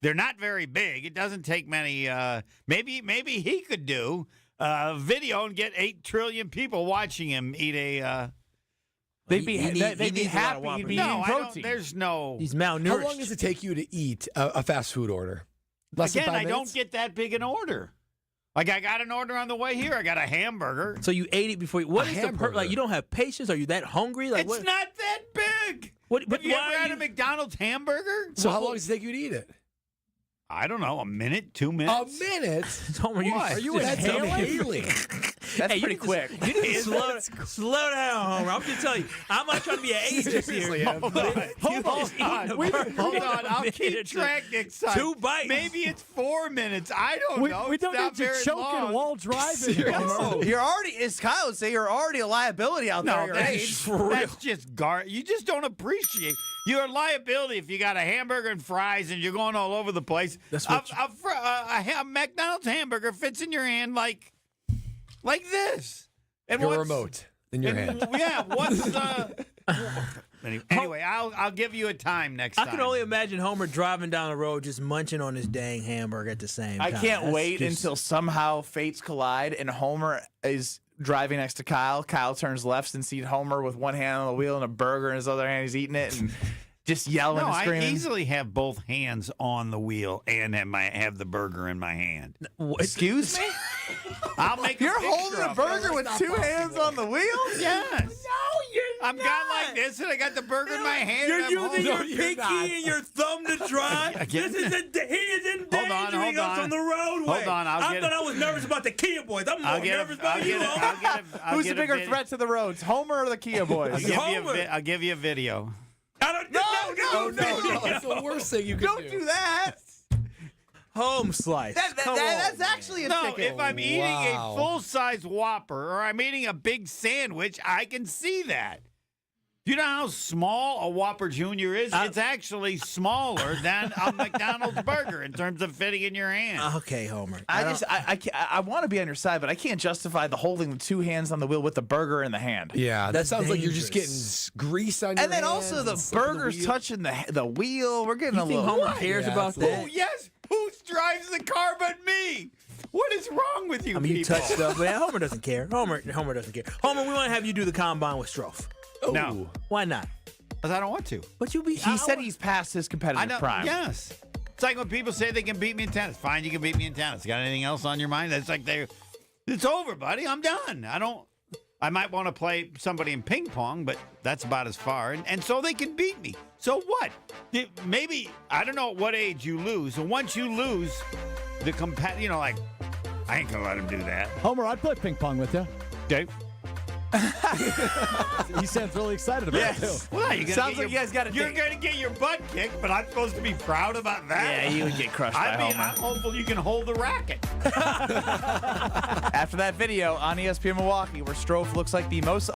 [SPEAKER 23] they're not very big. It doesn't take many. Maybe he could do a video and get 8 trillion people watching him eat a.
[SPEAKER 2] They'd be
[SPEAKER 6] He
[SPEAKER 2] happy.
[SPEAKER 6] needs a lot of Whopper.
[SPEAKER 2] He'd be
[SPEAKER 23] No,
[SPEAKER 2] eating
[SPEAKER 23] I don't.
[SPEAKER 2] protein.
[SPEAKER 23] There's no.
[SPEAKER 6] He's malnourished.
[SPEAKER 3] How long does it take you to eat a fast food order? Less
[SPEAKER 23] Again,
[SPEAKER 3] than 5
[SPEAKER 23] I
[SPEAKER 3] minutes?
[SPEAKER 23] don't get that big an order. Like I got an order on the way here. I got a hamburger.
[SPEAKER 6] So you ate it before you. What is the
[SPEAKER 3] hamburger.
[SPEAKER 6] like? You don't have patience? Are you that hungry? Like
[SPEAKER 23] It's
[SPEAKER 6] what?
[SPEAKER 23] not that big.
[SPEAKER 6] What? But
[SPEAKER 23] Have you
[SPEAKER 6] why
[SPEAKER 23] ever
[SPEAKER 6] are
[SPEAKER 23] had
[SPEAKER 6] you-
[SPEAKER 23] a McDonald's hamburger?
[SPEAKER 3] So how long does it take you to eat it?
[SPEAKER 23] I don't know, a minute, 2
[SPEAKER 3] A
[SPEAKER 23] minutes.
[SPEAKER 3] minute?
[SPEAKER 6] Homer, you
[SPEAKER 3] What?
[SPEAKER 6] are you
[SPEAKER 3] That's
[SPEAKER 6] inhaling?
[SPEAKER 2] That's
[SPEAKER 6] Hey,
[SPEAKER 2] pretty
[SPEAKER 6] you
[SPEAKER 2] quick.
[SPEAKER 6] Need to, you need to slow down, Homer. I'm just telling you. I'm not trying to be an ageist here.
[SPEAKER 23] Hold on. I'll keep track next time.
[SPEAKER 6] 2 bites.
[SPEAKER 23] Maybe it's 4 minutes. I don't know.
[SPEAKER 4] We
[SPEAKER 23] It's
[SPEAKER 4] don't
[SPEAKER 23] not
[SPEAKER 4] need you
[SPEAKER 23] very
[SPEAKER 4] choking
[SPEAKER 23] long.
[SPEAKER 4] while driving.
[SPEAKER 23] No.
[SPEAKER 2] You're already, as Kyle would say, you're already a liability out there.
[SPEAKER 23] No,
[SPEAKER 2] at your
[SPEAKER 23] that's,
[SPEAKER 2] age.
[SPEAKER 23] that's just You just don't appreciate. You're a liability if you got a hamburger and fries and you're going all over the place.
[SPEAKER 6] That's what
[SPEAKER 23] a McDonald's hamburger fits in your hand like this. And
[SPEAKER 3] Your
[SPEAKER 23] what's-
[SPEAKER 3] remote in your
[SPEAKER 23] and,
[SPEAKER 3] hand.
[SPEAKER 23] Yeah, what's Anyway, I'll give you a time next time.
[SPEAKER 6] I can only imagine Homer driving down the road just munching on his dang hamburger at the same
[SPEAKER 2] I
[SPEAKER 6] time.
[SPEAKER 2] can't
[SPEAKER 6] That's
[SPEAKER 2] wait
[SPEAKER 6] just-
[SPEAKER 2] until somehow fates collide and Homer is driving next to Kyle. Kyle turns left and sees Homer with one hand on the wheel and a burger in his other hand. He's eating it and just yelling
[SPEAKER 23] No,
[SPEAKER 2] and
[SPEAKER 23] I
[SPEAKER 2] screaming.
[SPEAKER 23] easily have both hands on the wheel and have the burger in my hand.
[SPEAKER 2] Excuse me?
[SPEAKER 23] I'll make.
[SPEAKER 2] You're
[SPEAKER 23] a picture
[SPEAKER 2] holding a
[SPEAKER 23] of
[SPEAKER 2] burger
[SPEAKER 23] it.
[SPEAKER 2] with 2 hands on the wheel?
[SPEAKER 23] Yes.
[SPEAKER 6] No, you're
[SPEAKER 23] I'm gone like this, and I got the burger in my hand.
[SPEAKER 6] You're
[SPEAKER 23] and I'm
[SPEAKER 6] using
[SPEAKER 23] holding-
[SPEAKER 6] your pinky and your thumb to drive.
[SPEAKER 23] Again?
[SPEAKER 6] He is endangering
[SPEAKER 23] hold
[SPEAKER 6] us
[SPEAKER 23] on.
[SPEAKER 6] on the roadway.
[SPEAKER 23] Hold on,
[SPEAKER 6] I thought I was nervous about the Kia boys. I'm more nervous about you.
[SPEAKER 2] Who's the bigger threat to the roads, Homer or the Kia boys?
[SPEAKER 23] I'll give you a video.
[SPEAKER 6] I don't.
[SPEAKER 2] No.
[SPEAKER 3] That's the worst thing you can
[SPEAKER 2] Don't do that.
[SPEAKER 6] Home slice.
[SPEAKER 2] That's actually a
[SPEAKER 23] No,
[SPEAKER 2] ticket.
[SPEAKER 23] if I'm eating
[SPEAKER 3] Wow.
[SPEAKER 23] a full-size Whopper or I'm eating a big sandwich, I can see that. Do you know how small a Whopper Junior is? It's actually smaller than a McDonald's burger in terms of fitting in your hand.
[SPEAKER 6] Okay, Homer.
[SPEAKER 2] I want to be on your side, but I can't justify the holding the 2 hands on the wheel with the burger in the hand.
[SPEAKER 3] Yeah, that
[SPEAKER 6] That's
[SPEAKER 3] sounds like you're just getting
[SPEAKER 6] dangerous.
[SPEAKER 3] grease on your
[SPEAKER 2] And then
[SPEAKER 3] hands
[SPEAKER 2] also the
[SPEAKER 3] and slipping
[SPEAKER 2] burger's
[SPEAKER 3] wheel.
[SPEAKER 2] touching the wheel. We're getting
[SPEAKER 6] You
[SPEAKER 2] a
[SPEAKER 6] think
[SPEAKER 2] little.
[SPEAKER 6] Homer cares
[SPEAKER 3] Yeah,
[SPEAKER 6] about
[SPEAKER 3] that's a
[SPEAKER 6] that?
[SPEAKER 23] Oh, yes. Who drives the car but me? What is wrong with you
[SPEAKER 6] I mean, you
[SPEAKER 23] people?
[SPEAKER 6] touch stuff, but Homer doesn't care. Homer doesn't care. Homer, we want to have you do the combine with Strouf.
[SPEAKER 23] No,
[SPEAKER 6] Why not?
[SPEAKER 23] because I don't want to.
[SPEAKER 6] But you be.
[SPEAKER 2] He said he's past his competitive
[SPEAKER 23] I know.
[SPEAKER 2] prime.
[SPEAKER 23] Yes. It's like when people say they can beat me in tennis. Fine, you can beat me in tennis. Got anything else on your mind? That's like It's over, buddy. I'm done. I might want to play somebody in ping pong, but that's about as far. And so they can beat me. So what? Maybe, I don't know at what age you lose. And once you lose, I ain't going to let him do that.
[SPEAKER 4] Homer, I'd play ping pong with you.
[SPEAKER 23] Okay.
[SPEAKER 4] He sounds really excited about it, too.
[SPEAKER 23] Well,
[SPEAKER 2] Sounds like you guys got
[SPEAKER 23] You're going to get your butt kicked, but I'm supposed to be proud about that.
[SPEAKER 2] Yeah, you would get crushed by Homer.
[SPEAKER 23] I'm hopeful you can hold the racket.
[SPEAKER 2] After that video on ESPN Milwaukee, where Strouf looks like the most